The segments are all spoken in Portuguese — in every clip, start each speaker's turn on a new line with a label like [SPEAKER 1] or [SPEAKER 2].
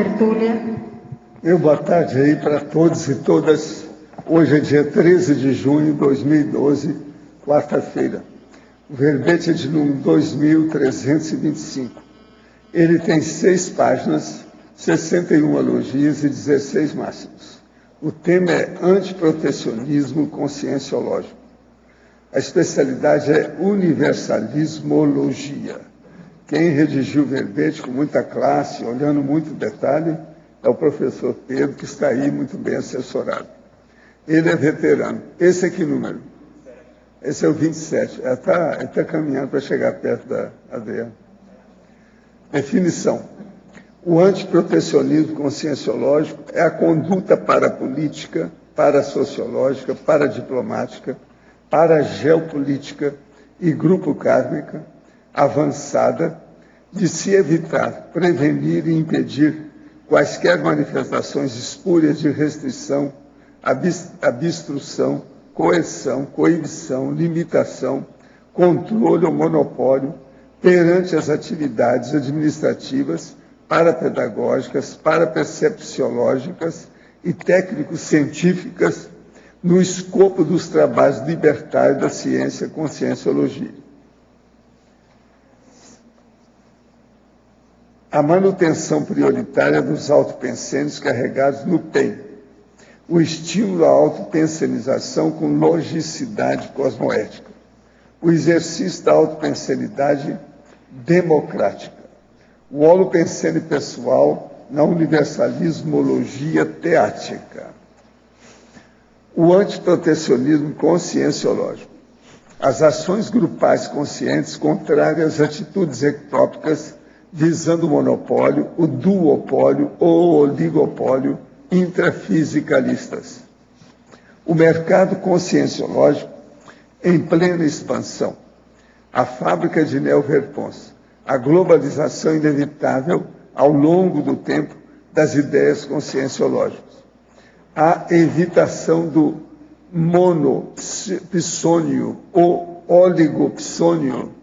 [SPEAKER 1] tertúlia.
[SPEAKER 2] Meu boa tarde aí para todos e todas. Hoje é dia 13 de junho de 2012, quarta-feira. O verbete é de número 2325. Ele tem 6 páginas, 61 elogios e 16 máximos. O tema é antiprotecionismo conscienciológico. A especialidade é universalismologia. Quem redigiu o verbete com muita classe, olhando muito detalhe, é o professor Pedro, que está aí muito bem assessorado. Ele é veterano. Esse é que número? Esse é o 27. Ele está caminhando para chegar perto da Adriana. Definição. O antiprotecionismo conscienciológico é a conduta parapolítica, parasociológica, paradiplomática, parageopolítica e grupo kármica avançada de se evitar, prevenir e impedir quaisquer manifestações espúrias de restrição, abstrução, coerção, coibição, limitação, controle ou monopólio perante as atividades administrativas, parapedagógicas, parapercepciológicas e técnico-científicas no escopo dos trabalhos libertários da ciência e conscienciologia. A manutenção prioritária dos autopensênios carregados no PEN. O estímulo à autopensenização com logicidade cosmoética. O exercício da autopensenidade democrática. O holopensene pessoal na universalismologia teática. O antiprotecionismo conscienciológico. As ações grupais conscientes contrárias às atitudes ectópicas visando o monopólio, o duopólio ou oligopólio intrafisicalistas. O mercado conscienciológico em plena expansão. A fábrica de Neo-Verpons. A globalização inevitável ao longo do tempo das ideias conscienciológicas. A evitação do monopsônio ou oligopsônio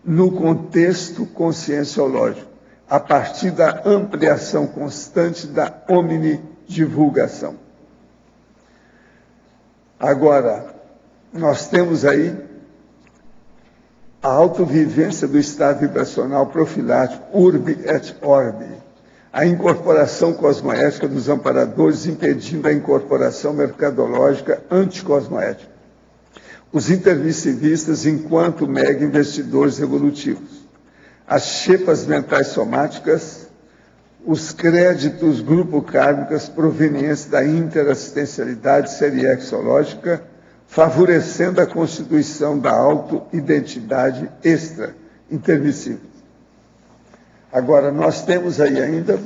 [SPEAKER 2] no contexto conscienciológico, a partir da ampliação constante da omnidivulgação. Agora, nós temos aí a autovivência do estado vibracional profilático, urbi et orbi, a incorporação cosmoética dos amparadores impedindo a incorporação mercadológica anticosmoética. Os intermissivistas enquanto mega investidores evolutivos, as xepas mentais somáticas, os créditos grupo kármicas provenientes da interassistencialidade seriexológica, favorecendo a constituição da auto-identidade extra-intermissiva. Agora, nós temos aí ainda,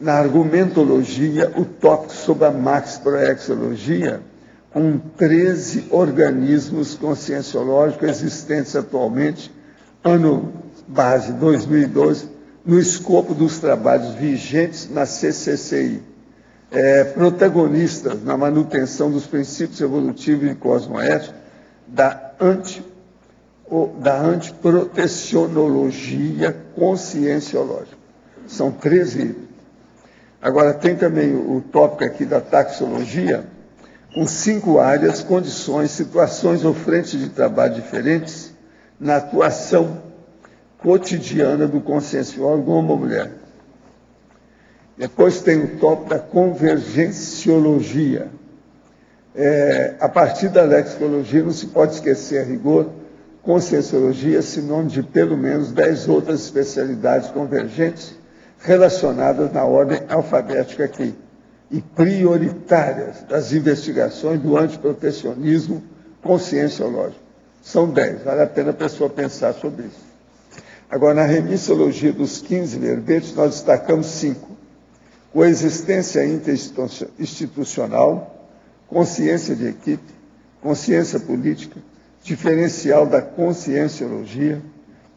[SPEAKER 2] na argumentologia, o tópico sobre a maxproexologia, com 13 organismos conscienciológicos existentes atualmente, ano base 2012, no escopo dos trabalhos vigentes na CCCI, protagonistas na manutenção dos princípios evolutivos e cosmoéticos da antiprotecionologia conscienciológica. São 13. Agora, tem também o tópico aqui da taxologia, com 5 áreas, condições, situações ou frentes de trabalho diferentes na atuação cotidiana do conscienciólogo homem-mulher. Depois tem o tópico da convergenciologia. A partir da lexicologia, não se pode esquecer a rigor, conscienciologia é sinônimo de pelo menos 10 outras especialidades convergentes relacionadas na ordem alfabética aqui e prioritárias das investigações do antiprotecionismo conscienciológico. São 10, vale a pena a pessoa pensar sobre isso. Agora, na remissiologia dos 15 verbetes, nós destacamos 5. Coexistência interinstitucional, consciência de equipe, consciência política, diferencial da conscienciologia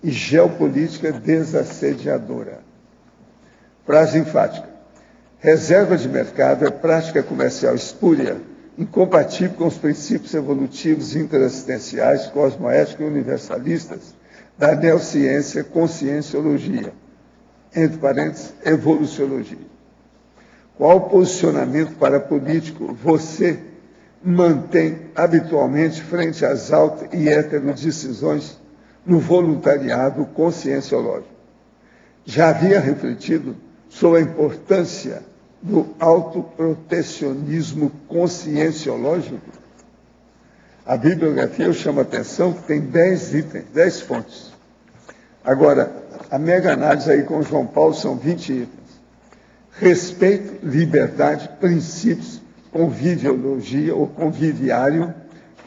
[SPEAKER 2] e geopolítica desassediadora. Frase enfática. Reserva de mercado é prática comercial espúria, incompatível com os princípios evolutivos interassistenciais, cosmoéticos e universalistas da neociência conscienciologia. entre parênteses, evoluciologia. Qual posicionamento parapolítico você mantém habitualmente frente às auto- e heterodecisões no voluntariado conscienciológico? Já havia refletido sobre a importância do autoprotecionismo conscienciológico? A bibliografia eu chamo a atenção que tem 10 itens, 10 fontes. Agora, a mega análise aí com João Paulo são 20 itens. Respeito, liberdade, princípios, conviviologia ou conviviário,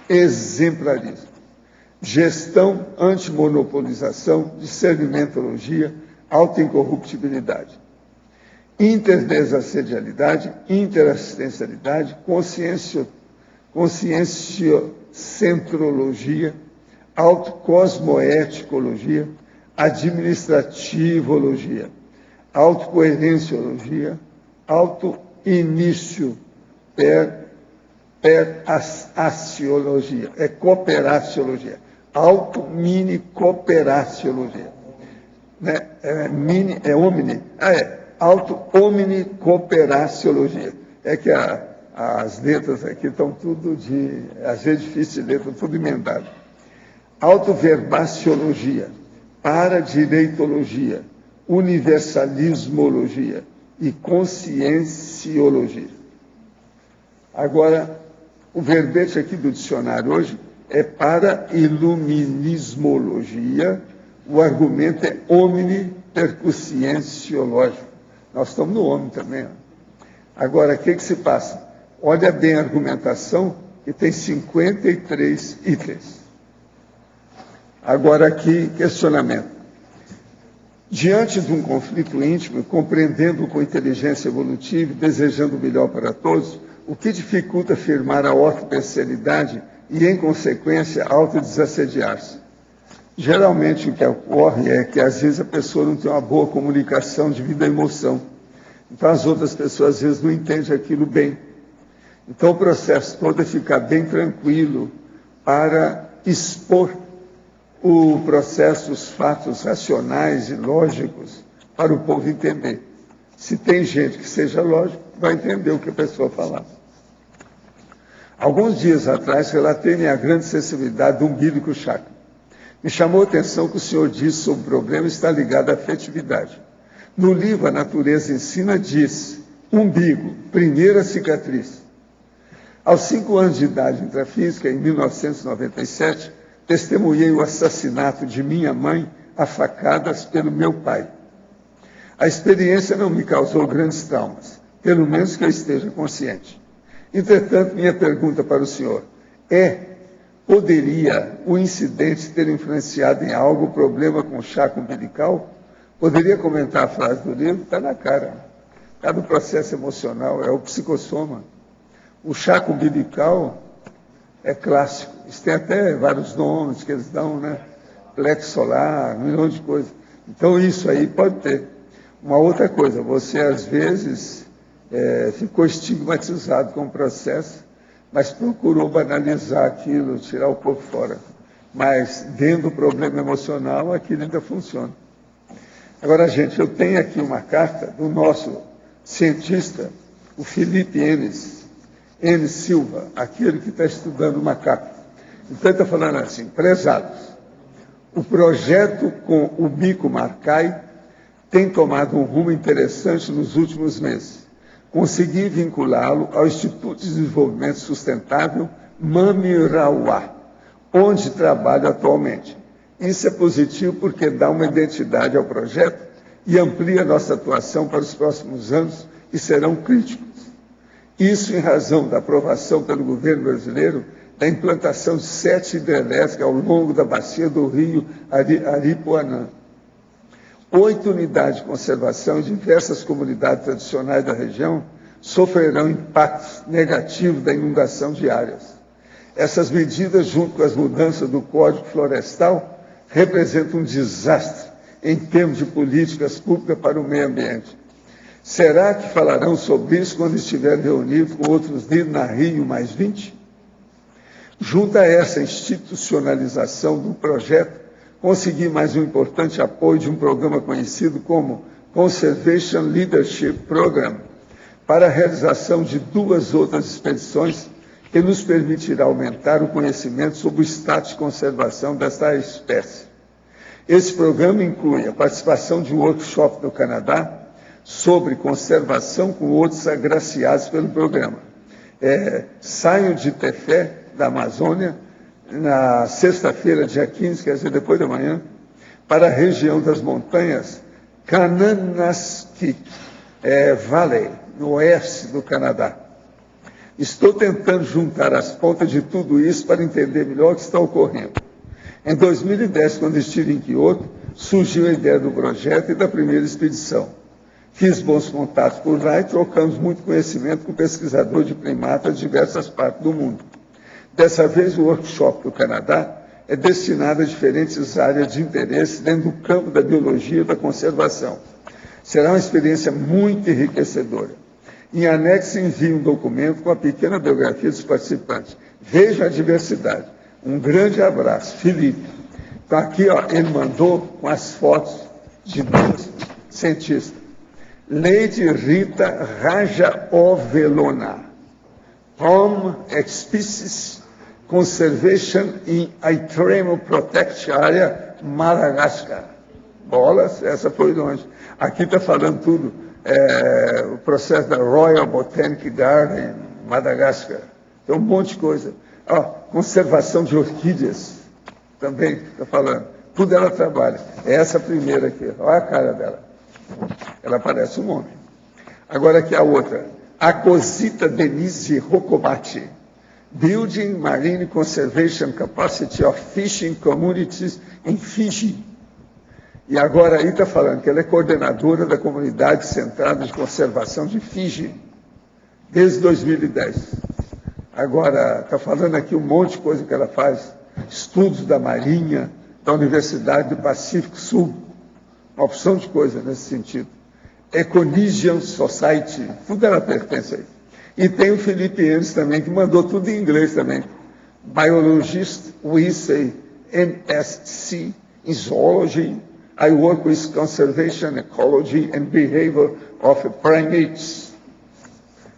[SPEAKER 2] exemplarismo. Gestão, antimonopolização, discernimentologia, autoincorruptibilidade. Interdesassedialidade, interassistencialidade, conscienciocentrologia, autocosmoeticologia, administrativologia, autocoerenciologia, autoinício peraciologia, cooperaciologia, auto-mini-cooperaciologia, né? Omni, auto-omni-cooperaciologia. É que as letras aqui estão tudo às vezes difícil de ler, estão tudo emendado. Autoverbaciologia, paradireitologia, universalismologia e conscienciologia. Agora, o verbete aqui do dicionário hoje é para-iluminismologia, o argumento é omnipercussienciológico. Nós estamos no homem também. Ó. Agora, o que se passa? Olha bem a argumentação, que tem 53 itens. Agora aqui, questionamento. Diante de um conflito íntimo, compreendendo com inteligência evolutiva e desejando o melhor para todos, o que dificulta afirmar a autoparcialidade e, em consequência, autodesassediar-se? Geralmente, o que ocorre é que, às vezes, a pessoa não tem uma boa comunicação devido à emoção. Então, as outras pessoas, às vezes, não entendem aquilo bem. Então, o processo todo é ficar bem tranquilo para expor o processo, os fatos racionais e lógicos para o povo entender. Se tem gente que seja lógico, vai entender o que a pessoa falar. Alguns dias atrás, relatei minha grande sensibilidade do umbilico chakra. Me chamou a atenção que o senhor disse sobre o problema está ligado à afetividade. No livro A Natureza Ensina, diz, umbigo, primeira cicatriz. Aos 5 anos de idade intrafísica, em 1997, testemunhei o assassinato de minha mãe a facadas pelo meu pai. A experiência não me causou grandes traumas, pelo menos que eu esteja consciente. Entretanto, minha pergunta para o senhor poderia o incidente ter influenciado em algo o problema com o chakra umbilical? Poderia comentar a frase do livro? Está na cara. Está no processo emocional, é o psicossoma. O chakra umbilical é clássico. Isso tem até vários nomes que eles dão, né? Plexo solar, um milhão de coisas. Então, isso aí pode ter. Uma outra coisa, você às vezes ficou estigmatizado com o processo, mas procurou banalizar aquilo, tirar o corpo fora. Mas, dentro do problema emocional, aquilo ainda funciona. Agora, gente, eu tenho aqui uma carta do nosso cientista, o Felipe N. Silva, aquele que está estudando macaco. Então, ele está falando assim, prezados, o projeto com o bico Marcai tem tomado um rumo interessante nos últimos meses. Consegui vinculá-lo ao Instituto de Desenvolvimento Sustentável Mamirauá, onde trabalho atualmente. Isso é positivo porque dá uma identidade ao projeto e amplia nossa atuação para os próximos anos, que serão críticos. Isso em razão da aprovação pelo governo brasileiro da implantação de 7 hidrelétricas ao longo da bacia do rio Aripuanã. 8 unidades de conservação e diversas comunidades tradicionais da região sofrerão impactos negativos da inundação de áreas. Essas medidas, junto com as mudanças do Código Florestal, representam um desastre em termos de políticas públicas para o meio ambiente. Será que falarão sobre isso quando estiverem reunidos com outros líderes na Rio +20? Junto a essa institucionalização do projeto, consegui mais um importante apoio de um programa conhecido como Conservation Leadership Program, para a realização de 2 outras expedições que nos permitirá aumentar o conhecimento sobre o status de conservação desta espécie. Esse programa inclui a participação de um workshop no Canadá sobre conservação com outros agraciados pelo programa. Saio de Tefé, da Amazônia, na sexta-feira, dia 15, quer dizer, depois da manhã, para a região das montanhas Kananaskis Valley, no oeste do Canadá. Estou tentando juntar as pontas de tudo isso para entender melhor o que está ocorrendo. Em 2010, quando estive em Kyoto, surgiu a ideia do projeto e da primeira expedição. Fiz bons contatos por lá e trocamos muito conhecimento com pesquisadores de primatas de diversas partes do mundo. Dessa vez, o workshop do Canadá é destinado a diferentes áreas de interesse dentro do campo da biologia e da conservação. Será uma experiência muito enriquecedora. Em anexo, envio um documento com a pequena biografia dos participantes. Veja a diversidade. Um grande abraço, Felipe. Então, aqui, ele mandou com as fotos de 2 cientistas. Lady Rita Rajaovelona, Home Species Conservation in Extreme Protected Area, Madagascar. Bolas, essa foi longe. Aqui está falando tudo, o processo da Royal Botanic Garden, Madagascar. Tem um monte de coisa. Conservação de orquídeas, também está falando. Tudo ela trabalha. É essa primeira aqui, olha a cara dela. Ela parece um homem. Agora aqui a outra. A Cosita Denise Rocobati. Building Marine Conservation Capacity of Fishing Communities in Fiji. E agora aí está falando que ela é coordenadora da Comunidade Centrada de Conservação de Fiji, desde 2010. Agora está falando aqui um monte de coisa que ela faz. Estudos da Marinha, da Universidade do Pacífico Sul. Uma opção de coisa nesse sentido. Econision Society, tudo ela pertence aí. E tem o Felipe Enes também, que mandou tudo em inglês também. Biologist, we say MSc in Zoology. I work with conservation, ecology and behavior of primates.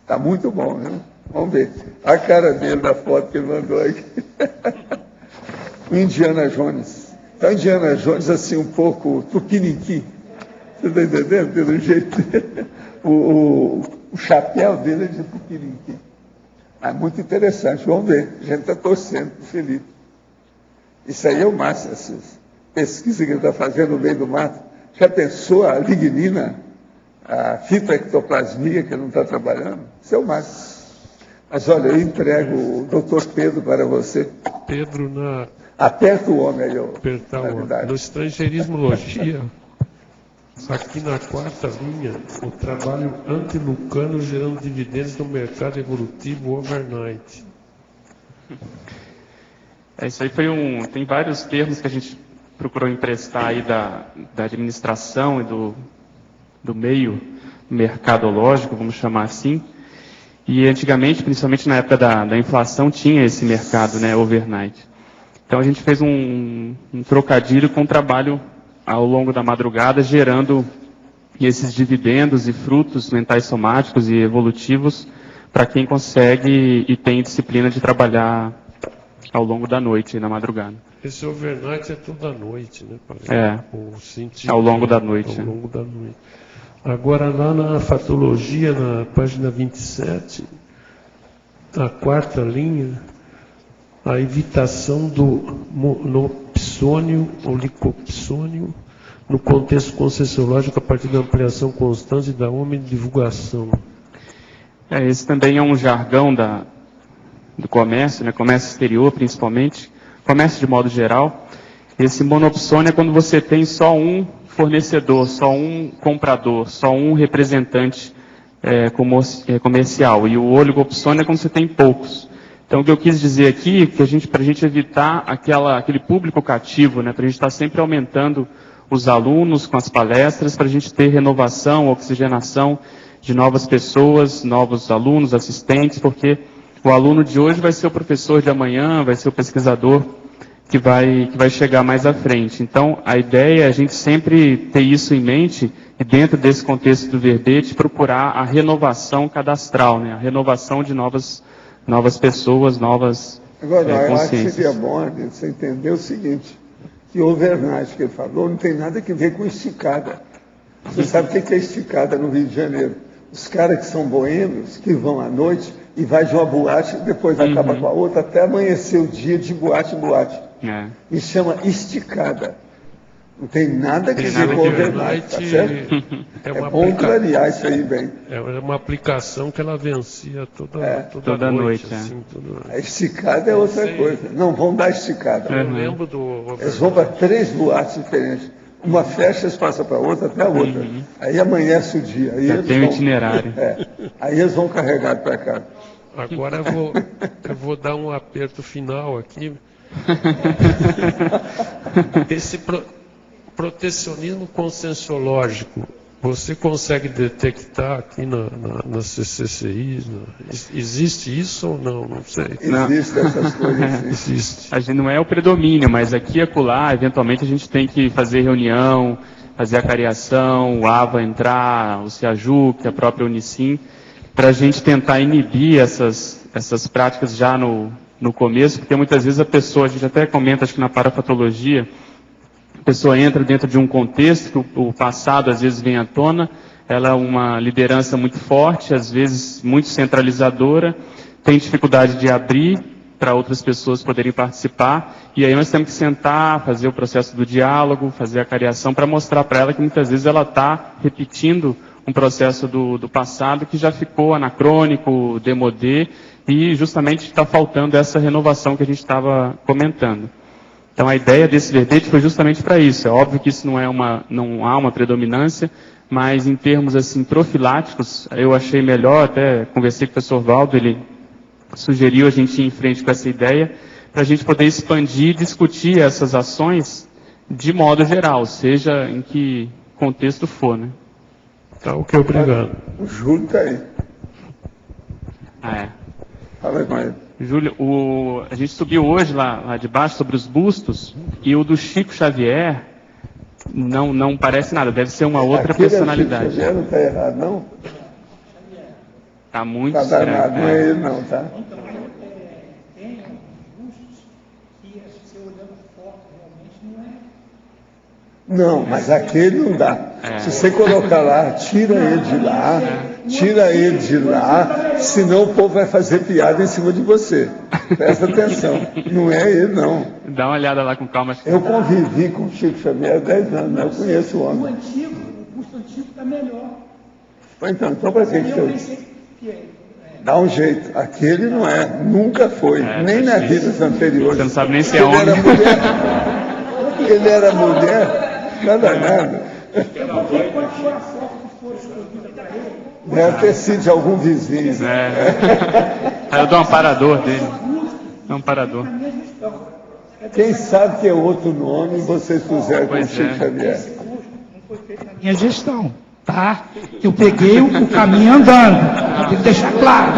[SPEAKER 2] Está muito bom, né? Vamos ver. A cara dele na foto que ele mandou aqui. O Indiana Jones. Então, Indiana Jones, assim, um pouco tupiniquim. Você está entendendo? Pelo jeito. O chapéu dele é de tupiniquim. É muito interessante. Vamos ver. A gente está torcendo para o Felipe. Isso aí é o máximo, essas pesquisas que ele está fazendo no meio do mato. Já pensou a lignina, a fitoectoplasmia que ele não está trabalhando? Isso é o máximo. Mas olha, eu entrego o doutor Pedro para você.
[SPEAKER 1] Pedro,
[SPEAKER 2] aperta o homem aí,
[SPEAKER 1] apertar o homem. No Estrangeirismologia, aqui na 4ª linha, o trabalho antilucano gerando dividendos no mercado evolutivo overnight.
[SPEAKER 3] Isso aí tem vários termos que a gente procurou emprestar aí da administração e do meio mercadológico, vamos chamar assim. E antigamente, principalmente na época da inflação, tinha esse mercado, né, overnight. Então a gente fez um trocadilho com o trabalho ao longo da madrugada, gerando esses dividendos e frutos mentais somáticos e evolutivos para quem consegue e tem disciplina de trabalhar ao longo da noite e na madrugada.
[SPEAKER 1] Esse overnight é toda noite, né?
[SPEAKER 3] Ao longo da noite.
[SPEAKER 1] Ao longo da noite. Agora, lá na fatologia, na página 27, a 4ª linha, a evitação do monopsônio ou licopsônio no contexto concessiológico a partir da ampliação constante da divulgação.
[SPEAKER 3] Esse também é um jargão do comércio, né? Comércio exterior principalmente, comércio de modo geral. Esse monopsônio é quando você tem só um fornecedor, só um comprador, só um representante comercial. E o oligopsônio é quando você tem poucos. Então, o que eu quis dizer aqui é que para a gente evitar aquele público cativo, né, para a gente estar sempre aumentando os alunos com as palestras, para a gente ter renovação, oxigenação de novas pessoas, novos alunos, assistentes, porque o aluno de hoje vai ser o professor de amanhã, vai ser o pesquisador que vai chegar mais à frente. Então, a ideia é a gente sempre ter isso em mente e dentro desse contexto do verbete procurar a renovação cadastral, né? A renovação de novas pessoas, novas
[SPEAKER 2] Agora, eu acho que
[SPEAKER 3] consciências.
[SPEAKER 2] seria bom você entender o seguinte, que o overnight que ele falou não tem nada a ver com esticada. Você sabe o que é esticada no Rio de Janeiro? Os caras que são boêmios, que vão à noite e vai de uma boate e depois acaba com a outra até amanhecer o dia de boate em boate. Isso chama esticada. Não tem nada a ver com overnight, tá certo? É bom clarear isso aí bem.
[SPEAKER 1] É uma aplicação que ela vencia toda
[SPEAKER 3] noite.
[SPEAKER 1] Assim,
[SPEAKER 2] A esticada é outra coisa. Não, vão dar esticada.
[SPEAKER 1] Eu lembro do...
[SPEAKER 2] Eles vão para 3 boates diferentes. Uma fecha, eles passam para outra, até a outra. Aí amanhece o dia. Aí
[SPEAKER 3] já tem um itinerário.
[SPEAKER 2] Aí eles vão carregados para cá.
[SPEAKER 1] Agora eu vou dar um aperto final aqui. Esse protecionismo conscienciológico, você consegue detectar aqui nas CCCIs? Existe isso ou não? Não sei.
[SPEAKER 2] Existem essas coisas.
[SPEAKER 1] Existe.
[SPEAKER 3] A gente não é o predomínio, mas aqui e acolá, eventualmente a gente tem que fazer reunião, fazer a cariação, o AVA entrar, o CIAJUC, a própria Unicim, para a gente tentar inibir essas práticas já no começo, porque muitas vezes a pessoa, a gente até comenta, acho que na parapatologia, a pessoa entra dentro de um contexto que o passado às vezes vem à tona, ela é uma liderança muito forte, às vezes muito centralizadora, tem dificuldade de abrir para outras pessoas poderem participar, e aí nós temos que sentar, fazer o processo do diálogo, fazer a cariação, para mostrar para ela que muitas vezes ela está repetindo um processo do passado que já ficou anacrônico, demodé, e justamente está faltando essa renovação que a gente estava comentando. Então a ideia desse verbete foi justamente para isso. É óbvio que isso não há uma predominância, mas em termos assim profiláticos, eu achei melhor, até conversei com o professor Valdo, ele sugeriu a gente ir em frente com essa ideia, para a gente poder expandir e discutir essas ações de modo geral, seja em que contexto for, né?
[SPEAKER 1] Tá, ok, obrigado.
[SPEAKER 2] O Júlio está aí. Fala com ele.
[SPEAKER 3] Júlio, a gente subiu hoje lá de baixo sobre os bustos, e o do Chico Xavier não parece nada, deve ser uma outra personalidade.
[SPEAKER 2] Chico Xavier não está errado, não?
[SPEAKER 3] Está muito
[SPEAKER 2] Tá
[SPEAKER 3] estranho.
[SPEAKER 2] danado, não é ele não, tá?
[SPEAKER 4] Tem bustos que, se olhando foto, realmente não é.
[SPEAKER 2] Não, mas aquele não dá. Se você colocar lá, tira ele de lá, senão o povo vai fazer piada em cima de você. Presta atenção, não é ele não.
[SPEAKER 3] Dá uma olhada lá com calma.
[SPEAKER 2] Eu convivi com o Chico Xavier há 10 anos, eu conheço o
[SPEAKER 4] O
[SPEAKER 2] homem.
[SPEAKER 4] busto antigo está melhor.
[SPEAKER 2] Então para que
[SPEAKER 4] Eu
[SPEAKER 2] você...
[SPEAKER 4] pensei que
[SPEAKER 2] Dá um jeito, aquele não é, nunca foi, nem nas vidas anteriores.
[SPEAKER 3] Você não sabe nem se é
[SPEAKER 2] Ele
[SPEAKER 3] homem.
[SPEAKER 2] era mulher, ele era mulher, nada nada. Deve ter sido de algum vizinho.
[SPEAKER 3] Aí eu dou um amparador dele. É um amparador.
[SPEAKER 2] Quem sabe que é outro nome vocês fizeram com o
[SPEAKER 3] Pois
[SPEAKER 2] Chico
[SPEAKER 3] é.
[SPEAKER 2] Xavier.
[SPEAKER 4] minha gestão, tá? Eu peguei o caminho andando, eu tenho que deixar claro.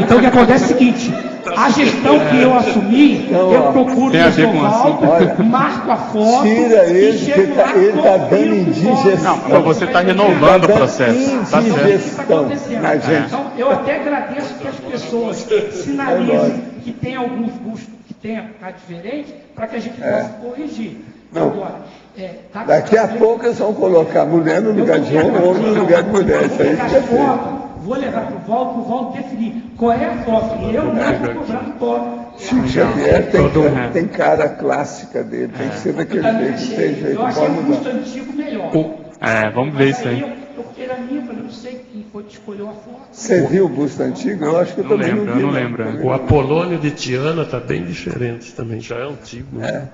[SPEAKER 4] Então o que acontece é o seguinte, a gestão que eu assumi, eu procuro
[SPEAKER 3] Tem a ver com
[SPEAKER 2] Olha,
[SPEAKER 4] marco a foto,
[SPEAKER 2] tira ele,
[SPEAKER 4] e
[SPEAKER 2] que
[SPEAKER 4] chego lá,
[SPEAKER 2] ele está dando
[SPEAKER 4] confiro
[SPEAKER 2] indigestão.
[SPEAKER 3] Não, mas você está renovando o processo. Tá certo.
[SPEAKER 2] Indigestão na gente.
[SPEAKER 4] Então, eu até agradeço que as pessoas sinalizem que tem alguns bustos que tem a ficar diferente, para que a gente possa corrigir.
[SPEAKER 2] Não.
[SPEAKER 4] Agora,
[SPEAKER 2] Daqui a pouco eles vão colocar mulher no lugar de homem no lugar de mulher. Isso aí fica feio.
[SPEAKER 4] Vou levar para o Valdo definir qual é a foto. E eu mesmo vou cobrar foto.
[SPEAKER 2] Chico Xavier tem cara clássica dele, tem que ser daquele jeito, tem jeito,
[SPEAKER 4] Eu achei
[SPEAKER 2] pode
[SPEAKER 4] o busto
[SPEAKER 2] mudar.
[SPEAKER 4] antigo melhor.
[SPEAKER 3] Vamos ver isso aí.
[SPEAKER 4] Eu queira a minha, eu falei, não sei quem foi que escolheu a foto.
[SPEAKER 2] Você viu o busto antigo? Eu acho que eu
[SPEAKER 3] Não
[SPEAKER 2] também
[SPEAKER 3] lembro,
[SPEAKER 2] não vi.
[SPEAKER 3] eu não lembro.
[SPEAKER 1] O Apolônio de Tiana está bem diferente também, já é antigo. Né?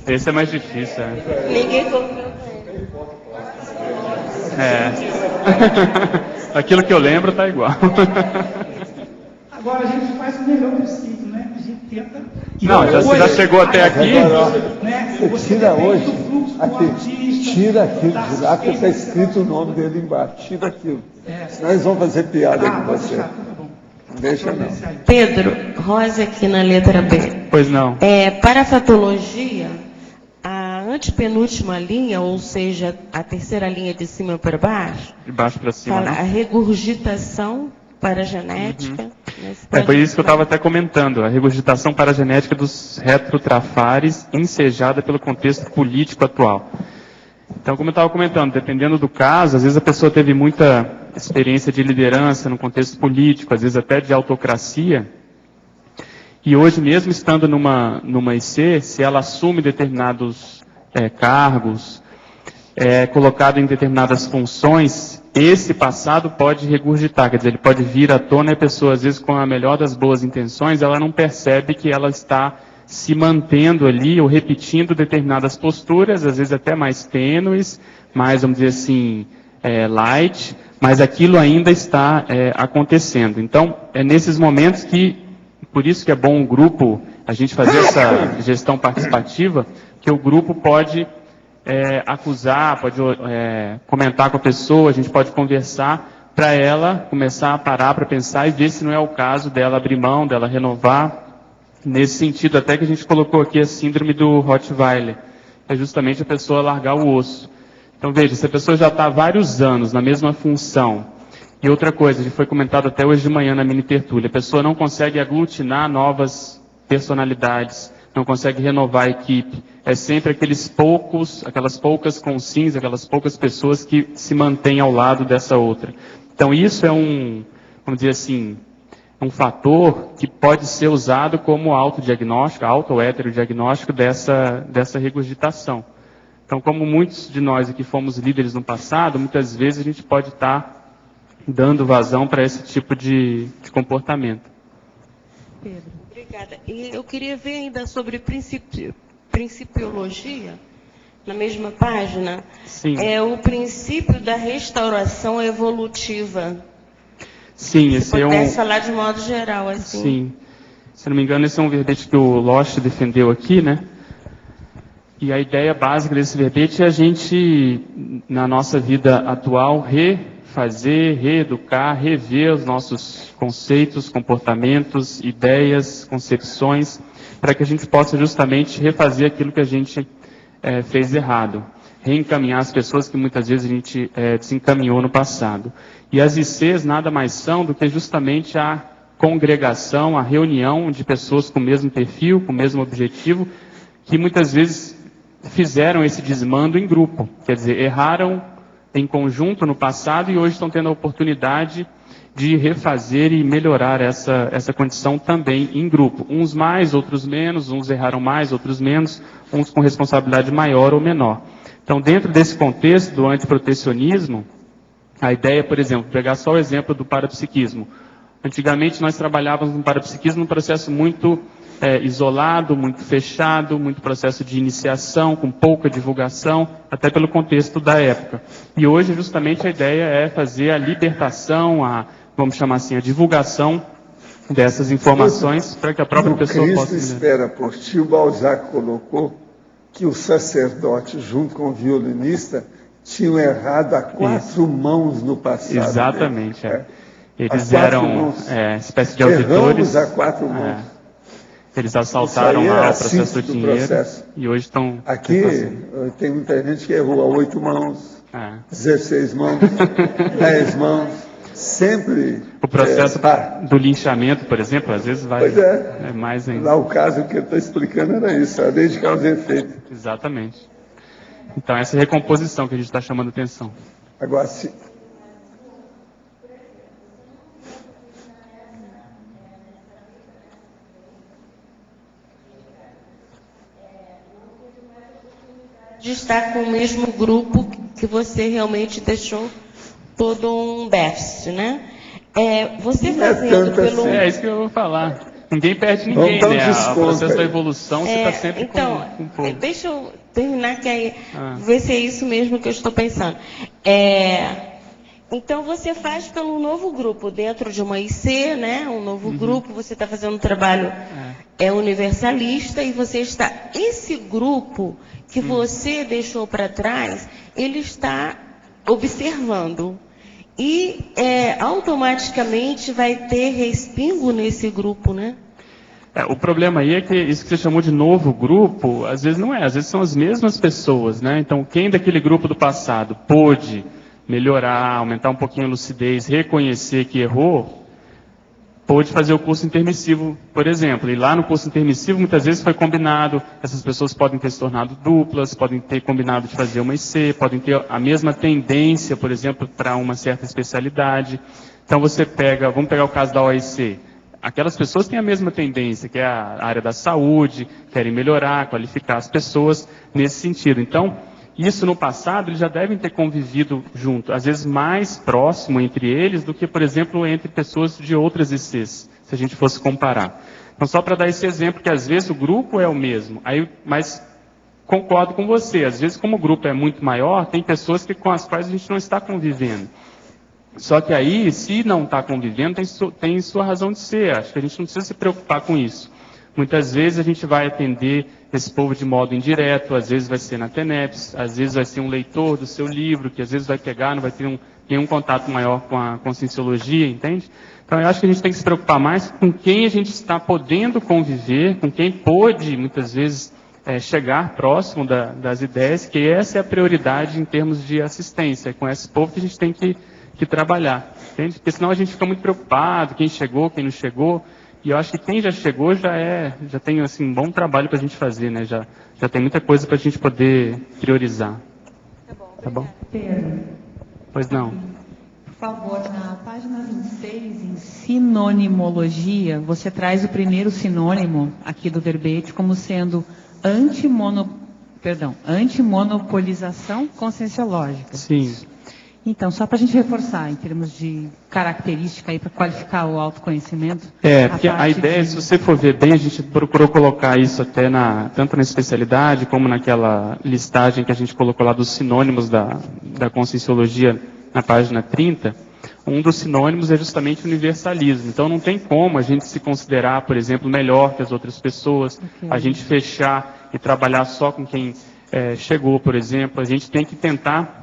[SPEAKER 3] Esse é mais difícil.
[SPEAKER 5] Ninguém comprou.
[SPEAKER 3] Aquilo que eu lembro tá igual.
[SPEAKER 4] Agora a gente faz o melhor possível, né? A gente tenta.
[SPEAKER 3] Não, já chegou até aqui.
[SPEAKER 4] Né?
[SPEAKER 2] Você tira
[SPEAKER 4] depende
[SPEAKER 2] hoje,
[SPEAKER 4] do fluxo do
[SPEAKER 2] aqui,
[SPEAKER 4] artista,
[SPEAKER 2] tira aquilo
[SPEAKER 4] das
[SPEAKER 2] de lá que está
[SPEAKER 4] coisas.
[SPEAKER 2] escrito o nome dele embaixo, tira aquilo. Senão eles vão fazer piada com
[SPEAKER 4] Pode
[SPEAKER 2] você.
[SPEAKER 4] deixar, tudo bom.
[SPEAKER 2] Deixa não.
[SPEAKER 5] Pedro, Rosa aqui na letra B.
[SPEAKER 3] Pois não.
[SPEAKER 5] Para a fatologia, a antepenúltima linha, ou seja, a terceira linha de cima para baixo,
[SPEAKER 3] De baixo para cima.
[SPEAKER 5] fala
[SPEAKER 3] Né?
[SPEAKER 5] a regurgitação paragenética. Né? Você
[SPEAKER 3] Foi
[SPEAKER 5] pode
[SPEAKER 3] isso que eu estava até comentando. A regurgitação paragenética dos retrotrafares ensejada pelo contexto político atual. Então, como eu estava comentando, dependendo do caso, às vezes a pessoa teve muita experiência de liderança no contexto político, às vezes até de autocracia, e hoje mesmo estando numa IC, se ela assume determinados cargos, colocado em determinadas funções, esse passado pode regurgitar, quer dizer, ele pode vir à tona e a pessoa, às vezes, com a melhor das boas intenções, ela não percebe que ela está se mantendo ali ou repetindo determinadas posturas, às vezes até mais tênues, mais, vamos dizer assim, light, mas aquilo ainda está acontecendo. Então, é nesses momentos que, por isso que é bom um grupo, a gente fazer essa gestão participativa, que o grupo pode acusar, pode comentar com a pessoa, a gente pode conversar para ela começar a parar para pensar e ver se não é o caso dela abrir mão, dela renovar. Nesse sentido, até que a gente colocou aqui a síndrome do Rottweiler, é justamente a pessoa largar o osso. Então veja, se a pessoa já está há vários anos na mesma função, e outra coisa, a gente foi comentado até hoje de manhã na mini tertúlia, a pessoa não consegue aglutinar novas personalidades, não consegue renovar a equipe, é sempre aquelas poucas consins, aquelas poucas pessoas que se mantêm ao lado dessa outra. Então isso é vamos dizer assim, um fator que pode ser usado como autodiagnóstico, auto ou heterodiagnóstico dessa regurgitação. Então, como muitos de nós aqui fomos líderes no passado, muitas vezes a gente pode estar dando vazão para esse tipo de comportamento.
[SPEAKER 5] Pedro, obrigada. E eu queria ver ainda sobre principiologia, na mesma página.
[SPEAKER 3] Sim.
[SPEAKER 5] É o princípio da restauração evolutiva.
[SPEAKER 3] Sim,
[SPEAKER 5] Se
[SPEAKER 3] esse
[SPEAKER 5] pudesse falar de modo geral, assim.
[SPEAKER 3] Sim. Se não me engano, esse é um verbete que o Losch defendeu aqui, né? E a ideia básica desse verbete é a gente, na nossa vida atual, refazer, reeducar, rever os nossos conceitos, comportamentos, ideias, concepções, para que a gente possa justamente refazer aquilo que a gente fez errado. Reencaminhar as pessoas que muitas vezes a gente desencaminhou no passado. E as ICs nada mais são do que justamente a congregação, a reunião de pessoas com o mesmo perfil, com o mesmo objetivo, que muitas vezes fizeram esse desmando em grupo. Quer dizer, erraram em conjunto no passado e hoje estão tendo a oportunidade de refazer e melhorar essa condição também em grupo. Uns mais, outros menos, uns erraram mais, outros menos, uns com responsabilidade maior ou menor. Então, dentro desse contexto do antiprotecionismo, a ideia, por exemplo, pegar só o exemplo do parapsiquismo. Antigamente nós trabalhávamos no parapsiquismo num processo muito isolado, muito fechado, muito processo de iniciação, com pouca divulgação, até pelo contexto da época. E hoje justamente a ideia é fazer a libertação, vamos chamar assim, a divulgação dessas informações para que a própria pessoa possa...
[SPEAKER 2] Cristo espera por ti, o Balzac colocou que o sacerdote, junto com o violinista, tinham errado a 4 mãos no passado.
[SPEAKER 3] Exatamente. Eles eram espécie de auditores.
[SPEAKER 2] Erramos a 4 mãos.
[SPEAKER 3] Eles assaltaram lá o processo do dinheiro
[SPEAKER 2] processo.
[SPEAKER 3] E hoje estão...
[SPEAKER 2] Aqui tem muita gente que errou a 8 mãos, 16 mãos, 10 mãos, sempre...
[SPEAKER 3] O processo do linchamento, por exemplo, às vezes vai mais ainda.
[SPEAKER 2] Lá o caso que eu estou explicando era isso, a lei de causa e efeito.
[SPEAKER 3] Exatamente. Então, essa recomposição que a gente está chamando atenção.
[SPEAKER 2] Agora, se...
[SPEAKER 5] De estar com o mesmo grupo que você realmente deixou todo um déficit, né? Você fazendo pelo...
[SPEAKER 2] assim.
[SPEAKER 3] É isso que eu vou falar. Ninguém perde ninguém, né? O processo da evolução, você está sempre
[SPEAKER 5] então,
[SPEAKER 3] com um pouco.
[SPEAKER 5] Deixa eu terminar, que aí ver se é isso mesmo que eu estou pensando. Então, você faz pelo novo grupo, dentro de uma IC, né? Um novo grupo, você está fazendo um trabalho universalista e você está... Esse grupo que você deixou para trás, ele está observando. e automaticamente vai ter respingo nesse grupo, né?
[SPEAKER 3] O problema aí é que isso que você chamou de novo grupo, às vezes não é, às vezes são as mesmas pessoas, né? Então, quem daquele grupo do passado pôde melhorar, aumentar um pouquinho a lucidez, reconhecer que errou, pôde fazer o curso intermissivo, por exemplo. E lá no curso intermissivo, muitas vezes foi combinado, essas pessoas podem ter se tornado duplas, podem ter combinado de fazer uma IC, podem ter a mesma tendência, por exemplo, para uma certa especialidade. Então, vamos pegar o caso da OIC. Aquelas pessoas têm a mesma tendência, que é a área da saúde, querem melhorar, qualificar as pessoas nesse sentido. Então, isso no passado, eles já devem ter convivido junto, às vezes mais próximo entre eles do que, por exemplo, entre pessoas de outras ICs, se a gente fosse comparar. Então, só para dar esse exemplo, que às vezes o grupo é o mesmo, mas concordo com você, às vezes como o grupo é muito maior, tem pessoas com as quais a gente não está convivendo. Só que aí, se não está convivendo, tem sua razão de ser. Acho que a gente não precisa se preocupar com isso. Muitas vezes a gente vai atender esse povo de modo indireto, às vezes vai ser na TENEPS, às vezes vai ser um leitor do seu livro, que às vezes vai pegar, não vai ter nenhum contato maior com a conscienciologia, entende? Então eu acho que a gente tem que se preocupar mais com quem a gente está podendo conviver, com quem pôde, muitas vezes, chegar próximo das ideias, que essa é a prioridade em termos de assistência. É com esse povo que a gente tem que trabalhar, entende? Porque senão a gente fica muito preocupado, quem chegou, quem não chegou, e eu acho que quem já chegou já tem assim, um bom trabalho para a gente fazer, né? Já tem muita coisa para a gente poder priorizar. Tá bom?
[SPEAKER 6] Pedro.
[SPEAKER 3] Pois não.
[SPEAKER 6] Por favor, na página 26, em sinonimologia, você traz o primeiro sinônimo aqui do verbete como sendo antimonopolização conscienciológica.
[SPEAKER 3] Sim.
[SPEAKER 6] Então, só para a gente reforçar, em termos de característica aí, para qualificar o autoconhecimento.
[SPEAKER 3] Porque a ideia, se você for ver bem, a gente procurou colocar isso até tanto na especialidade, como naquela listagem que a gente colocou lá dos sinônimos da conscienciologia na página 30. Um dos sinônimos é justamente o universalismo. Então, não tem como a gente se considerar, por exemplo, melhor que as outras pessoas, a gente fechar e trabalhar só com quem chegou, por exemplo. A gente tem que tentar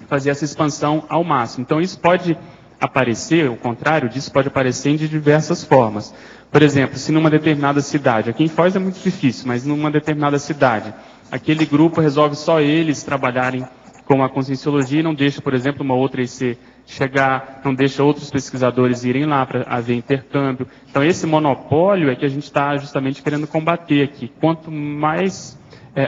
[SPEAKER 3] fazer essa expansão ao máximo. Então, isso pode aparecer, o contrário disso pode aparecer de diversas formas. Por exemplo, se numa determinada cidade, aqui em Foz é muito difícil, mas numa determinada cidade, aquele grupo resolve só eles trabalharem com a conscienciologia e não deixa, por exemplo, uma outra IC chegar, não deixa outros pesquisadores irem lá para haver intercâmbio. Então, esse monopólio é que a gente está justamente querendo combater aqui. Quanto mais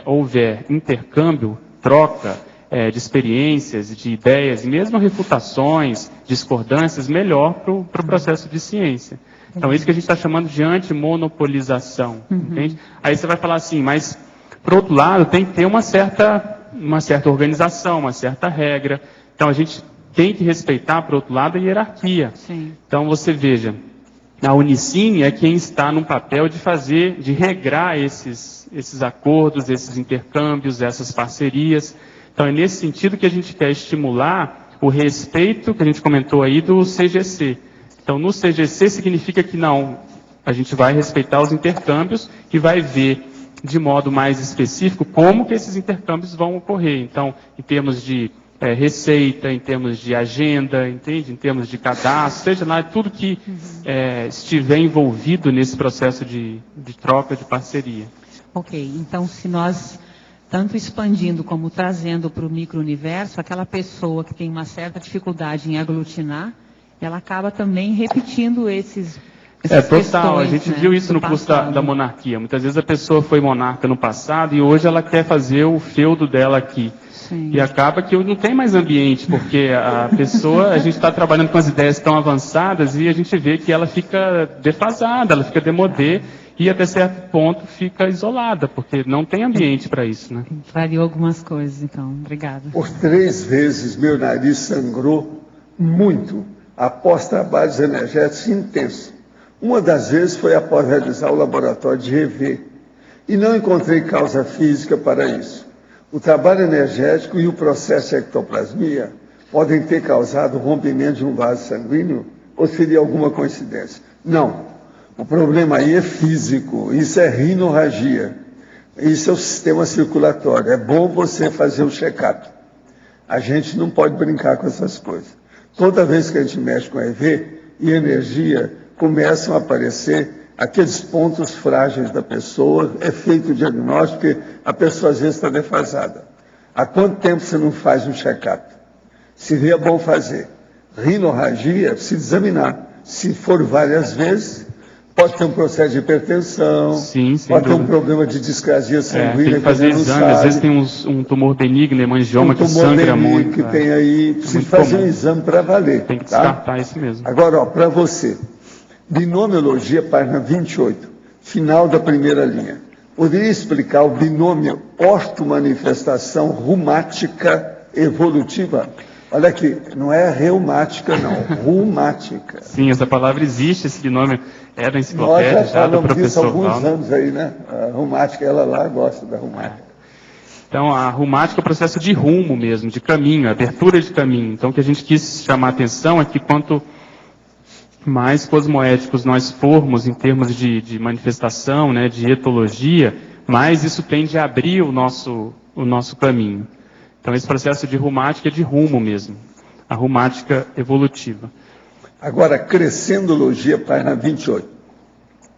[SPEAKER 3] houver intercâmbio, troca, de experiências, de ideias, e mesmo refutações, discordâncias, melhor para o processo de ciência. Então, isso que a gente está chamando de antimonopolização, entende? Aí você vai falar assim, mas, por outro lado, tem que ter uma certa organização, uma certa regra. Então, a gente tem que respeitar, por outro lado, a hierarquia.
[SPEAKER 6] Sim.
[SPEAKER 3] Então, você veja, a Unicine é quem está no papel de regrar esses acordos, esses intercâmbios, essas parcerias. Então, é nesse sentido que a gente quer estimular o respeito, que a gente comentou aí, do CGC. Então, no CGC significa que a gente vai respeitar os intercâmbios e vai ver de modo mais específico como que esses intercâmbios vão ocorrer. Então, em termos de receita, em termos de agenda, entende? Em termos de cadastro, seja lá, tudo que estiver envolvido nesse processo de troca, de parceria.
[SPEAKER 6] Ok, então se nós tanto expandindo como trazendo para o micro-universo, aquela pessoa que tem uma certa dificuldade em aglutinar, ela acaba também repetindo essas
[SPEAKER 3] total. A gente viu isso no curso da monarquia. Muitas vezes a pessoa foi monarca no passado e hoje ela quer fazer o feudo dela aqui.
[SPEAKER 6] Sim.
[SPEAKER 3] E acaba que não tem mais ambiente, porque a pessoa, a gente está trabalhando com as ideias tão avançadas e a gente vê que ela fica defasada, ela fica demodê. E até certo ponto fica isolada, porque não tem ambiente para isso, né?
[SPEAKER 6] Variou algumas coisas, então. Obrigada.
[SPEAKER 2] Por 3 vezes meu nariz sangrou muito após trabalhos energéticos intensos. Uma das vezes foi após realizar o laboratório de EV. E não encontrei causa física para isso. O trabalho energético e o processo de ectoplasmia podem ter causado o rompimento de um vaso sanguíneo? Ou seria alguma coincidência? Não. O problema aí é físico, isso é rinorragia, isso é o sistema circulatório. É bom você fazer o check-up. A gente não pode brincar com essas coisas. Toda vez que a gente mexe com EV e energia, começam a aparecer aqueles pontos frágeis da pessoa, é feito o diagnóstico, porque a pessoa às vezes está defasada. Há quanto tempo você não faz um check-up? Seria bom fazer. Rinorragia, precisa examinar. Se for várias vezes, pode ter um processo de hipertensão,
[SPEAKER 3] Sim,
[SPEAKER 2] pode ter um problema de discrasia sanguínea.
[SPEAKER 3] Tem que fazer exame, às vezes tem um tumor benigno, hemangioma, que sangra muito.
[SPEAKER 2] Que tem aí, precisa fazer um exame para valer.
[SPEAKER 3] Tem que descartar isso mesmo.
[SPEAKER 2] Agora, para você, binomiologia, página 28, final da primeira linha. Poderia explicar o binômio ortomanifestação reumática evolutiva? Olha aqui, não é reumática, não, reumática.
[SPEAKER 3] Sim, essa palavra existe, esse binômio é da enciclopédia,
[SPEAKER 2] Nós já
[SPEAKER 3] do professor
[SPEAKER 2] disso há alguns
[SPEAKER 3] Valdo.
[SPEAKER 2] anos aí, né? A reumática, ela lá gosta da reumática.
[SPEAKER 3] Então, a reumática é o processo de rumo mesmo, de caminho, abertura de caminho. Então, o que a gente quis chamar a atenção é que quanto mais cosmoéticos nós formos em termos de manifestação, né, de etologia, mais isso tende a abrir o nosso caminho. Então, esse processo de reumática é de rumo mesmo, a reumática evolutiva.
[SPEAKER 2] Agora, crescendologia, página 28.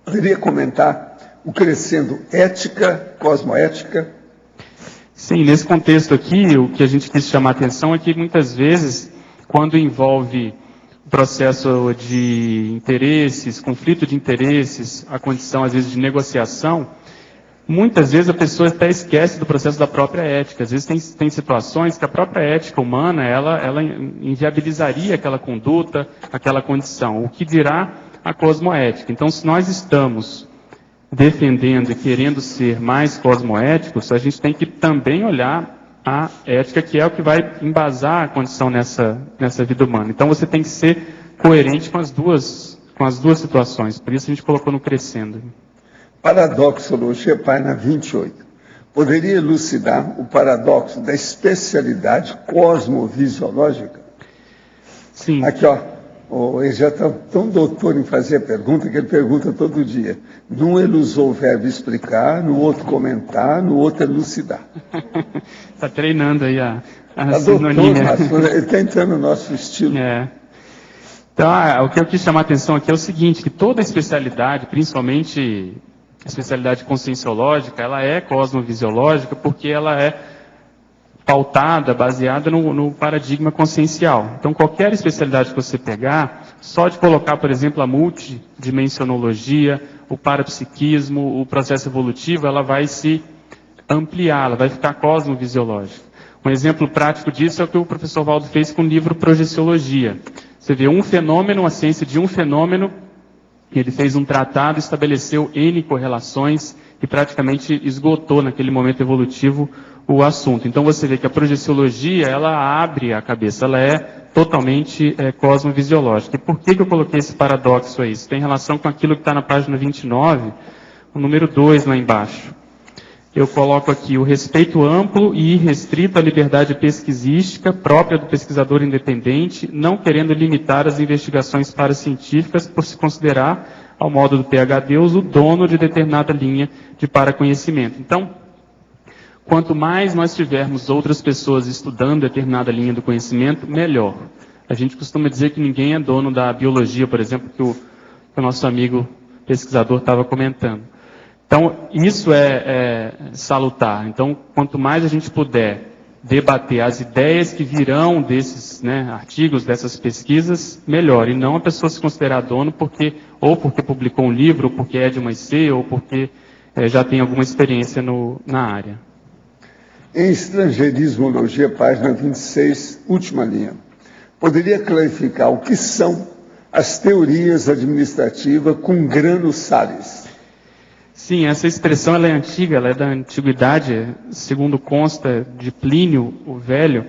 [SPEAKER 2] Poderia comentar o crescendo ética, cosmoética?
[SPEAKER 3] Sim, nesse contexto aqui, o que a gente quis chamar a atenção é que muitas vezes, quando envolve o processo de interesses, conflito de interesses, a condição às vezes de negociação, muitas vezes a pessoa até esquece do processo da própria ética. Às vezes tem situações que a própria ética humana, ela inviabilizaria aquela conduta, aquela condição. O que dirá a cosmoética? Então, se nós estamos defendendo e querendo ser mais cosmoéticos, a gente tem que também olhar a ética, que é o que vai embasar a condição nessa vida humana. Então, você tem que ser coerente com as duas situações. Por isso a gente colocou no crescendo.
[SPEAKER 2] Paradoxologia, página 28. Poderia elucidar o paradoxo da especialidade cosmovisiológica?
[SPEAKER 3] Sim.
[SPEAKER 2] Aqui, ó. Ele já está tão doutor em fazer a pergunta que ele pergunta todo dia. Num ele usou o verbo explicar, no outro comentar, no outro elucidar.
[SPEAKER 3] Está treinando aí a
[SPEAKER 2] sinonímia. Ele está entrando no nosso estilo.
[SPEAKER 3] Então, o que eu quis chamar a atenção aqui é o seguinte, que toda especialidade, principalmente a especialidade conscienciológica, ela é cosmovisiológica porque ela é pautada, baseada no paradigma consciencial. Então, qualquer especialidade que você pegar, só de colocar, por exemplo, a multidimensionologia, o parapsiquismo, o processo evolutivo, ela vai se ampliar, ela vai ficar cosmovisiológica. Um exemplo prático disso é o que o professor Valdo fez com o livro Projeciologia. Você vê um fenômeno, a ciência de um fenômeno, ele fez um tratado, estabeleceu N correlações e praticamente esgotou naquele momento evolutivo o assunto. Então você vê que a projeciologia, ela abre a cabeça, ela é totalmente cosmovisiológica. E por que eu coloquei esse paradoxo aí? Isso tem relação com aquilo que está na página 29, o número 2 lá embaixo. Eu coloco aqui o respeito amplo e irrestrito à liberdade pesquisística própria do pesquisador independente, não querendo limitar as investigações paracientíficas por se considerar, ao modo do PhD, o dono de determinada linha de paraconhecimento. Então, quanto mais nós tivermos outras pessoas estudando determinada linha do conhecimento, melhor. A gente costuma dizer que ninguém é dono da biologia, por exemplo, que o nosso amigo pesquisador estava comentando. Então, isso é salutar. Então, quanto mais a gente puder debater as ideias que virão desses artigos, dessas pesquisas, melhor. E não a pessoa se considerar dono porque publicou um livro, ou porque é de uma IC, ou porque já tem alguma experiência na área.
[SPEAKER 2] Em Estrangeirismologia, página 26, última linha. Poderia clarificar o que são as teorias administrativas com Grano Salles?
[SPEAKER 3] Sim, essa expressão ela é antiga, ela é da antiguidade, segundo consta de Plínio o Velho,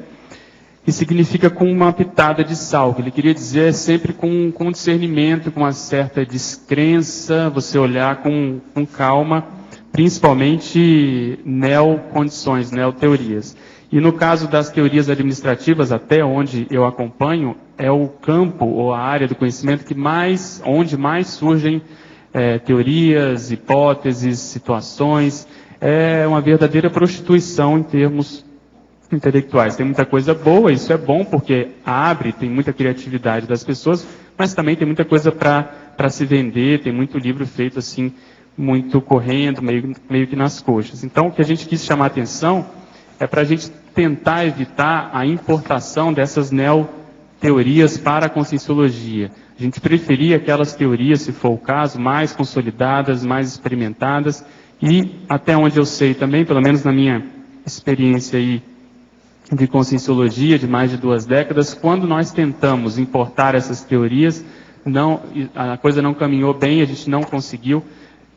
[SPEAKER 3] e significa com uma pitada de sal. O que ele queria dizer é sempre com discernimento, com uma certa descrença, você olhar com calma, principalmente neocondições, neoteorias. E no caso das teorias administrativas, até onde eu acompanho, é o campo ou a área do conhecimento onde mais surgem teorias, hipóteses, situações. É uma verdadeira prostituição em termos intelectuais. Tem muita coisa boa, isso é bom porque abre, tem muita criatividade das pessoas, mas também tem muita coisa para se vender, tem muito livro feito assim, muito correndo, meio que nas coxas. Então, o que a gente quis chamar a atenção é para a gente tentar evitar a importação dessas neoteorias para a conscienciologia. A gente preferia aquelas teorias, se for o caso, mais consolidadas, mais experimentadas, e até onde eu sei também, pelo menos na minha experiência aí de conscienciologia de mais de 2 décadas, quando nós tentamos importar essas teorias, a coisa não caminhou bem, a gente não conseguiu,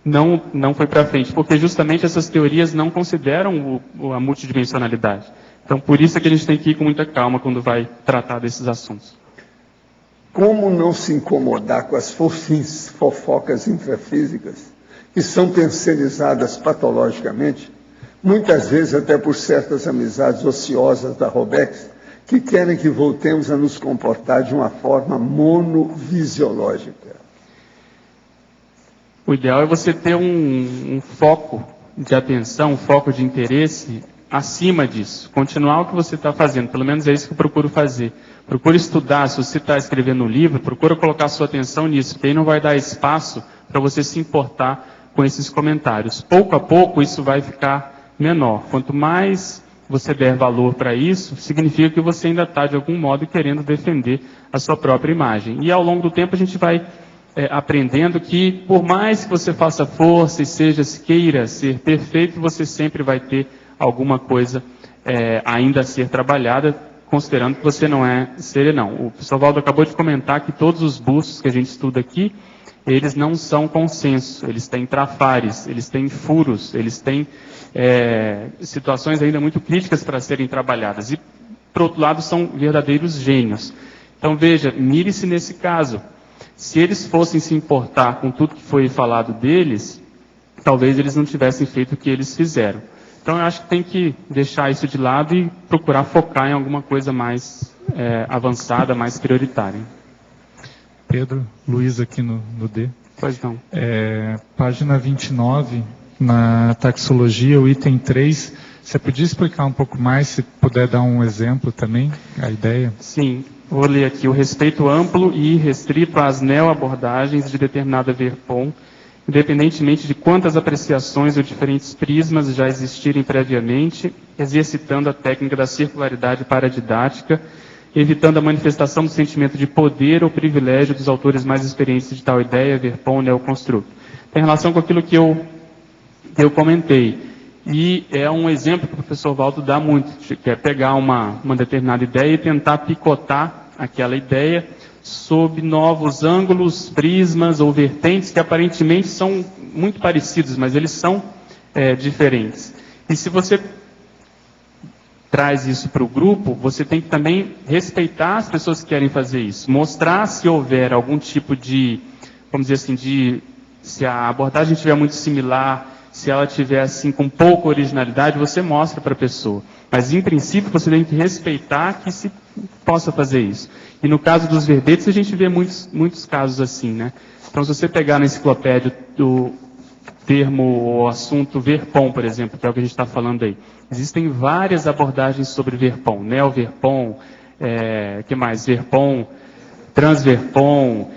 [SPEAKER 3] não foi para frente, porque justamente essas teorias não consideram a multidimensionalidade. Então, por isso é que a gente tem que ir com muita calma quando vai tratar desses assuntos.
[SPEAKER 2] Como não se incomodar com as fofocas intrafísicas, que são pensionizadas patologicamente, muitas vezes até por certas amizades ociosas da Robex, que querem que voltemos a nos comportar de uma forma monovisiológica?
[SPEAKER 3] O ideal é você ter um foco de atenção, um foco de interesse acima disso. Continuar o que você está fazendo, pelo menos é isso que eu procuro fazer. Procure estudar, se você está escrevendo um livro, procura colocar sua atenção nisso, porque aí não vai dar espaço para você se importar com esses comentários. Pouco a pouco isso vai ficar menor. Quanto mais você der valor para isso, significa que você ainda está, de algum modo, querendo defender a sua própria imagem. E ao longo do tempo a gente vai aprendendo que, por mais que você faça força e queira ser perfeito, você sempre vai ter alguma coisa ainda a ser trabalhada, considerando que você não é serenão. O professor Valdo acabou de comentar que todos os bustos que a gente estuda aqui, eles não são consenso, eles têm trafares, eles têm furos, eles têm situações ainda muito críticas para serem trabalhadas. E, por outro lado, são verdadeiros gênios. Então, veja, mire-se nesse caso. Se eles fossem se importar com tudo que foi falado deles, talvez eles não tivessem feito o que eles fizeram. Então, eu acho que tem que deixar isso de lado e procurar focar em alguma coisa mais avançada, mais prioritária.
[SPEAKER 7] Pedro, Luiz aqui no D.
[SPEAKER 3] Pois não.
[SPEAKER 7] Página 29, na taxologia, o item 3, você podia explicar um pouco mais, se puder dar um exemplo também, a ideia?
[SPEAKER 3] Sim, vou ler aqui. O respeito amplo e restrito às neo-abordagens de determinada verpom, independentemente de quantas apreciações ou diferentes prismas já existirem previamente, exercitando a técnica da circularidade paradidática, evitando a manifestação do sentimento de poder ou privilégio dos autores mais experientes de tal ideia, verpom, neoconstruto. Tem relação com aquilo que eu comentei. E é um exemplo que o professor Valdo dá muito, que é pegar uma determinada ideia e tentar picotar aquela ideia sob novos ângulos, prismas ou vertentes que aparentemente são muito parecidos, mas eles são diferentes. E se você traz isso para o grupo, você tem que também respeitar as pessoas que querem fazer isso. Mostrar se houver algum tipo de, vamos dizer assim, se a abordagem estiver muito similar, se ela estiver assim com pouca originalidade, você mostra para a pessoa. Mas, em princípio, você tem que respeitar que se possa fazer isso. E no caso dos verbetes, a gente vê muitos casos assim, né? Então, se você pegar na enciclopédia do termo ou assunto verpom, por exemplo, que é o que a gente está falando aí, existem várias abordagens sobre verpom, neo-verpom, que mais? Verpom, transverpom,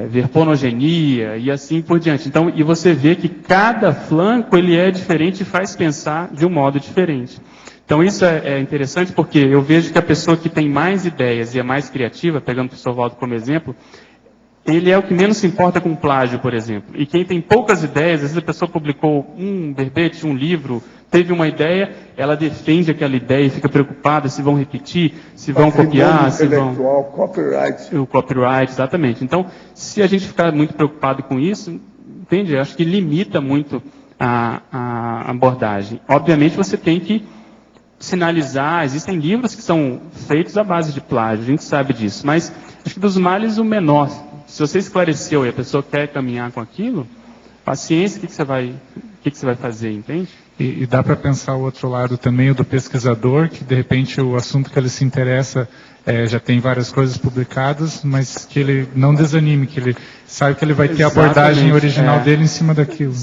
[SPEAKER 3] verponogenia e assim por diante. Então, e você vê que cada flanco ele é diferente e faz pensar de um modo diferente. Então isso é interessante porque eu vejo que a pessoa que tem mais ideias e é mais criativa, pegando o professor Valdo como exemplo, ele é o que menos se importa com plágio, por exemplo. E quem tem poucas ideias, às vezes a pessoa publicou um verbete, um livro, teve uma ideia, ela defende aquela ideia e fica preocupada se vão repetir, se vão copiar, se vão...
[SPEAKER 2] Copyright.
[SPEAKER 3] O copyright, exatamente. Então, se a gente ficar muito preocupado com isso, entende? Eu acho que limita muito a abordagem. Obviamente, você tem que sinalizar, existem livros que são feitos à base de plágio, a gente sabe disso, mas acho que dos males o menor. Se você esclareceu e a pessoa quer caminhar com aquilo, paciência, o que você vai fazer, entende?
[SPEAKER 7] E dá para pensar o outro lado também, o do pesquisador, que de repente o assunto que ele se interessa já tem várias coisas publicadas, mas que ele não desanime, que ele sabe que ele vai ter a abordagem original dele em cima daquilo.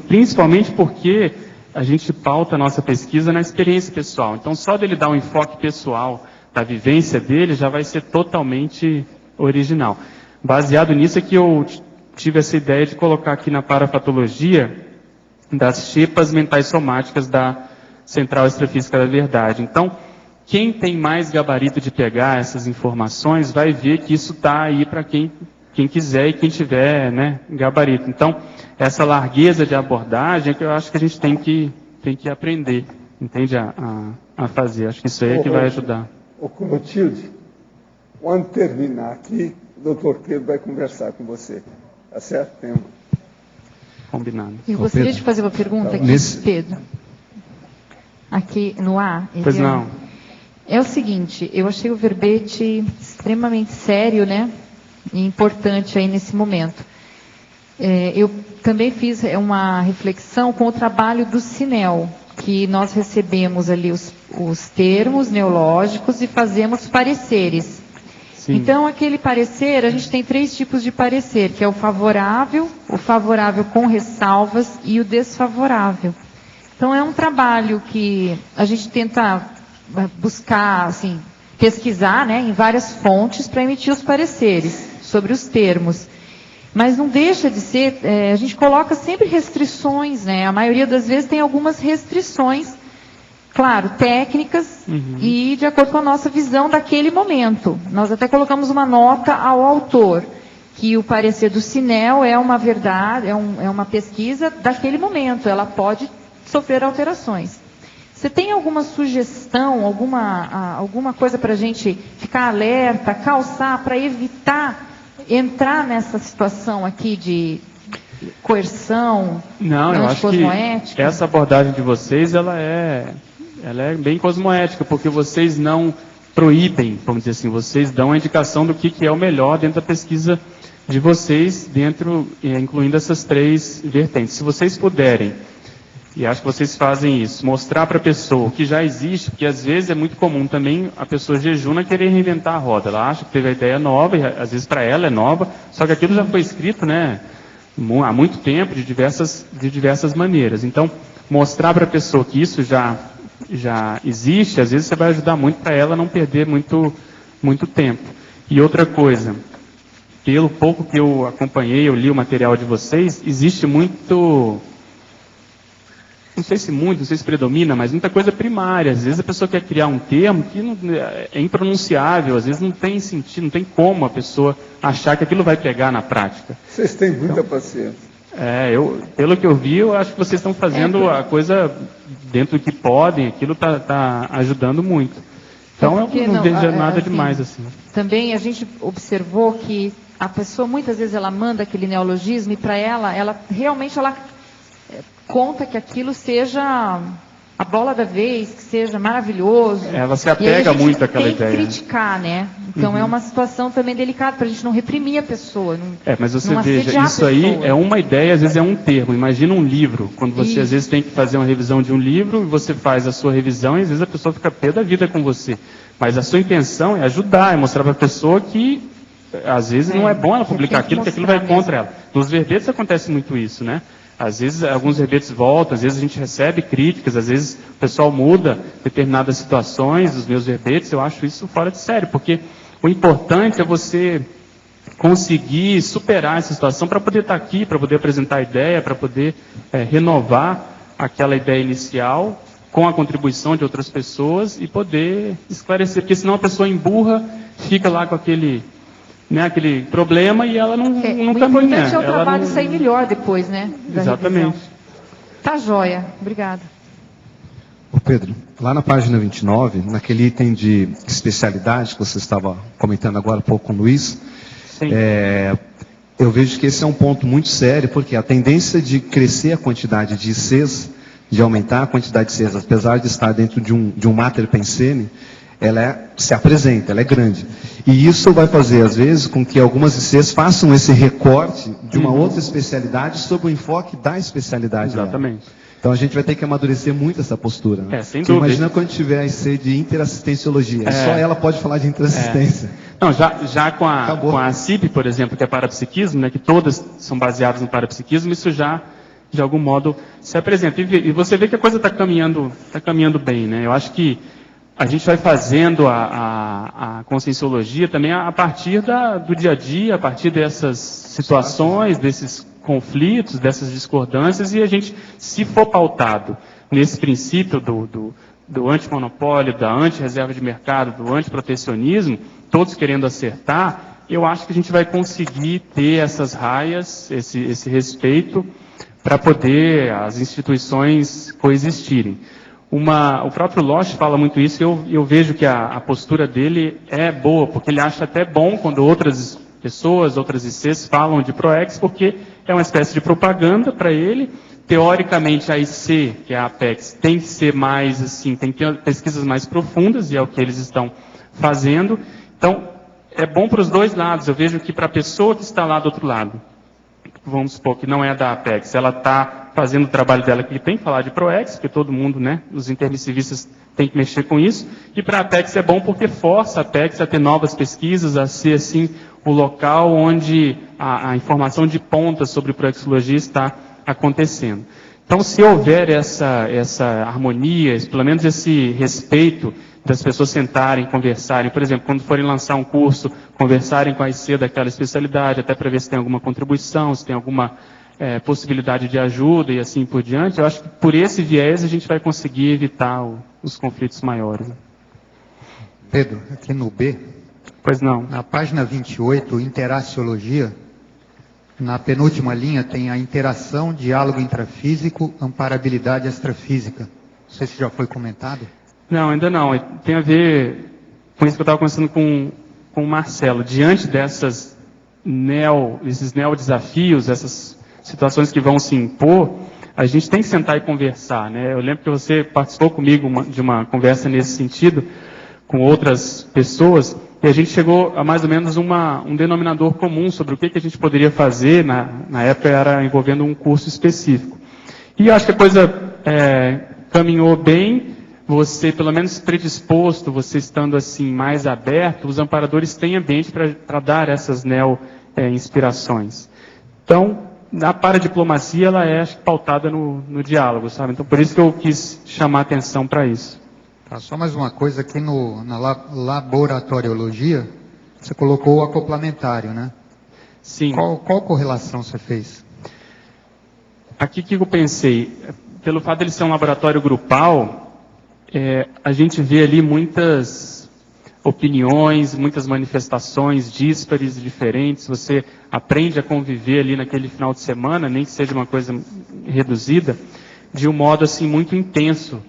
[SPEAKER 3] Principalmente porque a gente pauta a nossa pesquisa na experiência pessoal. Então, só dele dar um enfoque pessoal da vivência dele já vai ser totalmente original. Baseado nisso é que eu tive essa ideia de colocar aqui na parapatologia das xepas mentais somáticas da Central Extrafísica da Verdade. Então, quem tem mais gabarito de pegar essas informações vai ver que isso está aí para quem quiser e quem tiver, né, gabarito. Então, essa largueza de abordagem é que eu acho que a gente tem que aprender, entende, a fazer. Acho que isso aí é que vai ajudar.
[SPEAKER 2] Ô Clotilde, quando terminar aqui, o doutor Pedro vai conversar com você. Tá certo?
[SPEAKER 3] Combinado.
[SPEAKER 8] Eu gostaria de fazer uma pergunta aqui, Pedro. Aqui no ar.
[SPEAKER 3] Pois não.
[SPEAKER 8] É o seguinte, eu achei o verbete extremamente sério, né? E importante aí nesse momento. Eu também fiz uma reflexão com o trabalho do Cinel, que nós recebemos ali os termos neológicos e fazemos pareceres. Sim. Então, aquele parecer, a gente tem 3 tipos de parecer, que é o favorável com ressalvas e o desfavorável. Então, é um trabalho que a gente tenta buscar, assim, pesquisar, né, em várias fontes para emitir os pareceres sobre os termos. Mas não deixa de ser, a gente coloca sempre restrições, né? A maioria das vezes tem algumas restrições, claro, técnicas e de acordo com a nossa visão daquele momento. Nós até colocamos uma nota ao autor, que o parecer do Cinel é uma verdade, é uma pesquisa daquele momento, ela pode sofrer alterações. Você tem alguma sugestão, alguma coisa para a gente ficar alerta, calçar, para evitar entrar nessa situação aqui de coerção,
[SPEAKER 3] não, eu acho que essa abordagem de vocês, ela é bem cosmoética, porque vocês não proíbem, vamos dizer assim, vocês dão a indicação do que é o melhor dentro da pesquisa de vocês, incluindo essas 3 vertentes. Se vocês puderem, e acho que vocês fazem isso, mostrar para a pessoa o que já existe, porque às vezes é muito comum também a pessoa jejuna querer reinventar a roda. Ela acha que teve a ideia nova, e às vezes para ela é nova, só que aquilo já foi escrito, né, há muito tempo, de diversas maneiras. Então, mostrar para a pessoa que isso já existe, às vezes você vai ajudar muito para ela não perder muito tempo. E outra coisa, pelo pouco que eu acompanhei, eu li o material de vocês, existe muito... Não sei se predomina, mas muita coisa primária. Às vezes a pessoa quer criar um termo que é impronunciável, às vezes não tem sentido, não tem como a pessoa achar que aquilo vai pegar na prática.
[SPEAKER 2] Vocês têm muita paciência.
[SPEAKER 3] Pelo que eu vi, eu acho que vocês estão fazendo a coisa dentro do que podem, aquilo está ajudando muito. Então eu não vejo nada demais assim.
[SPEAKER 8] Também a gente observou que a pessoa muitas vezes ela manda aquele neologismo e para ela realmente conta que aquilo seja a bola da vez, que seja maravilhoso.
[SPEAKER 3] Ela se apega muito àquela ideia.
[SPEAKER 8] Tem que criticar, né? Então é uma situação também delicada para a gente não reprimir a pessoa.
[SPEAKER 3] Mas você veja, isso aí é uma ideia, às vezes é um termo. Imagina um livro, quando você às vezes tem que fazer uma revisão de um livro, e você faz a sua revisão e às vezes a pessoa fica pé da vida com você. Mas a sua intenção é ajudar, é mostrar para a pessoa que às vezes não é bom ela publicar aquilo, que aquilo vai contra ela. Nos verbetes acontece muito isso, né? Às vezes alguns verbetes voltam, às vezes a gente recebe críticas, às vezes o pessoal muda determinadas situações dos meus verbetes. Eu acho isso fora de sério, porque o importante é você conseguir superar essa situação para poder estar aqui, para poder apresentar a ideia, para poder renovar aquela ideia inicial com a contribuição de outras pessoas e poder esclarecer, porque senão a pessoa emburra, fica lá com aquele problema e ela não caminha. O importante
[SPEAKER 8] é o trabalho sair melhor depois, né?
[SPEAKER 3] Exatamente.
[SPEAKER 8] Revisão. Tá joia. Obrigada.
[SPEAKER 9] Ô Pedro, lá na página 29, naquele item de especialidade que você estava comentando agora há pouco com o Luiz, eu vejo que esse é um ponto muito sério, porque a tendência de crescer a quantidade de ICs, de aumentar a quantidade de ICs, apesar de estar dentro de um mater pensene, ela se apresenta, ela é grande. E isso vai fazer, às vezes, com que algumas ICs façam esse recorte de uma outra especialidade sob o enfoque da especialidade.
[SPEAKER 3] Exatamente.
[SPEAKER 9] Dela. Então a gente vai ter que amadurecer muito essa postura. Né?
[SPEAKER 3] Sem dúvida.
[SPEAKER 9] Imagina quando tiver a IC de interassistenciologia. Só ela pode falar de interassistência.
[SPEAKER 3] Não, já com a CIP, por exemplo, que é parapsiquismo, né, que todas são baseadas no parapsiquismo, isso já de algum modo se apresenta. E você vê que a coisa está caminhando bem, né? Eu acho que a gente vai fazendo a conscienciologia também a partir do dia a dia, a partir dessas situações, desses conflitos, dessas discordâncias, e a gente, se for pautado nesse princípio do antimonopólio, da anti-reserva de mercado, do antiprotecionismo, todos querendo acertar, eu acho que a gente vai conseguir ter essas raias, esse respeito, para poder as instituições coexistirem. O próprio Losch fala muito isso, e eu vejo que a postura dele é boa, porque ele acha até bom quando outras pessoas, outras ICs falam de PROEX, porque é uma espécie de propaganda para ele. Teoricamente, a IC, que é a Apex, tem que ser mais, assim, tem que ter pesquisas mais profundas, e é o que eles estão fazendo. Então, é bom para os dois lados. Eu vejo que para a pessoa que está lá do outro lado, vamos supor que não é da Apex, ela está fazendo o trabalho dela que tem que falar de PROEX, porque todo mundo, né, os intermissivistas têm que mexer com isso, e para a Apex é bom porque força a Apex a ter novas pesquisas, a ser, assim, o local onde a informação de ponta sobre proexologia está acontecendo. Então, se houver essa harmonia, pelo menos esse respeito das pessoas sentarem, conversarem, por exemplo, quando forem lançar um curso, conversarem com a IC daquela especialidade, até para ver se tem alguma contribuição, se tem alguma possibilidade de ajuda e assim por diante, eu acho que por esse viés a gente vai conseguir evitar os conflitos maiores.
[SPEAKER 10] Pedro, aqui no B,
[SPEAKER 3] pois não.
[SPEAKER 10] Na página 28, Interaciologia, na penúltima linha tem a interação, diálogo intrafísico, amparabilidade extrafísica. Não sei se já foi comentado.
[SPEAKER 3] Não, ainda não. Tem a ver com isso que eu estava conversando com o Marcelo. Diante esses neodesafios, essas situações que vão se impor, a gente tem que sentar e conversar, né? Eu lembro que você participou comigo de uma conversa nesse sentido, com outras pessoas, e a gente chegou a mais ou menos um denominador comum sobre o que a gente poderia fazer, na época era envolvendo um curso específico. E eu acho que a coisa caminhou bem, você pelo menos predisposto, você estando assim mais aberto, os amparadores têm ambiente para dar essas inspirações. Então, a paradiplomacia, ela é pautada no diálogo, sabe? Então, por isso que eu quis chamar a atenção para isso.
[SPEAKER 10] Tá, só mais uma coisa, aqui na laboratoriologia, você colocou o acoplamentário, né?
[SPEAKER 3] Sim.
[SPEAKER 10] Qual correlação você fez?
[SPEAKER 3] Aqui que eu pensei, pelo fato de ele ser um laboratório grupal, a gente vê ali muitas opiniões, muitas manifestações díspares, diferentes, você aprende a conviver ali naquele final de semana, nem que seja uma coisa reduzida, de um modo assim muito intenso.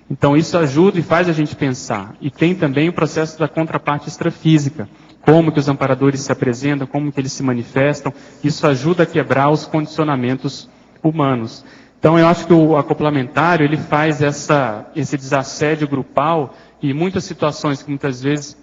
[SPEAKER 3] Então isso ajuda e faz a gente pensar. E tem também o processo da contraparte extrafísica, como que os amparadores se apresentam, como que eles se manifestam, isso ajuda a quebrar os condicionamentos humanos. Então eu acho que o acoplamentário, ele faz esse desassédio grupal e muitas situações que muitas vezes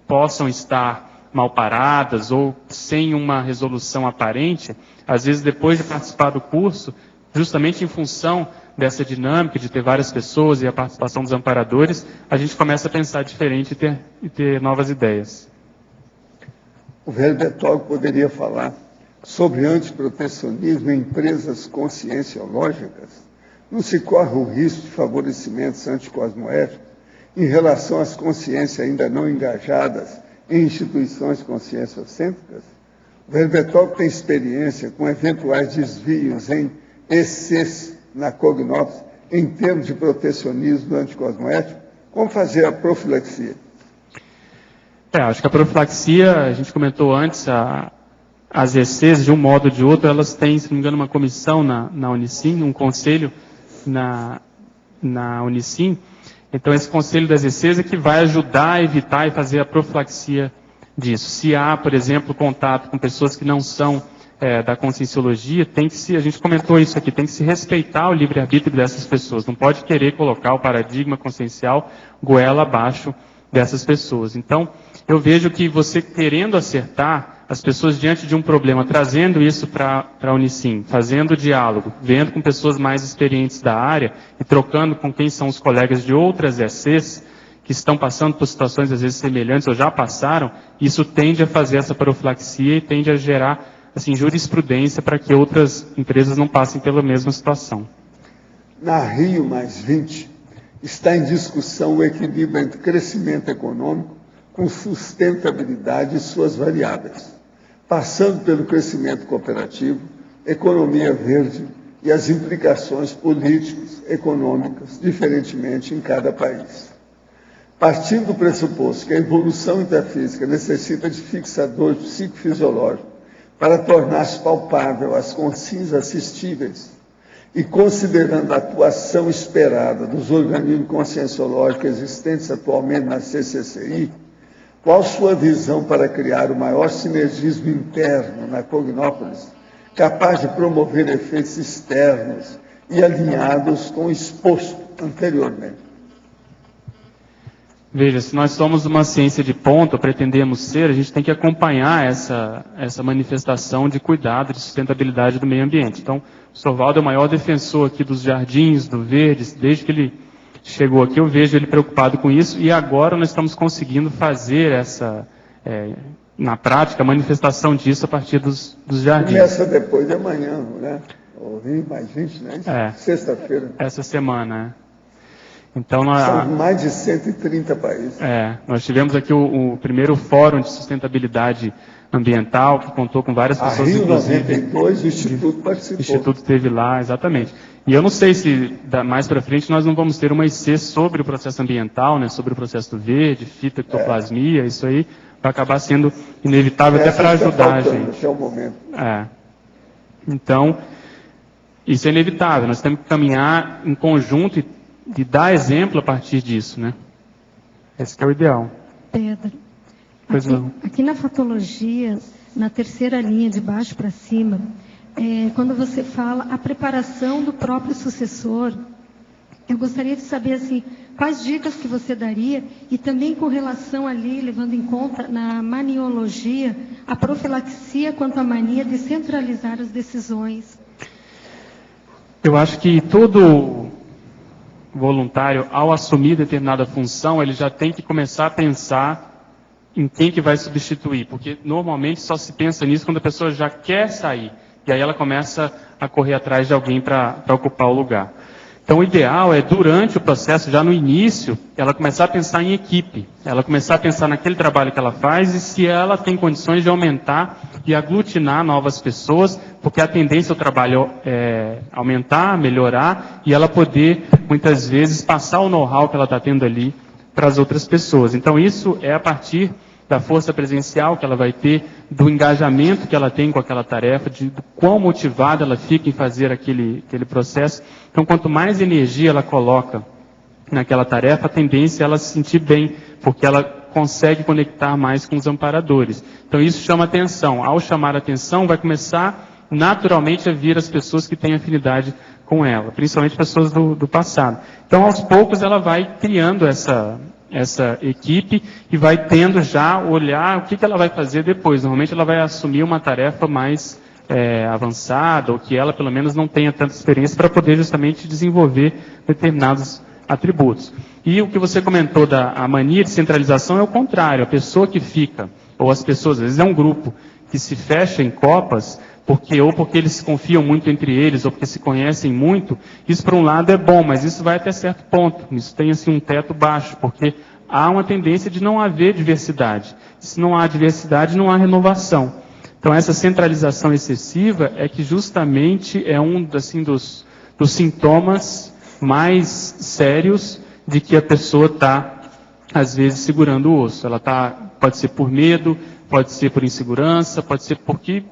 [SPEAKER 3] possam estar mal paradas ou sem uma resolução aparente, às vezes depois de participar do curso, justamente em função dessa dinâmica de ter várias pessoas e a participação dos amparadores, a gente começa a pensar diferente e ter novas ideias.
[SPEAKER 2] O velho Bertoldo poderia falar sobre antiprotecionismo em empresas conscienciológicas. Não se corre o risco de favorecimentos anticosmoéticos em relação às consciências ainda não engajadas em instituições conscienciocêntricas? O velho Bertoldo tem experiência com eventuais desvios em ECs na Cognops em termos de protecionismo anticosmoético. Como fazer a profilaxia?
[SPEAKER 3] Acho que a profilaxia, a gente comentou antes, as ECs, de um modo ou de outro, elas têm, se não me engano, uma comissão na Unicim, um conselho na Unicim. Então, esse conselho das ECs é que vai ajudar a evitar e fazer a profilaxia disso. Se há, por exemplo, contato com pessoas que não são da conscienciologia, a gente comentou isso aqui, tem que se respeitar o livre-arbítrio dessas pessoas. Não pode querer colocar o paradigma consciencial goela abaixo dessas pessoas. Então, eu vejo que você querendo acertar, as pessoas diante de um problema, trazendo isso para a Unicim, fazendo diálogo, vendo com pessoas mais experientes da área e trocando com quem são os colegas de outras ECs que estão passando por situações às vezes semelhantes ou já passaram, isso tende a fazer essa profilaxia e tende a gerar assim, jurisprudência para que outras empresas não passem pela mesma situação.
[SPEAKER 2] Na Rio+20, está em discussão o equilíbrio entre crescimento econômico com sustentabilidade e suas variáveis, passando pelo crescimento cooperativo, economia verde e as implicações políticas, econômicas, diferentemente em cada país. Partindo do pressuposto que a evolução intrafísica necessita de fixadores psicofisiológicos para tornar-se palpável as consciências assistíveis e considerando a atuação esperada dos organismos conscienciológicos existentes atualmente na CCCI, qual sua visão para criar o maior sinergismo interno na Cognópolis, capaz de promover efeitos externos e alinhados com o exposto anteriormente?
[SPEAKER 3] Veja, se nós somos uma ciência de ponta, ou pretendemos ser, a gente tem que acompanhar essa manifestação de cuidado, de sustentabilidade do meio ambiente. Então, o Sr. Valdo é o maior defensor aqui dos jardins, do verde. Desde que ele chegou aqui, eu vejo ele preocupado com isso, e agora nós estamos conseguindo fazer na prática, a manifestação disso a partir dos jardins.
[SPEAKER 2] Começa depois de amanhã, né? O Rio+20, né? Sexta-feira.
[SPEAKER 3] Essa semana, Então,
[SPEAKER 2] são mais de 130 países.
[SPEAKER 3] Nós tivemos aqui o primeiro fórum de sustentabilidade ambiental, que contou com várias pessoas.
[SPEAKER 2] Rio 92, o Instituto participou.
[SPEAKER 3] O Instituto esteve lá, exatamente. E eu não sei se mais para frente nós não vamos ter uma IC sobre o processo ambiental, né, sobre o processo do verde, fitoectoplasmia, isso aí vai acabar sendo inevitável até para ajudar a gente.
[SPEAKER 2] Até o momento.
[SPEAKER 3] Então, isso é inevitável, nós temos que caminhar em conjunto e dar exemplo a partir disso, né? Esse que é o ideal.
[SPEAKER 11] Pedro,
[SPEAKER 3] pois não.
[SPEAKER 11] Aqui na fatologia, na terceira linha, de baixo para cima, quando você fala a preparação do próprio sucessor, eu gostaria de saber, assim, quais dicas que você daria, e também com relação ali, levando em conta, na maniologia, a profilaxia quanto à mania de centralizar as decisões.
[SPEAKER 3] Eu acho que todo voluntário, ao assumir determinada função, ele já tem que começar a pensar em quem que vai substituir, porque normalmente só se pensa nisso quando a pessoa já quer sair, e aí ela começa a correr atrás de alguém para ocupar o lugar. Então, o ideal é, durante o processo, já no início, ela começar a pensar em equipe, ela começar a pensar naquele trabalho que ela faz e se ela tem condições de aumentar e aglutinar novas pessoas, porque a tendência ao trabalho é aumentar, melhorar, e ela poder, muitas vezes, passar o know-how que ela está tendo ali para as outras pessoas. Então, isso é a partir da força presencial que ela vai ter, do engajamento que ela tem com aquela tarefa, de quão motivada ela fica em fazer aquele processo. Então, quanto mais energia ela coloca naquela tarefa, a tendência é ela se sentir bem, porque ela consegue conectar mais com os amparadores. Então, isso chama atenção. Ao chamar atenção, vai começar naturalmente a vir as pessoas que têm afinidade com ela, principalmente pessoas do passado. Então, aos poucos, ela vai criando essa equipe e vai tendo já olhar o que ela vai fazer depois. Normalmente ela vai assumir uma tarefa mais avançada, ou que ela pelo menos não tenha tanta experiência para poder justamente desenvolver determinados atributos. E o que você comentou a mania de centralização é o contrário. A pessoa que fica, ou as pessoas, às vezes é um grupo que se fecha em copas, porque eles se confiam muito entre eles, ou porque se conhecem muito. Isso, por um lado, é bom, mas isso vai até certo ponto. Isso tem, assim, um teto baixo, porque há uma tendência de não haver diversidade. Se não há diversidade, não há renovação. Então, essa centralização excessiva é que justamente é um, assim, dos sintomas mais sérios de que a pessoa está, às vezes, segurando o osso. Ela pode ser por medo, pode ser por insegurança, pode ser porque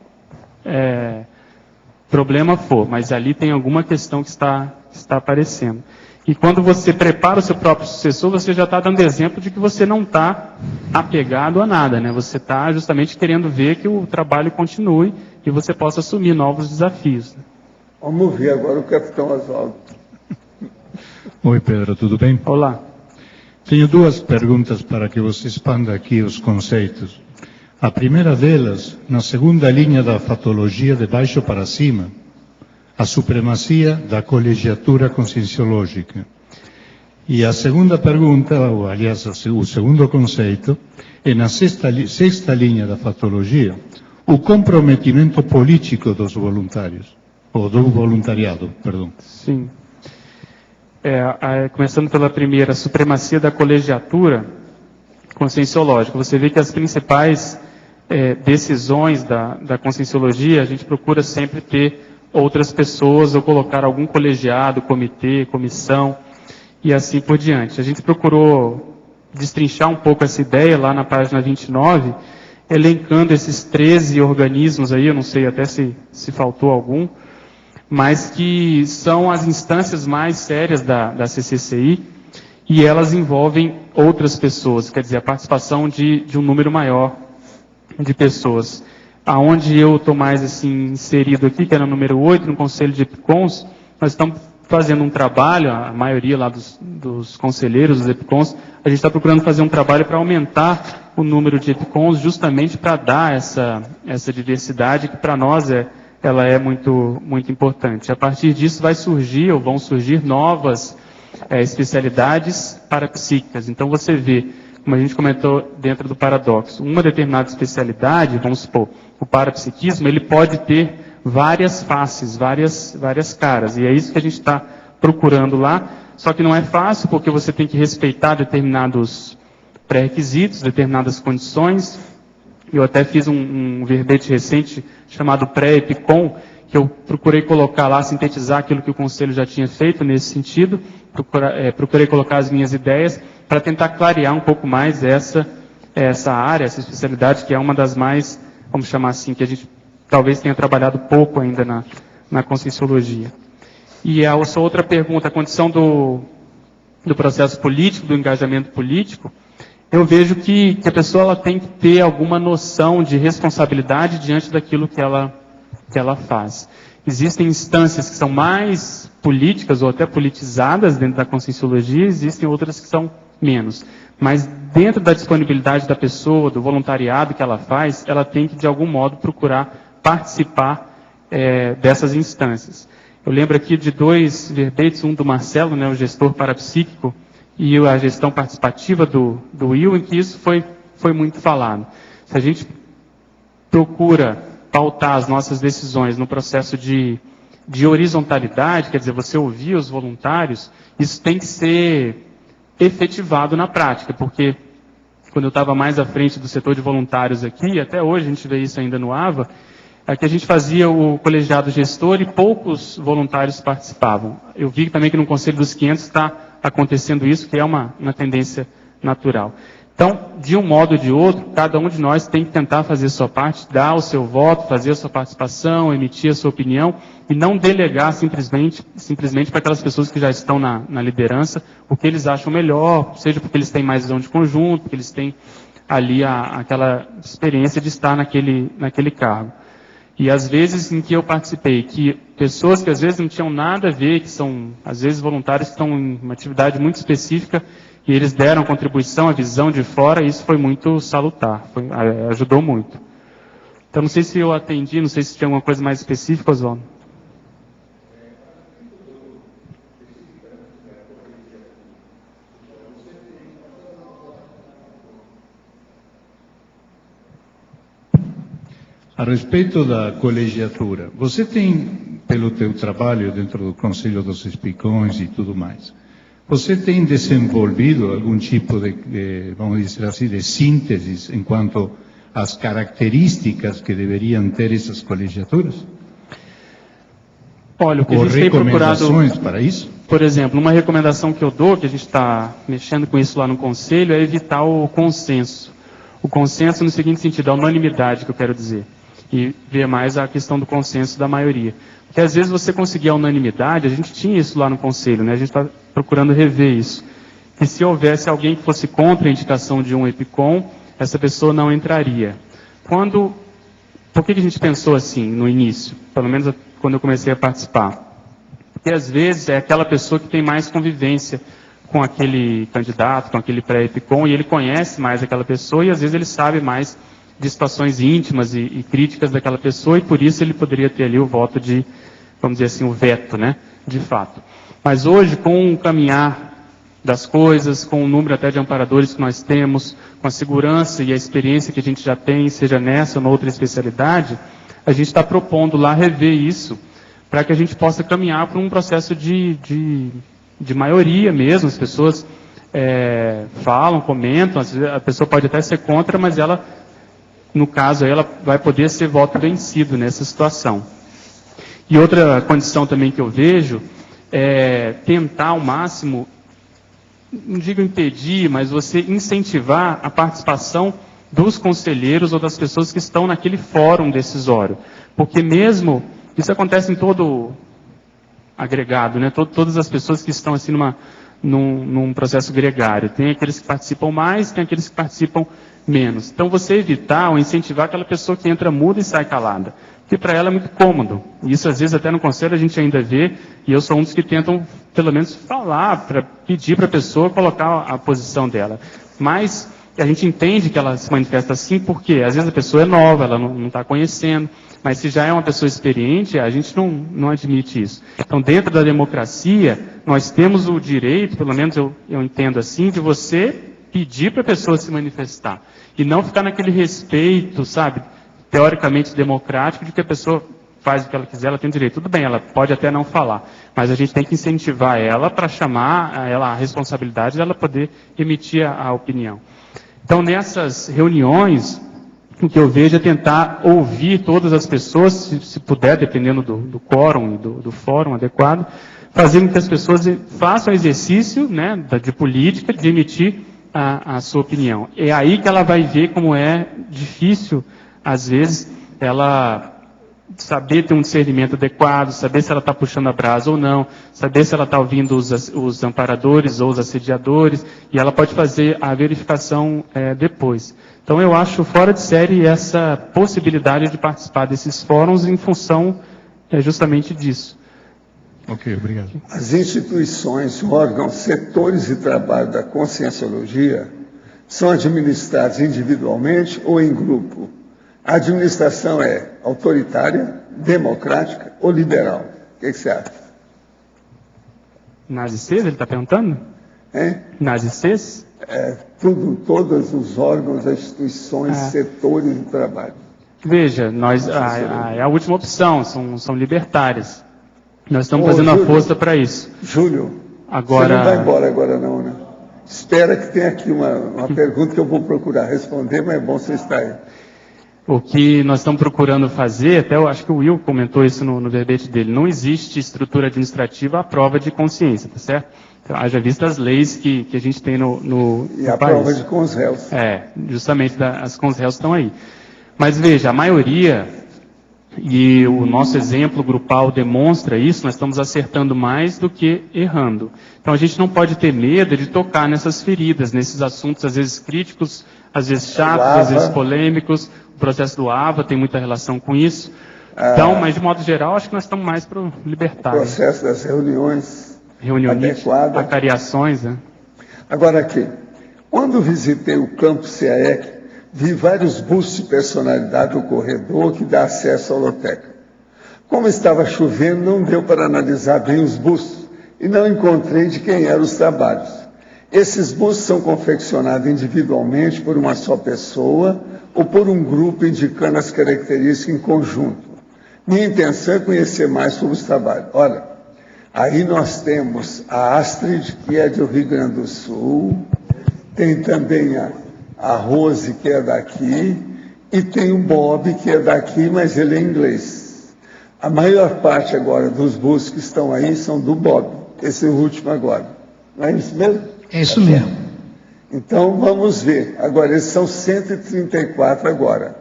[SPEAKER 3] problema for, mas ali tem alguma questão que está aparecendo. E quando você prepara o seu próprio sucessor, você já está dando exemplo de que você não está apegado a nada, né? Você está justamente querendo ver que o trabalho continue e você possa assumir novos desafios.
[SPEAKER 2] Vamos ver agora o capitão Oswaldo.
[SPEAKER 12] Oi, Pedro, tudo bem?
[SPEAKER 3] Olá.
[SPEAKER 12] Tenho duas perguntas para que você expanda aqui os conceitos. A primeira delas, na segunda linha da fatologia, de baixo para cima, a supremacia da colegiatura conscienciológica. E a segunda pergunta, ou aliás, o segundo conceito, é na sexta linha da fatologia, o comprometimento político dos voluntários, ou do voluntariado, perdão.
[SPEAKER 3] Sim. Começando pela primeira, a supremacia da colegiatura conscienciológica. Você vê que as principais decisões da conscienciologia, a gente procura sempre ter outras pessoas ou colocar algum colegiado, comitê, comissão e assim por diante. A gente procurou destrinchar um pouco essa ideia lá na página 29, elencando esses 13 organismos aí, eu não sei até se faltou algum, mas que são as instâncias mais sérias da CCCI, e elas envolvem outras pessoas, quer dizer, a participação de um número maior de pessoas. Aonde eu estou mais assim, inserido aqui, que era no número 8, no Conselho de EPICONs, nós estamos fazendo um trabalho, a maioria lá dos conselheiros dos EPICONs, a gente está procurando fazer um trabalho para aumentar o número de EPICONs, justamente para dar essa diversidade, que para nós ela é muito, muito importante. A partir disso vão surgir novas especialidades parapsíquicas. Então você vê, como a gente comentou dentro do paradoxo, uma determinada especialidade, vamos supor, o parapsiquismo, ele pode ter várias faces, várias caras, e é isso que a gente está procurando lá, só que não é fácil, porque você tem que respeitar determinados pré-requisitos, determinadas condições. Eu até fiz um verbete recente chamado pré-EPICON, que eu procurei colocar lá, sintetizar aquilo que o Conselho já tinha feito nesse sentido, procurei colocar as minhas ideias, para tentar clarear um pouco mais essa área, essa especialidade, que é uma das mais, vamos chamar assim, que a gente talvez tenha trabalhado pouco ainda na conscienciologia. E a sua outra pergunta, a condição do processo político, do engajamento político, eu vejo que a pessoa ela tem que ter alguma noção de responsabilidade diante daquilo que ela faz. Existem instâncias que são mais políticas ou até politizadas dentro da conscienciologia, existem outras que são menos. Mas dentro da disponibilidade da pessoa, do voluntariado que ela faz, ela tem que de algum modo procurar participar dessas instâncias. Eu lembro aqui de 2 verbetes, um do Marcelo, né, o gestor parapsíquico, e a gestão participativa do Will, em que isso foi muito falado. Se a gente procura pautar as nossas decisões no processo de horizontalidade, quer dizer, você ouvir os voluntários, isso tem que ser efetivado na prática, porque quando eu estava mais à frente do setor de voluntários aqui, até hoje a gente vê isso ainda no AVA, é que a gente fazia o colegiado gestor e poucos voluntários participavam. Eu vi também que no Conselho dos 500 está acontecendo isso, que é uma tendência natural. Então, de um modo ou de outro, cada um de nós tem que tentar fazer a sua parte, dar o seu voto, fazer a sua participação, emitir a sua opinião, e não delegar simplesmente para aquelas pessoas que já estão na liderança o que eles acham melhor, seja porque eles têm mais visão de conjunto, porque eles têm ali aquela experiência de estar naquele cargo. E às vezes em que eu participei, que pessoas que às vezes não tinham nada a ver, que são às vezes voluntários que estão em uma atividade muito específica, e eles deram contribuição, a visão de fora, e isso foi muito salutar, ajudou muito. Então não sei se eu atendi, não sei se tinha alguma coisa mais específica, Oswaldo.
[SPEAKER 12] A respeito da colegiatura, você tem, pelo teu trabalho dentro do Conselho dos EPICONs e tudo mais, você tem desenvolvido algum tipo de, vamos dizer assim, de síntese em quanto às características que deveriam ter essas colegiaturas?
[SPEAKER 3] Olha, o que a gente tem procurado
[SPEAKER 12] para isso?
[SPEAKER 3] Por exemplo, uma recomendação que eu dou, que a gente está mexendo com isso lá no Conselho, é evitar o consenso. O consenso no seguinte sentido, a unanimidade que eu quero dizer. E ver mais a questão do consenso da maioria. Porque às vezes você conseguir a unanimidade, a gente tinha isso lá no Conselho, né? A gente está procurando rever isso. Que se houvesse alguém que fosse contra a indicação de um EPICON, essa pessoa não entraria. Por que a gente pensou assim no início? Pelo menos quando eu comecei a participar. Porque às vezes é aquela pessoa que tem mais convivência com aquele candidato, com aquele pré-EPICON, e ele conhece mais aquela pessoa, e às vezes ele sabe mais de situações íntimas e críticas daquela pessoa, e por isso ele poderia ter ali o voto de, vamos dizer assim, o veto, né, de fato. Mas hoje, com o caminhar das coisas, com o número até de amparadores que nós temos, com a segurança e a experiência que a gente já tem, seja nessa ou noutra especialidade, a gente está propondo lá rever isso, para que a gente possa caminhar para um processo de maioria mesmo. As pessoas falam, comentam, às vezes a pessoa pode até ser contra, mas ela, no caso, ela vai poder ser voto vencido nessa situação. E outra condição também que eu vejo é tentar ao máximo, não digo impedir, mas você incentivar a participação dos conselheiros ou das pessoas que estão naquele fórum decisório. Porque mesmo, isso acontece em todo agregado, né? Todas as pessoas que estão assim num processo gregário. Tem aqueles que participam mais, tem aqueles que participam menos. Então você evitar ou incentivar aquela pessoa que entra muda e sai calada. Porque para ela é muito cômodo. E isso às vezes até no conselho a gente ainda vê, e eu sou um dos que tentam pelo menos falar, para pedir para a pessoa colocar a posição dela. Mas a gente entende que ela se manifesta assim porque às vezes a pessoa é nova, ela não está conhecendo, mas se já é uma pessoa experiente, a gente não admite isso. Então dentro da democracia, nós temos o direito, pelo menos eu entendo assim, de você pedir para a pessoa se manifestar. E não ficar naquele respeito, sabe, teoricamente democrático, de que a pessoa faz o que ela quiser, ela tem direito. Tudo bem, ela pode até não falar, mas a gente tem que incentivar ela para chamar ela a responsabilidade dela poder emitir a opinião. Então, nessas reuniões, o que eu vejo é tentar ouvir todas as pessoas, se puder, dependendo do quórum e do fórum adequado, fazer com que as pessoas façam exercício, né, de política, de emitir a sua opinião. É aí que ela vai ver como é difícil, às vezes, ela saber ter um discernimento adequado, saber se ela está puxando a brasa ou não, saber se ela está ouvindo os amparadores ou os assediadores, e ela pode fazer a verificação depois. Então eu acho fora de série essa possibilidade de participar desses fóruns em função justamente disso.
[SPEAKER 12] Ok, obrigado.
[SPEAKER 2] As instituições, órgãos, setores de trabalho da conscienciologia são administrados individualmente ou em grupo? A administração é autoritária, democrática ou liberal? O que você acha?
[SPEAKER 3] Nas ICs, ele está perguntando? Nas ICs?
[SPEAKER 2] Todos os órgãos, as instituições, setores de trabalho.
[SPEAKER 3] Veja, é a última opção, são libertárias. Nós estamos fazendo a força para isso.
[SPEAKER 2] Júlio,
[SPEAKER 3] agora...
[SPEAKER 2] você não vai embora agora não, né? Espera que tem aqui uma pergunta que eu vou procurar responder, mas é bom você estar aí.
[SPEAKER 3] O que nós estamos procurando fazer, até eu acho que o Will comentou isso no verbete dele, não existe estrutura administrativa à prova de consciência, tá certo? Então, haja vista as leis que a gente tem no
[SPEAKER 2] E a
[SPEAKER 3] país.
[SPEAKER 2] prova de consréus.
[SPEAKER 3] Justamente as consréus estão aí. Mas veja, a maioria, e o nosso exemplo grupal demonstra isso, nós estamos acertando mais do que errando. Então a gente não pode ter medo de tocar nessas feridas, nesses assuntos às vezes críticos, às vezes chatos, às vezes polêmicos. O processo do AVA tem muita relação com isso. Então, mas de modo geral, acho que nós estamos mais para o libertário.
[SPEAKER 2] O processo das reuniões adequadas.
[SPEAKER 3] Acariações, né?
[SPEAKER 2] Agora aqui, quando visitei o campo CAEC, vi vários bustos de personalidade no corredor que dá acesso à holoteca. Como estava chovendo, não deu para analisar bem os bustos e não encontrei de quem eram os trabalhos. Esses bustos são confeccionados individualmente por uma só pessoa ou por um grupo indicando as características em conjunto. Minha intenção é conhecer mais sobre os trabalhos. Olha, aí nós temos a Astrid, que é do Rio Grande do Sul, tem também a Rose, que é daqui, e tem o Bob, que é daqui, mas ele é inglês. A maior parte agora dos bustos que estão aí são do Bob, esse é o último agora. Não é isso mesmo?
[SPEAKER 4] É isso mesmo.
[SPEAKER 2] Então, vamos ver. Agora, eles são 134 agora.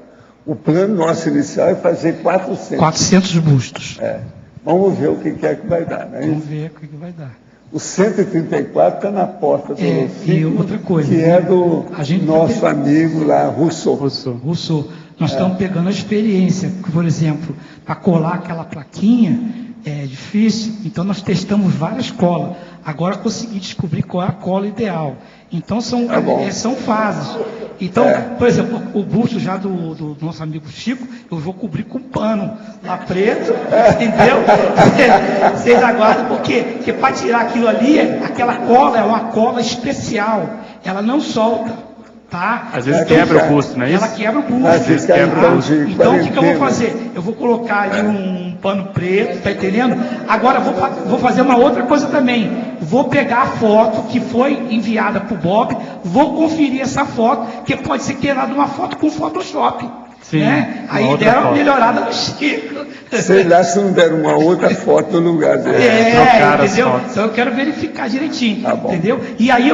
[SPEAKER 2] O plano nosso inicial é fazer 400.
[SPEAKER 4] 400 bustos.
[SPEAKER 2] Vamos ver o que é que vai dar, né?
[SPEAKER 4] Vamos ver o que vai dar.
[SPEAKER 2] O 134 está na porta do
[SPEAKER 4] e outra coisa,
[SPEAKER 2] que é do nosso
[SPEAKER 4] tá
[SPEAKER 2] amigo lá, Rousseau.
[SPEAKER 4] Nós estamos pegando a experiência, por exemplo, para colar aquela plaquinha é difícil, então nós testamos várias colas. Agora consegui descobrir qual é a cola ideal. Então são fases. Então, por exemplo, o busto já do nosso amigo Chico, eu vou cobrir com pano lá preto, entendeu? Vocês aguardam, por quê? Porque para tirar aquilo ali, aquela cola é uma cola especial, ela não solta. Tá?
[SPEAKER 3] Às vezes quebra o busto, não é isso?
[SPEAKER 4] Ela quebra o busto.
[SPEAKER 3] Às vezes quebra o busto.
[SPEAKER 4] Então, o que eu vou fazer? Eu vou colocar ali um pano preto, tá entendendo? Agora, vou fazer uma outra coisa também. Vou pegar a foto que foi enviada para o Bob, vou conferir essa foto, que pode ser que tenha dado uma foto com Photoshop.
[SPEAKER 3] Sim,
[SPEAKER 4] né? Aí deram uma melhorada no Chico.
[SPEAKER 2] Sei lá se não deram uma outra foto no lugar dele.
[SPEAKER 4] Entendeu? Então eu quero verificar direitinho, entendeu? E aí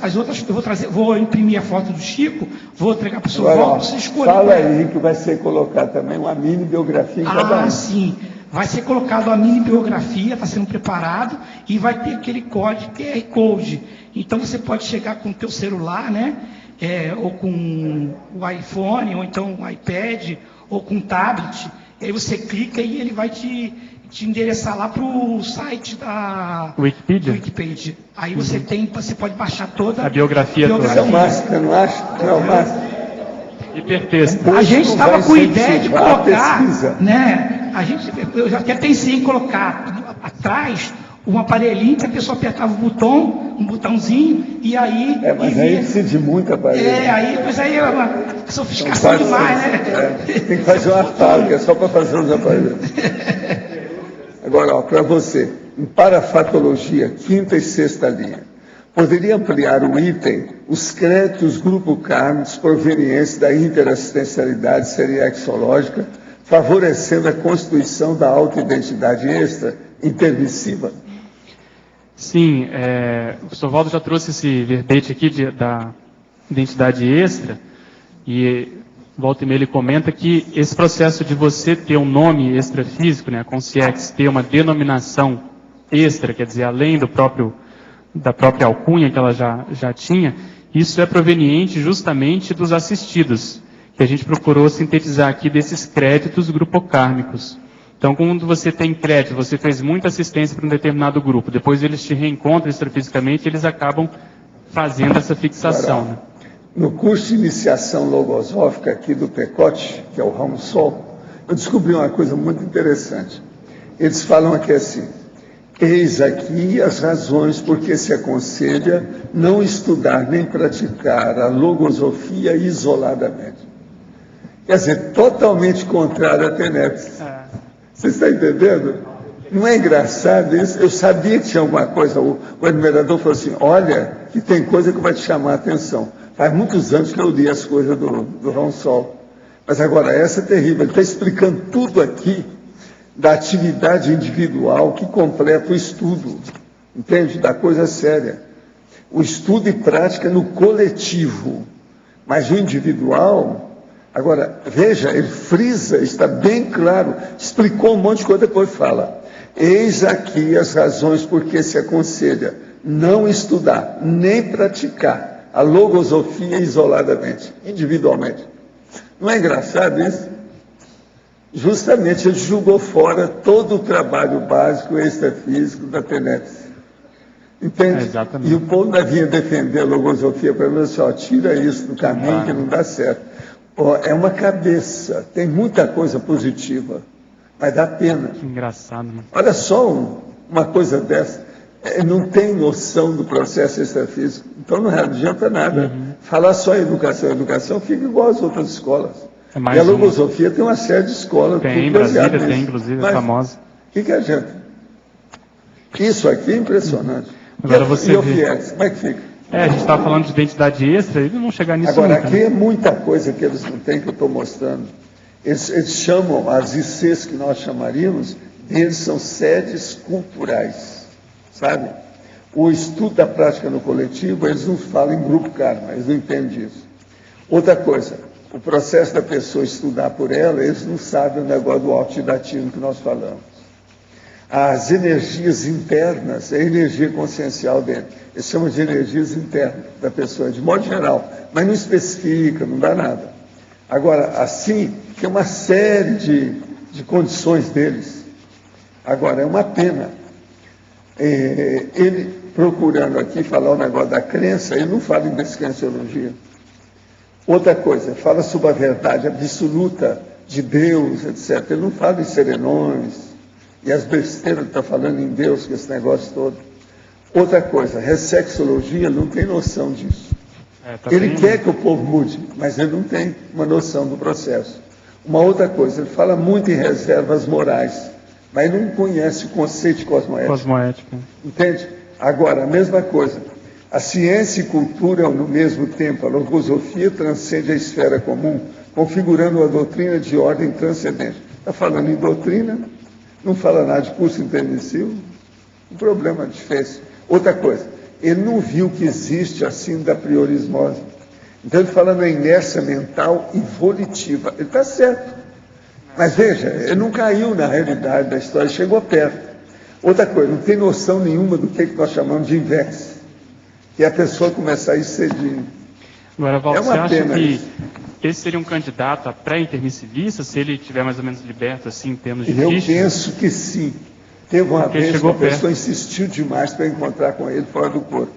[SPEAKER 4] as outras eu vou trazer, vou imprimir a foto do Chico, vou entregar para o senhor Walter, você escolher.
[SPEAKER 2] Fala aí que vai ser colocado também uma mini biografia em cada um.
[SPEAKER 4] Sim. Vai ser colocado a mini biografia, está sendo preparado, e vai ter aquele código QR Code. Então você pode chegar com o teu celular, né? Ou com o iPhone, ou então o iPad, ou com o tablet, e aí você clica e ele vai te endereçar lá para o site da Wikipedia. Aí você pode baixar toda
[SPEAKER 3] a biografia toda.
[SPEAKER 2] Isso é máscara, não acha? Não, máscara.
[SPEAKER 3] Hipertexto.
[SPEAKER 4] A gente estava com a ideia de colocar, né? Eu já até pensei em colocar atrás um aparelhinho que a pessoa apertava um botãozinho, e aí...
[SPEAKER 2] mas aí precisa de muita aparelho.
[SPEAKER 4] Mas aí é uma sofisticação demais, né?
[SPEAKER 2] Tem que fazer uma fábrica só para fazer os aparelhos. Agora, para você, em parafatologia, 5ª e 6ª linha, poderia ampliar o item, os créditos grupo kármicos provenientes da interassistencialidade seriexológica, favorecendo a constituição da autoidentidade extra intermissiva?
[SPEAKER 3] Sim, o professor Waldo já trouxe esse verbete aqui da identidade extra, e volta e meia ele comenta que esse processo de você ter um nome extrafísico, né, a Consciex, ter uma denominação extra, quer dizer, além da própria alcunha que ela já tinha, isso é proveniente justamente dos assistidos, que a gente procurou sintetizar aqui desses créditos grupocármicos. Então, quando você tem crédito, você fez muita assistência para um determinado grupo, depois eles te reencontram extrafisicamente, eles acabam fazendo essa fixação. Né?
[SPEAKER 2] No curso de iniciação logosófica aqui do PECOT, que é o Ramo Sol, eu descobri uma coisa muito interessante. Eles falam aqui assim: eis aqui as razões por que se aconselha não estudar nem praticar a logosofia isoladamente. Quer dizer, totalmente contrário a Tenepsis. Você está entendendo? Não é engraçado isso? Eu sabia que tinha alguma coisa. O admirador falou assim: olha, que tem coisa que vai te chamar a atenção. Faz muitos anos que eu li as coisas do Rão Sol. Mas agora, essa é terrível. Ele está explicando tudo aqui da atividade individual que completa o estudo. Entende? Da coisa séria. O estudo e prática no coletivo. Mas o individual... Agora, veja, ele frisa, está bem claro, explicou um monte de coisa, depois fala: eis aqui as razões por que se aconselha não estudar, nem praticar a logosofia isoladamente, individualmente. Não é engraçado isso? Justamente ele julgou fora todo o trabalho básico extrafísico da Tenepsis. Entende? E o povo ainda vinha defender a logosofia para mim, assim, tira isso do caminho que não dá certo. É uma cabeça, tem muita coisa positiva, mas dá pena.
[SPEAKER 3] Que engraçado, né?
[SPEAKER 2] Olha só uma coisa dessa, não tem noção do processo extrafísico, então não adianta nada. Falar só em educação fica igual às outras escolas. E a logosofia tem uma série de escolas.
[SPEAKER 3] Tem, em Brasília tem, inclusive, é famosa.
[SPEAKER 2] O que adianta? Isso aqui é impressionante.
[SPEAKER 3] Agora você
[SPEAKER 2] e o FIEX, como é que fica?
[SPEAKER 3] A gente estava falando de identidade extra, eles não vão chegar nisso
[SPEAKER 2] agora,
[SPEAKER 3] nunca.
[SPEAKER 2] Aqui é muita coisa que eles não têm, que eu estou mostrando. Eles chamam, as ICs que nós chamaríamos, eles são sedes culturais, sabe? O estudo da prática no coletivo, eles não falam em grupo karma, eles não entendem disso. Outra coisa, o processo da pessoa estudar por ela, eles não sabem o negócio do autodidatismo que nós falamos. As energias internas, a energia consciencial dele, eles chamam de energias internas da pessoa, de modo geral, mas não especifica, não dá nada. Agora, assim, tem uma série de condições deles. Agora, é uma pena. Ele, procurando aqui falar o negócio da crença, ele não fala em descrenciologia. Outra coisa, fala sobre a verdade absoluta de Deus, etc. Ele não fala em serenões e as besteiras que está falando em Deus, com esse negócio todo. Outra coisa, ressexologia não tem noção disso. Ele quer que o povo mude, mas ele não tem uma noção do processo. Uma outra coisa, ele fala muito em reservas morais, mas não conhece o conceito de cosmoética. Entende? Agora, a mesma coisa. A ciência e cultura no mesmo tempo. A logosofia transcende a esfera comum, configurando uma doutrina de ordem transcendente. Está falando em doutrina, não fala nada de curso intermissivo, um problema difícil. Outra coisa, ele não viu que existe assim da priorismose. Então ele fala na inércia mental e volitiva. Ele está certo. Mas veja, ele não caiu na realidade da história, chegou perto. Outra coisa, não tem noção nenhuma do que nós chamamos de inverso. Que a pessoa começar a ir cedinho.
[SPEAKER 3] Agora, Val, você acha que
[SPEAKER 2] isso.
[SPEAKER 3] esse seria um candidato a pré-intermissivista, se ele estiver mais ou menos liberto, assim, em termos de
[SPEAKER 2] Eu
[SPEAKER 3] fichas?
[SPEAKER 2] penso que sim. Teve uma vez que a pessoa
[SPEAKER 3] perto.
[SPEAKER 2] insistiu demais para encontrar com ele fora do corpo.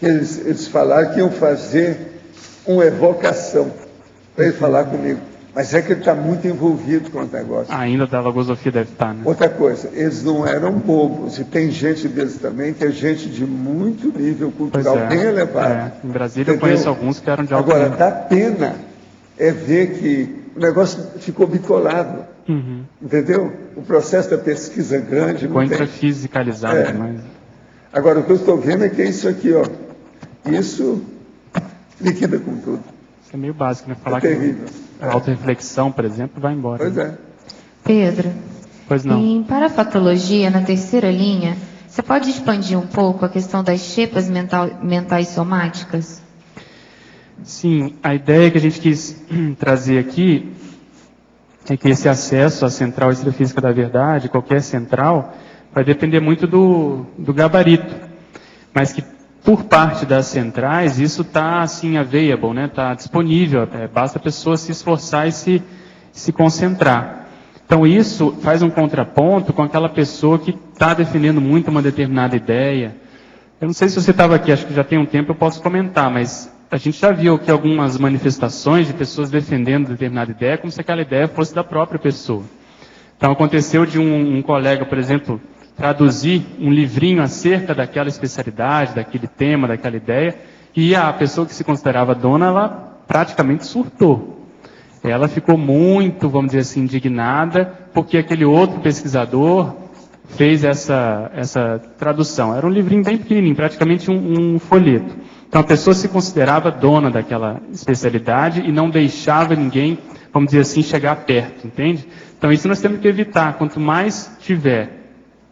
[SPEAKER 2] Eles falaram que iam fazer uma evocação para ele falar comigo. Mas é que ele está muito envolvido com o negócio.
[SPEAKER 3] Ainda da logosofia deve estar, né?
[SPEAKER 2] Outra coisa, eles não eram bobos. E tem gente deles também, que é gente de muito nível cultural bem elevado.
[SPEAKER 3] Em Brasília eu conheço alguns que eram de alto
[SPEAKER 2] Agora,
[SPEAKER 3] nível.
[SPEAKER 2] dá pena ver que o negócio ficou bicolado. Entendeu? O processo da pesquisa grande.
[SPEAKER 3] Ficou
[SPEAKER 2] não tem.
[SPEAKER 3] intrafisicalizado demais.
[SPEAKER 2] Agora, o que eu estou vendo é que é isso aqui, ó. Isso liquida com tudo.
[SPEAKER 3] Isso é meio básico, né? Falar
[SPEAKER 2] terrível.
[SPEAKER 3] que a autorreflexão, por exemplo, vai embora.
[SPEAKER 2] Pois é.
[SPEAKER 13] Pedro,
[SPEAKER 3] Pois não.
[SPEAKER 13] em parafatologia, na terceira linha, você pode expandir um pouco a questão das xepas mentais somáticas?
[SPEAKER 3] Sim, a ideia que a gente quis trazer aqui é que esse acesso à central extrafísica da verdade, qualquer central, vai depender muito do gabarito. Mas que por parte das centrais, isso está assim, available, né? Está disponível, basta a pessoa se esforçar e se concentrar. Então isso faz um contraponto com aquela pessoa que está defendendo muito uma determinada ideia. Eu não sei se você estava aqui, acho que já tem um tempo, eu posso comentar, mas a gente já viu aqui algumas manifestações de pessoas defendendo determinada ideia, como se aquela ideia fosse da própria pessoa. Então aconteceu de um colega, por exemplo, traduzir um livrinho acerca daquela especialidade, daquele tema, daquela ideia, e a pessoa que se considerava dona, ela praticamente surtou. Ela ficou muito, vamos dizer assim, indignada, porque aquele outro pesquisador fez essa tradução. Era um livrinho bem pequenininho, praticamente um folheto. Então a pessoa se considerava dona daquela especialidade e não deixava ninguém, vamos dizer assim, chegar perto, entende? Então isso nós temos que evitar. Quanto mais tiver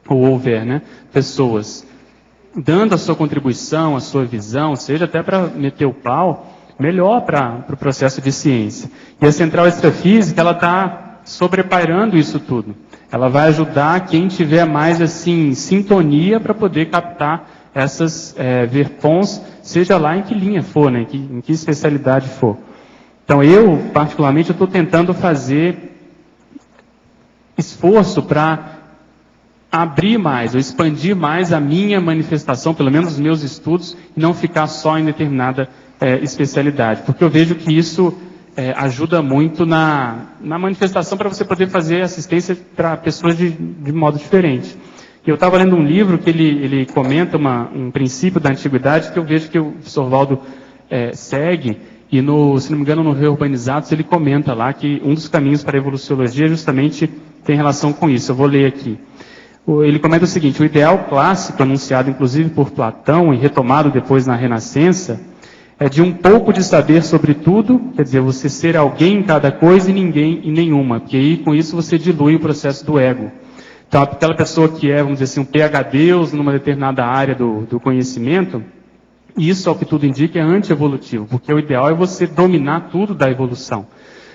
[SPEAKER 3] ou houver, né, pessoas dando a sua contribuição, a sua visão, seja até para meter o pau, melhor para o processo de ciência. E a central extrafísica, ela está sobrepairando isso tudo. Ela vai ajudar quem tiver mais assim sintonia para poder captar essas verpons, seja lá em que linha for, né, em que especialidade for. Então eu, particularmente, estou tentando fazer esforço para abrir mais, ou expandir mais a minha manifestação, pelo menos os meus estudos, e não ficar só em determinada especialidade. Porque eu vejo que isso ajuda muito na manifestação para você poder fazer assistência para pessoas de modo diferente. E eu estava lendo um livro que ele comenta um princípio da antiguidade que eu vejo que o Sorvaldo segue, e se não me engano, no Reurbanizados, ele comenta lá que um dos caminhos para a evoluciologia justamente tem relação com isso. Eu vou ler aqui. Ele comenta o seguinte: o ideal clássico, anunciado inclusive por Platão e retomado depois na Renascença, é de um pouco de saber sobre tudo, quer dizer, você ser alguém em cada coisa e ninguém em nenhuma, porque aí com isso você dilui o processo do ego. Então aquela pessoa que vamos dizer assim, um PhD numa determinada área do conhecimento, isso, ao que tudo indica, é anti-evolutivo, porque o ideal é você dominar tudo da evolução.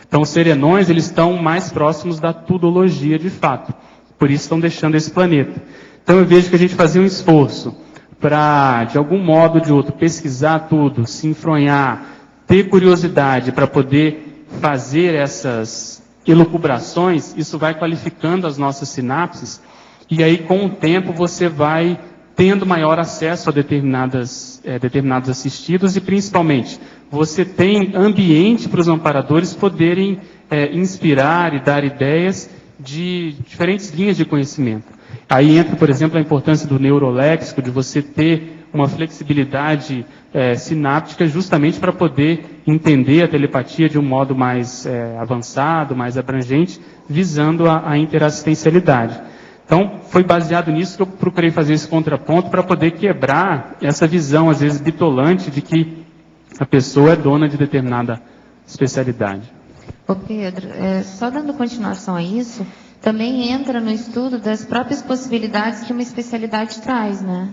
[SPEAKER 3] Então os serenões, eles estão mais próximos da tudologia de fato. Por isso estão deixando esse planeta. Então eu vejo que a gente fazia um esforço para, de algum modo ou de outro, pesquisar tudo, se enfronhar, ter curiosidade para poder fazer essas elucubrações, isso vai qualificando as nossas sinapses e aí com o tempo você vai tendo maior acesso a determinados assistidos e principalmente você tem ambiente para os amparadores poderem inspirar e dar ideias de diferentes linhas de conhecimento. Aí entra, por exemplo, a importância do neuroléxico, de você ter uma flexibilidade sináptica justamente para poder entender a telepatia de um modo mais avançado, mais abrangente, visando a interassistencialidade. Então, foi baseado nisso que eu procurei fazer esse contraponto para poder quebrar essa visão, às vezes, bitolante de que a pessoa é dona de determinada especialidade.
[SPEAKER 13] Ô Pedro, só dando continuação a isso, também entra no estudo das próprias possibilidades que uma especialidade traz, né?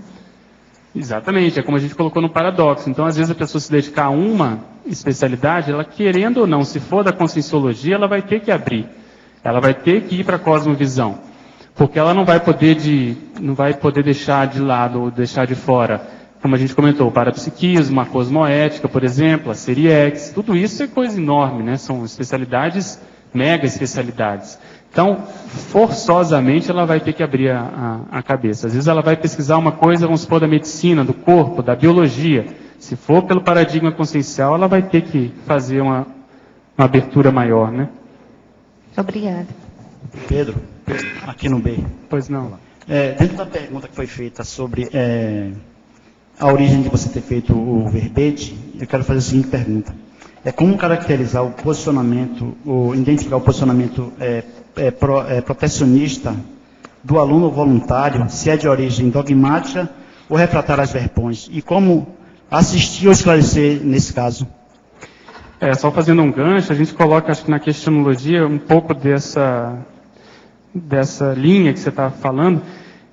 [SPEAKER 3] Exatamente, é como a gente colocou no paradoxo. Então, às vezes, a pessoa se dedicar a uma especialidade, ela querendo ou não, se for da conscienciologia, ela vai ter que abrir. Ela vai ter que ir para a cosmovisão. Porque ela não vai poder deixar de lado ou deixar de fora, como a gente comentou, o parapsiquismo, a cosmoética, por exemplo, a Seriex, tudo isso é coisa enorme, né? São especialidades, mega especialidades. Então, forçosamente, ela vai ter que abrir a cabeça. Às vezes ela vai pesquisar uma coisa, vamos supor, da medicina, do corpo, da biologia. Se for pelo paradigma consciencial, ela vai ter que fazer uma abertura maior, né?
[SPEAKER 13] Obrigada.
[SPEAKER 14] Pedro, aqui no B.
[SPEAKER 3] Pois não.
[SPEAKER 14] Dentro da pergunta que foi feita sobre a origem de você ter feito o verbete, eu quero fazer a seguinte pergunta. Como caracterizar o posicionamento, ou identificar o posicionamento protecionista do aluno voluntário, se é de origem dogmática ou refratária às verpões? E como assistir ou esclarecer nesse caso?
[SPEAKER 3] Só fazendo um gancho, a gente coloca, acho que na questionologia, um pouco dessa linha que você está falando,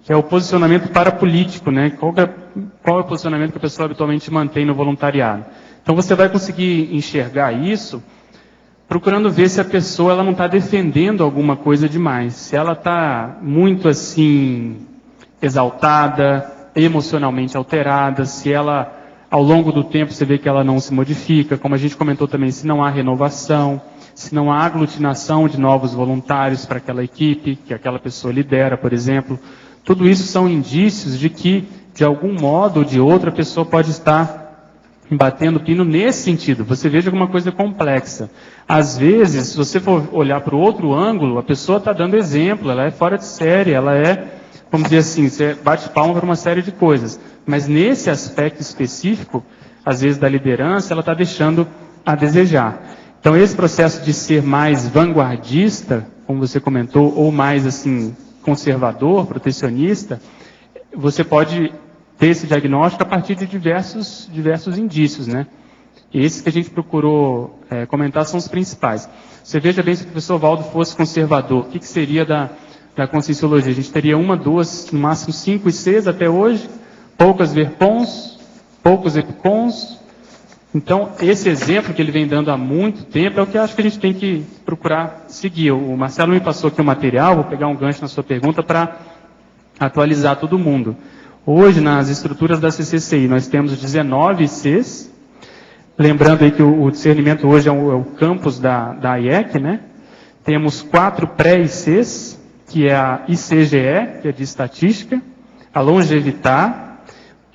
[SPEAKER 3] que é o posicionamento parapolítico, né? Qual é o posicionamento que a pessoa habitualmente mantém no voluntariado? Então você vai conseguir enxergar isso procurando ver se a pessoa ela não está defendendo alguma coisa demais. Se ela está muito assim exaltada, emocionalmente alterada, se ela ao longo do tempo você vê que ela não se modifica, como a gente comentou também, se não há renovação, se não há aglutinação de novos voluntários para aquela equipe, que aquela pessoa lidera, por exemplo. Tudo isso são indícios de que, de algum modo ou de outro, a pessoa pode estar batendo pino nesse sentido. Você veja alguma coisa complexa. Às vezes, se você for olhar para o outro ângulo, a pessoa está dando exemplo, ela é fora de série, ela é, vamos dizer assim, você bate palma para uma série de coisas. Mas nesse aspecto específico, às vezes da liderança, ela está deixando a desejar. Então esse processo de ser mais vanguardista, como você comentou, ou mais assim conservador, protecionista, você pode ter esse diagnóstico a partir de diversos indícios, né? Esses que a gente procurou comentar são os principais. Você veja bem, se o professor Valdo fosse conservador, o que seria da conscienciologia? A gente teria 1, 2, no máximo 5 e 6 até hoje, poucas verpons, poucos epicons. Então, esse exemplo que ele vem dando há muito tempo é o que eu acho que a gente tem que procurar seguir. O Marcelo me passou aqui o material, vou pegar um gancho na sua pergunta para atualizar todo mundo. Hoje, nas estruturas da CCCI, nós temos 19 ICs. Lembrando aí que o discernimento hoje é o campus da IEC, né? Temos 4 pré-ICs, que é a ICGE, que é de estatística, a Longevitar,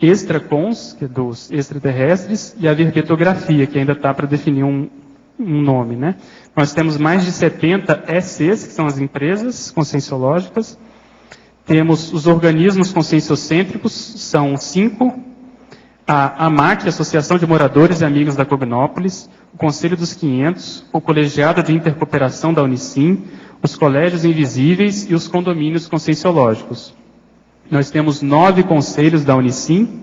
[SPEAKER 3] Extracons, que é dos extraterrestres, e a verbetografia, que ainda está para definir um nome, né? Nós temos mais de 70 ECs, que são as empresas conscienciológicas. Temos os organismos conscienciocêntricos, são 5. A AMAC, Associação de Moradores e Amigos da Cognópolis, o Conselho dos 500, o Colegiado de Intercooperação da Unicim, os Colégios Invisíveis e os Condomínios Conscienciológicos. Nós temos 9 conselhos da Unicim,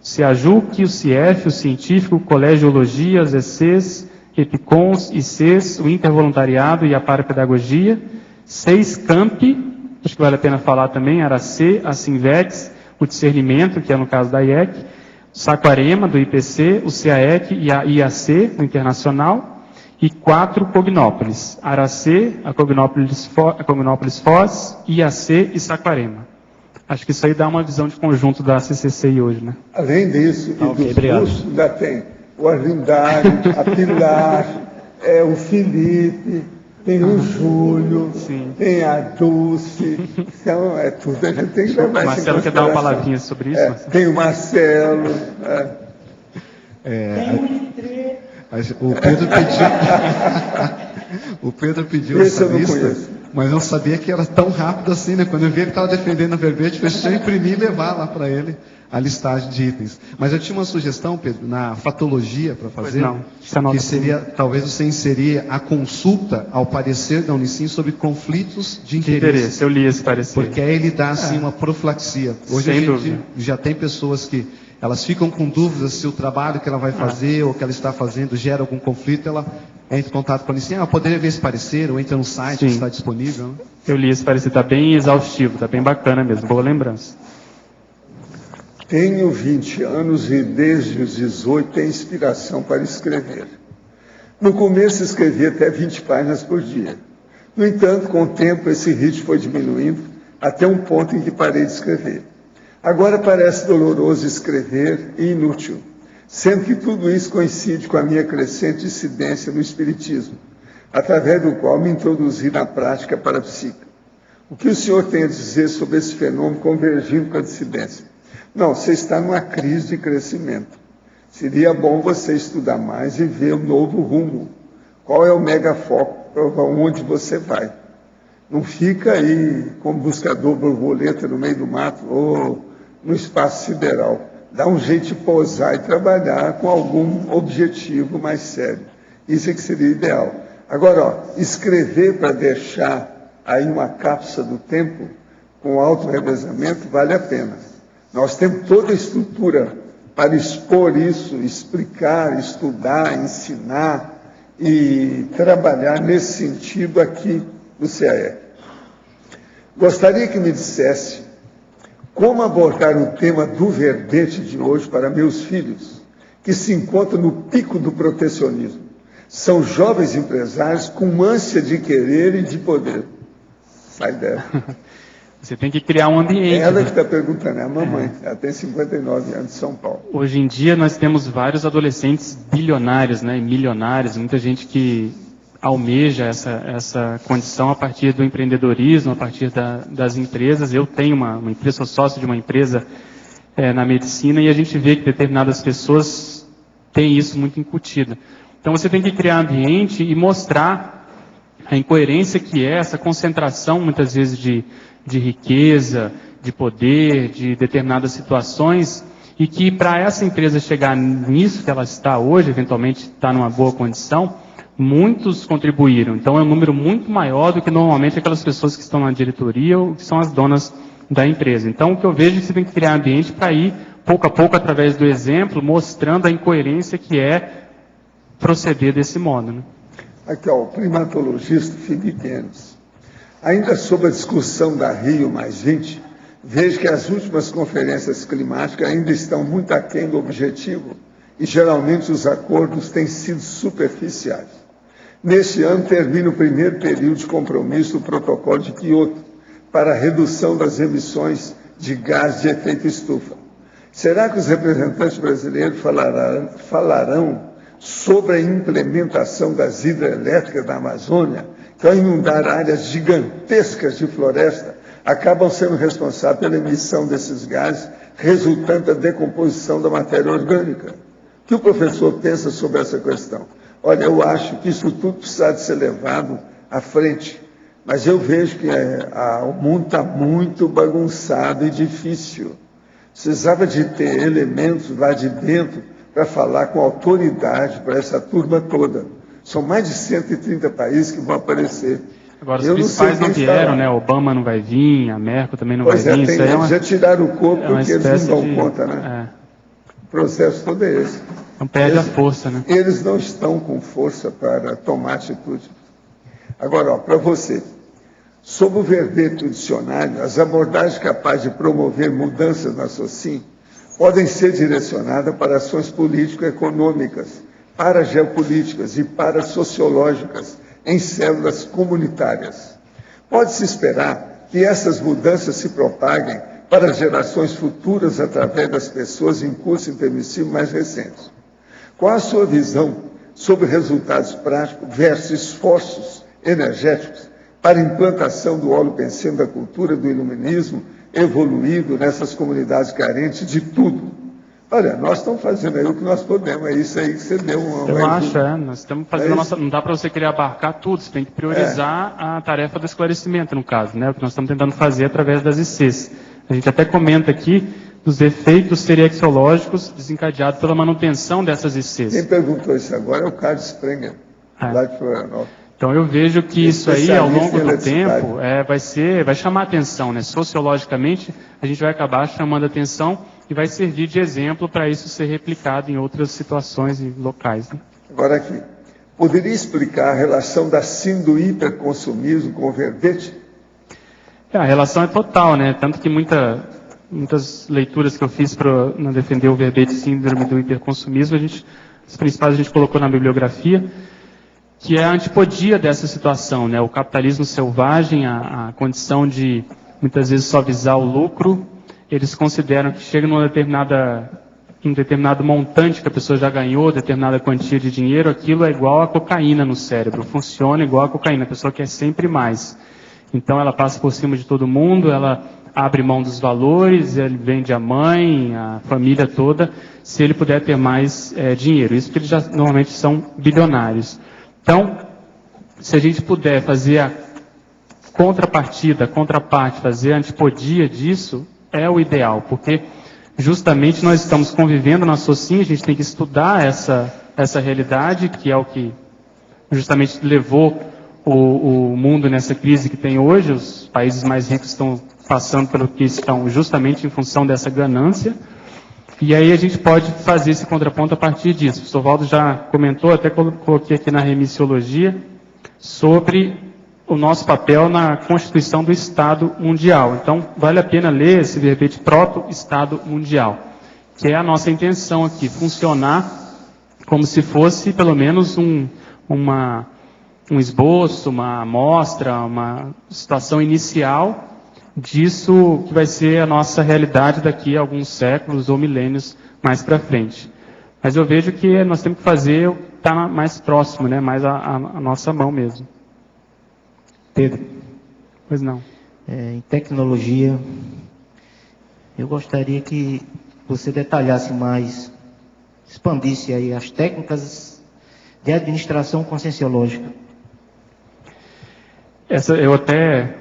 [SPEAKER 3] o CIAJUC, o CIEF, o Científico, o Colegiologia, as ECs, EPICONs, ICs, o Intervoluntariado e a Parapedagogia, 6 CAMP, acho que vale a pena falar também, a ARAC, a SINVEX, o Discernimento, que é no caso da IEC, o Saquarema, do IPC, o CAEC e a IAC, do Internacional, e 4 Cognópolis, ARAC, a Cognópolis Foz, IAC e Saquarema. Acho que isso aí dá uma visão de conjunto da CCCI hoje, né?
[SPEAKER 2] Além disso, e dos cursos, ainda tem o Arlindário, a Pilar, o Felipe, tem o Júlio, tem a Dulce, então é tudo, a gente tem que levar.
[SPEAKER 3] O Marcelo quer dar uma palavrinha sobre isso?
[SPEAKER 2] Tem o Marcelo.
[SPEAKER 9] O Pedro pediu. O Pedro pediu essa lista, mas não sabia que era tão rápido assim, né? Quando eu vi que estava defendendo a verbete, foi só imprimir e levar lá para ele a listagem de itens. Mas eu tinha uma sugestão, Pedro, na fatologia para fazer, que seria, talvez você inserir a consulta ao parecer da Unicim sobre conflitos de interesse.
[SPEAKER 3] Eu li esse parecer.
[SPEAKER 9] Porque aí ele dá, assim, uma profilaxia. Hoje a gente já tem pessoas que elas ficam com dúvidas se o trabalho que ela vai fazer ou que ela está fazendo gera algum conflito, ela entra em contato com a Unicim, poderia ver esse parecer, ou entra no site que está disponível. Né?
[SPEAKER 3] Eu li esse parecer, está bem exaustivo, está bem bacana mesmo, boa lembrança.
[SPEAKER 2] Tenho 20 anos e desde os 18 tenho inspiração para escrever. No começo escrevi até 20 páginas por dia. No entanto, com o tempo esse ritmo foi diminuindo até um ponto em que parei de escrever. Agora parece doloroso escrever e inútil, sendo que tudo isso coincide com a minha crescente incidência no Espiritismo, através do qual me introduzi na prática parapsíquica. O que o senhor tem a dizer sobre esse fenômeno convergindo com a dissidência? Não, você está numa crise de crescimento. Seria bom você estudar mais e ver um novo rumo. Qual é o megafoco para onde você vai? Não fica aí como buscador borboleta no meio do mato ou no espaço sideral. Dá um jeito de pousar e trabalhar com algum objetivo mais sério. Isso é que seria ideal. Agora, escrever para deixar aí uma cápsula do tempo com auto-revezamento vale a pena. Nós temos toda a estrutura para expor isso, explicar, estudar, ensinar e trabalhar nesse sentido aqui no CAE. Gostaria que me dissesse como abordar o tema do verbete de hoje para meus filhos, que se encontram no pico do protecionismo. São jovens empresários com ânsia de querer e de poder. Sai dela.
[SPEAKER 3] Você tem que criar um ambiente.
[SPEAKER 2] Ela que está perguntando, é a mamãe. Ela tem 59 anos de São Paulo.
[SPEAKER 3] Hoje em dia nós temos vários adolescentes bilionários, né, e milionários, muita gente que almeja essa condição a partir do empreendedorismo, a partir das empresas. Eu tenho uma empresa, sou sócio de uma empresa na medicina e a gente vê que determinadas pessoas têm isso muito incutido. Então você tem que criar ambiente e mostrar a incoerência que é essa concentração, muitas vezes, de riqueza, de poder, de determinadas situações, e que para essa empresa chegar nisso que ela está hoje, eventualmente está numa boa condição, muitos contribuíram. Então é um número muito maior do que normalmente aquelas pessoas que estão na diretoria ou que são as donas da empresa. Então o que eu vejo é que você tem que criar ambiente para ir, pouco a pouco, através do exemplo, mostrando a incoerência que é proceder desse modo. Né?
[SPEAKER 2] Aqui, ó, o primatologista Felipe Enes. Ainda sobre a discussão da Rio+20, vejo que as últimas conferências climáticas ainda estão muito aquém do objetivo e geralmente os acordos têm sido superficiais. Neste ano termina o primeiro período de compromisso do Protocolo de Quioto para a redução das emissões de gás de efeito estufa. Será que os representantes brasileiros falarão sobre a implementação das hidrelétricas na Amazônia, que ao inundar áreas gigantescas de floresta, acabam sendo responsáveis pela emissão desses gases, resultante da decomposição da matéria orgânica? O que o professor pensa sobre essa questão? Olha, eu acho que isso tudo precisa de ser levado à frente, mas eu vejo que o mundo está muito bagunçado e difícil. Precisava de ter elementos lá de dentro para falar com autoridade para essa turma toda. São mais de 130 países que vão aparecer.
[SPEAKER 3] Agora, os principais não vieram, né? Obama não vai vir, a Merkel também não vai vir.
[SPEAKER 2] Isso aí já tiraram o corpo porque eles não dão conta, né? O processo todo é esse.
[SPEAKER 3] Então perde a força, né?
[SPEAKER 2] Eles não estão com força para tomar atitude. Agora, para você, sob o verbete do dicionário, as abordagens capazes de promover mudanças na sociedade podem ser direcionadas para ações político-econômicas, para geopolíticas e para sociológicas em células comunitárias. Pode-se esperar que essas mudanças se propaguem para gerações futuras através das pessoas em curso intermissivo mais recentes. Qual a sua visão sobre resultados práticos versus esforços energéticos para a implantação do holopensene, da cultura do iluminismo, evoluído nessas comunidades carentes de tudo. Olha, nós estamos fazendo aí o que nós podemos, é isso aí que você deu uma...
[SPEAKER 3] Eu acho, nós estamos fazendo não dá para você querer abarcar tudo, você tem que priorizar a tarefa do esclarecimento, no caso, né? O que nós estamos tentando fazer através das ICs. A gente até comenta aqui dos efeitos seriexológicos desencadeados pela manutenção dessas ICs.
[SPEAKER 2] Quem perguntou isso agora é o Carlos Sprenger, lá de Florianópolis.
[SPEAKER 3] Então eu vejo que isso aí, ao longo do tempo, vai chamar atenção, né? Sociologicamente, a gente vai acabar chamando atenção e vai servir de exemplo para isso ser replicado em outras situações e locais. Né?
[SPEAKER 2] Agora aqui, poderia explicar a relação da síndrome do hiperconsumismo com o verbete?
[SPEAKER 3] A relação é total, né? Tanto que muitas leituras que eu fiz para defender o verbete síndrome do hiperconsumismo, as principais a gente colocou na bibliografia, que é a antipodia dessa situação, né? O capitalismo selvagem, a condição de, muitas vezes, só visar o lucro, eles consideram que chega num determinado montante que a pessoa já ganhou, determinada quantia de dinheiro, aquilo é igual a cocaína no cérebro, funciona igual a cocaína, a pessoa quer sempre mais. Então ela passa por cima de todo mundo, ela abre mão dos valores, ele vende a mãe, a família toda, se ele puder ter mais dinheiro. Isso porque eles já normalmente são bilionários. Então, se a gente puder fazer a contraparte, fazer a antipodia disso, é o ideal, porque justamente nós estamos convivendo na SOCIM, a gente tem que estudar essa realidade, que é o que justamente levou o mundo nessa crise que tem hoje. Os países mais ricos estão passando pelo que estão justamente em função dessa ganância, e aí a gente pode fazer esse contraponto a partir disso. O professor Valdo já comentou, até coloquei aqui na remissiologia, sobre o nosso papel na constituição do Estado Mundial. Então, vale a pena ler esse verbete proto-Estado Mundial, que é a nossa intenção aqui, funcionar como se fosse, pelo menos, um esboço, uma amostra, uma situação inicial disso que vai ser a nossa realidade daqui a alguns séculos ou milênios mais para frente. Mas eu vejo que nós temos que fazer o que está mais próximo, né? Mais a nossa mão mesmo. Pedro? Pois não.
[SPEAKER 15] Em tecnologia, eu gostaria que você detalhasse mais, expandisse aí as técnicas de administração conscienciológica.
[SPEAKER 3] Eu até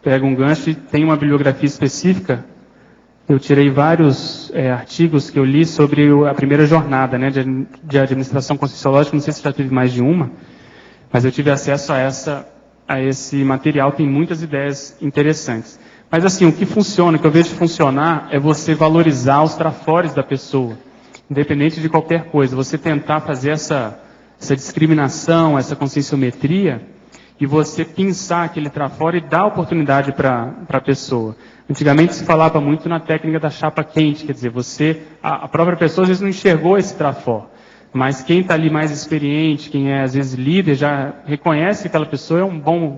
[SPEAKER 3] pego um gancho e tem uma bibliografia específica. Eu tirei vários artigos que eu li sobre a primeira jornada, né, de administração conscienciológica. Não sei se já teve mais de uma, mas eu tive acesso a esse material. Tem muitas ideias interessantes. Mas assim, o que funciona, o que eu vejo funcionar, é você valorizar os trafores da pessoa, independente de qualquer coisa. Você tentar fazer essa discriminação, essa conscienciometria, e você pensar aquele trafora e dar oportunidade para a pessoa. Antigamente se falava muito na técnica da chapa quente, quer dizer, a própria pessoa às vezes não enxergou esse trafor, mas quem está ali mais experiente, quem é às vezes líder, já reconhece que aquela pessoa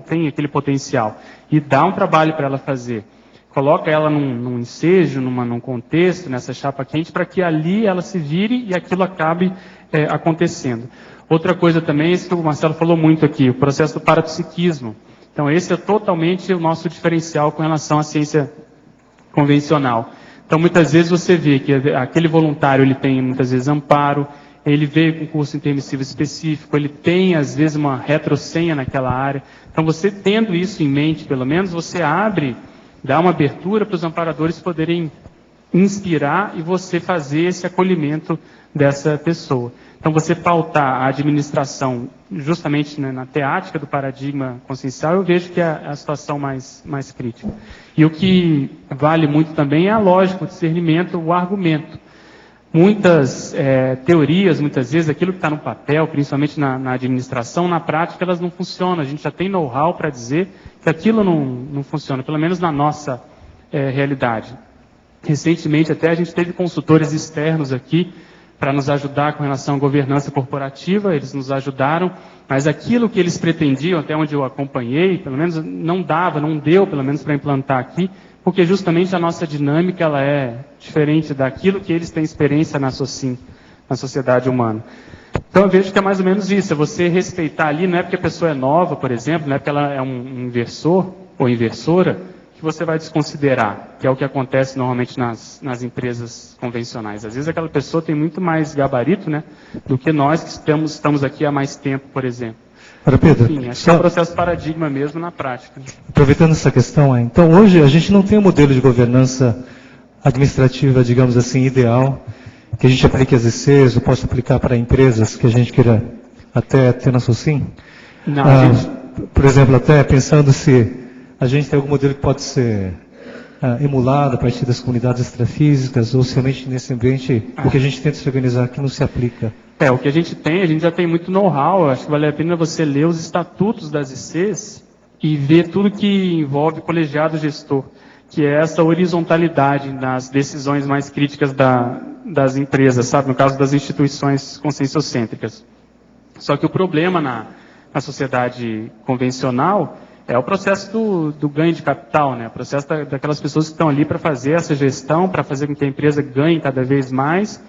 [SPEAKER 3] tem aquele potencial, e dá um trabalho para ela fazer. Coloca ela num ensejo, num contexto, nessa chapa quente, para que ali ela se vire e aquilo acabe acontecendo. Outra coisa também, isso que o Marcelo falou muito aqui, o processo do parapsiquismo. Então esse é totalmente o nosso diferencial com relação à ciência convencional. Então muitas vezes você vê que aquele voluntário, ele tem muitas vezes amparo, ele veio com curso intermissivo específico, ele tem às vezes uma retrosenha naquela área. Então você tendo isso em mente, pelo menos, você dá uma abertura para os amparadores poderem inspirar e você fazer esse acolhimento dessa pessoa. Então, você pautar a administração justamente, né, na teática do paradigma consciencial, eu vejo que é a situação mais crítica. E o que vale muito também é a lógica, o discernimento, o argumento. Muitas teorias, muitas vezes, aquilo que está no papel, principalmente na administração, na prática, elas não funcionam. A gente já tem know-how para dizer que aquilo não funciona, pelo menos na nossa realidade. Recentemente, até, a gente teve consultores externos aqui, para nos ajudar com relação à governança corporativa, eles nos ajudaram, mas aquilo que eles pretendiam, até onde eu acompanhei, pelo menos não deu pelo menos para implantar aqui, porque justamente a nossa dinâmica ela é diferente daquilo que eles têm experiência na SOCIM, na sociedade humana. Então eu vejo que é mais ou menos isso, é você respeitar ali, não é porque a pessoa é nova, por exemplo, não é porque ela é um inversor ou inversora, que você vai desconsiderar, que é o que acontece normalmente nas empresas convencionais. Às vezes aquela pessoa tem muito mais gabarito, né, do que nós que estamos aqui há mais tempo, por exemplo.
[SPEAKER 16] Ora, Pedro,
[SPEAKER 3] Enfim, acho que é um processo paradigma mesmo na prática.
[SPEAKER 16] Aproveitando essa questão, então hoje a gente não tem um modelo de governança administrativa, digamos assim, ideal, que a gente aplique as ICs, ou possa aplicar para empresas que a gente queira até ter na SOCIM?
[SPEAKER 3] Não,
[SPEAKER 16] por exemplo, até pensando se a gente tem algum modelo que pode ser emulado a partir das comunidades extrafísicas, ou se realmente nesse ambiente o que a gente tenta se organizar aqui não se aplica?
[SPEAKER 3] O que a gente já tem muito know-how, acho que vale a pena você ler os estatutos das ICs e ver tudo que envolve colegiado gestor, que é essa horizontalidade nas decisões mais críticas das empresas, sabe? No caso das instituições conscienciocêntricas. Só que o problema na sociedade convencional é o processo do ganho de capital, né? O processo daquelas pessoas que estão ali para fazer essa gestão, para fazer com que a empresa ganhe cada vez mais,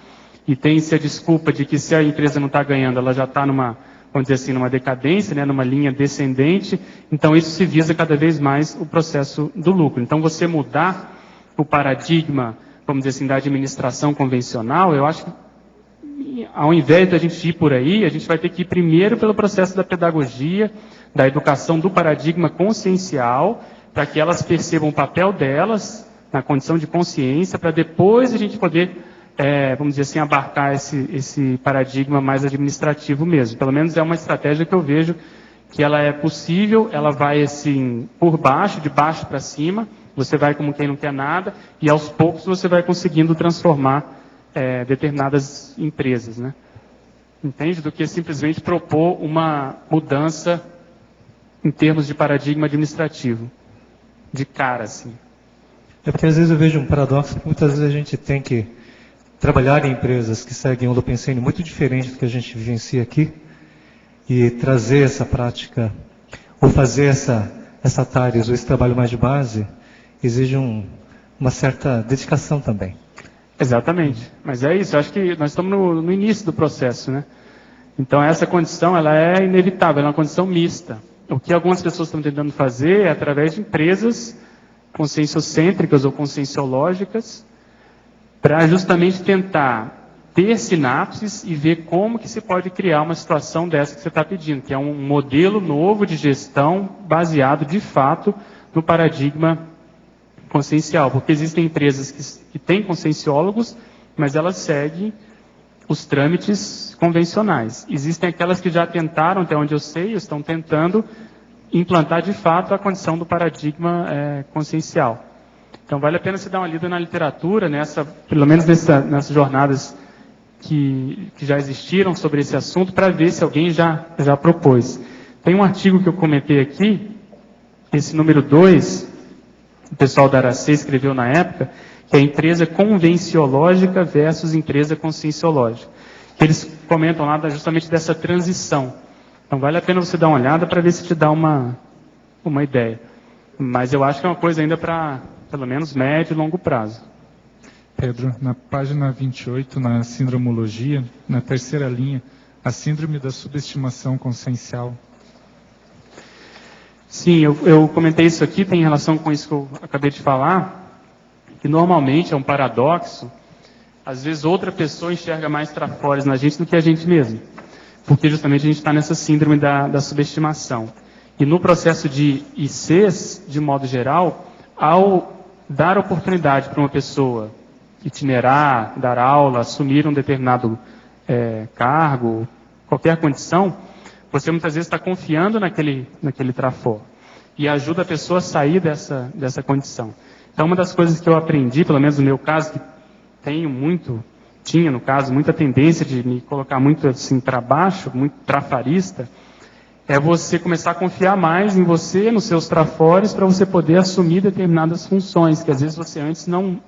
[SPEAKER 3] e tem-se a desculpa de que se a empresa não está ganhando, ela já está numa, vamos dizer assim, numa decadência, né? Numa linha descendente, então isso se visa cada vez mais o processo do lucro. Então você mudar o paradigma, vamos dizer assim, da administração convencional, eu acho que ao invés da gente ir por aí, a gente vai ter que ir primeiro pelo processo da pedagogia, da educação do paradigma consciencial, para que elas percebam o papel delas na condição de consciência, para depois a gente poder, vamos dizer assim, abarcar esse paradigma mais administrativo mesmo. Pelo menos é uma estratégia que eu vejo que ela é possível, ela vai assim, por baixo, de baixo para cima, você vai como quem não quer nada, e aos poucos você vai conseguindo transformar determinadas empresas, né? Entende? Do que simplesmente propor uma mudança em termos de paradigma administrativo, de cara, assim.
[SPEAKER 16] É porque às vezes eu vejo um paradoxo que muitas vezes a gente tem que trabalhar em empresas que seguem um Holopensene muito diferente do que a gente vivencia aqui e trazer essa prática, ou fazer essa TARES, ou esse trabalho mais de base, exige uma certa dedicação também.
[SPEAKER 3] Exatamente. Mas é isso, eu acho que nós estamos no início do processo, né? Então essa condição, ela é inevitável, ela é uma condição mista. O que algumas pessoas estão tentando fazer é através de empresas conscienciocêntricas ou conscienciológicas, para justamente tentar ter sinapses e ver como que se pode criar uma situação dessa que você está pedindo, que é um modelo novo de gestão baseado, de fato, no paradigma consciencial. Porque existem empresas que têm conscienciólogos, mas elas seguem os trâmites convencionais. Existem aquelas que já tentaram, até onde eu sei, estão tentando implantar de fato a condição do paradigma consciencial. Então vale a pena você dar uma lida na literatura, pelo menos nessas jornadas que já existiram sobre esse assunto, para ver se alguém já propôs. Tem um artigo que eu comentei aqui, esse número 2, o pessoal da Aracê escreveu na época, que é a empresa convenciológica versus empresa conscienciológica. Eles comentam lá justamente dessa transição. Então vale a pena você dar uma olhada para ver se te dá uma ideia. Mas eu acho que é uma coisa ainda para, pelo menos, médio e longo prazo.
[SPEAKER 7] Pedro, na página 28, na sindromologia, na terceira linha, a síndrome da subestimação consciencial.
[SPEAKER 3] Sim, eu comentei isso aqui, tem relação com isso que eu acabei de falar, que normalmente é um paradoxo. Às vezes outra pessoa enxerga mais trafores na gente do que a gente mesmo, porque justamente a gente está nessa síndrome da subestimação. E no processo de ICs, de modo geral, ao dar oportunidade para uma pessoa itinerar, dar aula, assumir um determinado cargo, qualquer condição, você muitas vezes está confiando naquele trafor e ajuda a pessoa a sair dessa condição. Então, uma das coisas que eu aprendi, pelo menos no meu caso, que tinha no caso, muita tendência de me colocar muito assim para baixo, muito trafarista, é você começar a confiar mais em você, nos seus trafores, para você poder assumir determinadas funções, que às vezes você antes não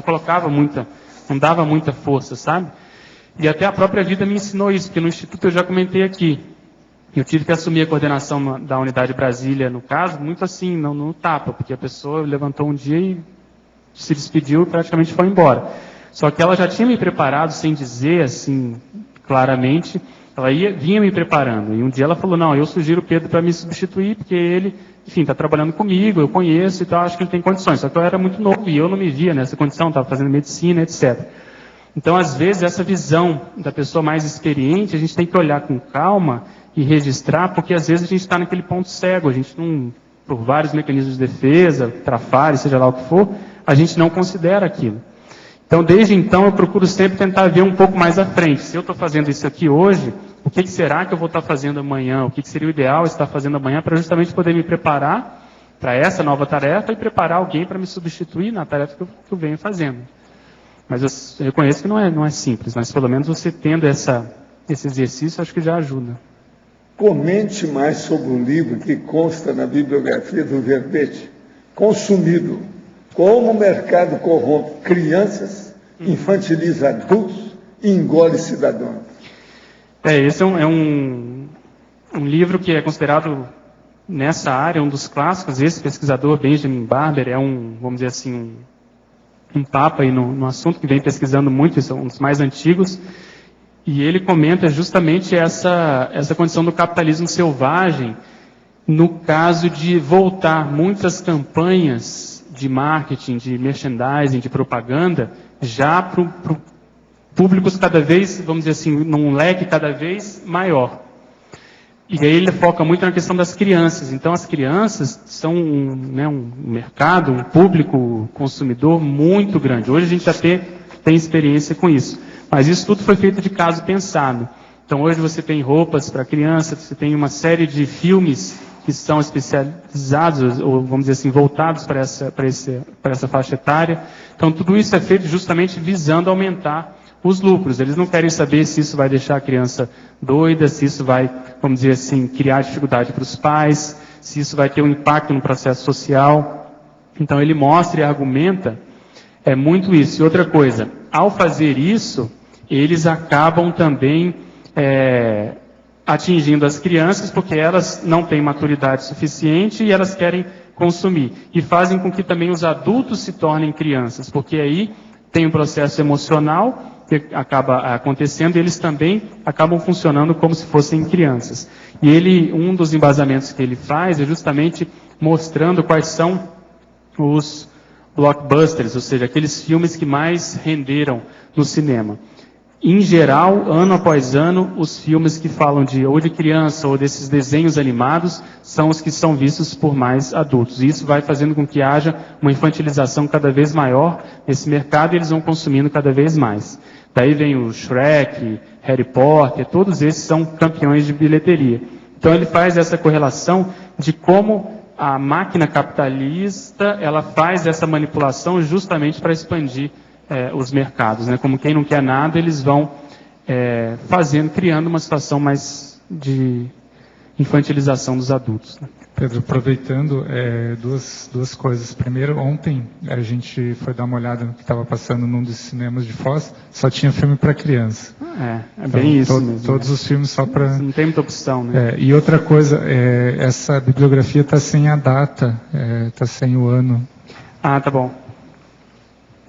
[SPEAKER 3] colocava não dava muita força, sabe? E até a própria vida me ensinou isso, porque no Instituto eu já comentei aqui, eu tive que assumir a coordenação da Unidade Brasília, no caso, muito assim, não no tapa, porque a pessoa levantou um dia e se despediu e praticamente foi embora. Só que ela já tinha me preparado, sem dizer assim claramente, Ela vinha me preparando. E um dia ela falou, não, eu sugiro o Pedro para me substituir, porque ele, enfim, está trabalhando comigo, eu conheço e tal, acho que ele tem condições. Só que eu era muito novo e eu não me via nessa condição, estava fazendo medicina, etc. Então, às vezes, essa visão da pessoa mais experiente, a gente tem que olhar com calma e registrar, porque às vezes a gente está naquele ponto cego, a gente não, por vários mecanismos de defesa, trafares, seja lá o que for, a gente não considera aquilo. Então, desde então, eu procuro sempre tentar ver um pouco mais à frente. Se eu estou fazendo isso aqui hoje, o que será que eu vou estar fazendo amanhã? O que seria o ideal estar fazendo amanhã para justamente poder me preparar para essa nova tarefa e preparar alguém para me substituir na tarefa que eu venho fazendo. Mas eu reconheço que não é simples, mas pelo menos você tendo esse exercício, acho que já ajuda.
[SPEAKER 2] Comente mais sobre um livro que consta na bibliografia do verbete, Consumido. Como o mercado corrompe crianças, infantiliza adultos e engole cidadãos.
[SPEAKER 3] Esse é um livro que é considerado, nessa área, um dos clássicos. Esse pesquisador, Benjamin Barber, é vamos dizer assim, um papa aí no assunto, que vem pesquisando muito, isso é um dos mais antigos, e ele comenta justamente essa condição do capitalismo selvagem, no caso de voltar muitas campanhas de marketing, de merchandising, de propaganda, já para públicos cada vez, vamos dizer assim, num leque cada vez maior. E aí ele foca muito na questão das crianças. Então as crianças são um mercado, um público consumidor muito grande. Hoje a gente já tem experiência com isso. Mas isso tudo foi feito de caso pensado. Então hoje você tem roupas para criança, você tem uma série de filmes que são especializados, ou vamos dizer assim, voltados para essa faixa etária. Então tudo isso é feito justamente visando aumentar os lucros. Eles não querem saber se isso vai deixar a criança doida, se isso vai, vamos dizer assim, criar dificuldade para os pais, se isso vai ter um impacto no processo social. Então ele mostra e argumenta muito isso. E outra coisa, ao fazer isso, eles acabam também atingindo as crianças, porque elas não têm maturidade suficiente e elas querem consumir. E fazem com que também os adultos se tornem crianças, porque aí tem um processo emocional que acaba acontecendo e eles também acabam funcionando como se fossem crianças. E um dos embasamentos que ele faz é justamente mostrando quais são os blockbusters, ou seja, aqueles filmes que mais renderam no cinema. Em geral, ano após ano, os filmes que falam ou de criança ou desses desenhos animados são os que são vistos por mais adultos. E isso vai fazendo com que haja uma infantilização cada vez maior nesse mercado e eles vão consumindo cada vez mais. Daí vem o Shrek, Harry Potter, todos esses são campeões de bilheteria. Então ele faz essa correlação de como a máquina capitalista ela faz essa manipulação justamente para expandir os mercados, né? Como quem não quer nada, eles vão criando uma situação mais de infantilização dos adultos. Né?
[SPEAKER 7] Pedro, aproveitando, duas coisas. Primeiro, ontem a gente foi dar uma olhada no que estava passando num dos cinemas de Foz, só tinha filme para criança.
[SPEAKER 3] Então, bem isso mesmo.
[SPEAKER 7] Todos os filmes só para...
[SPEAKER 3] Não tem muita opção, né?
[SPEAKER 7] E outra coisa, essa bibliografia está sem a data, está sem o ano.
[SPEAKER 3] Ah, tá bom.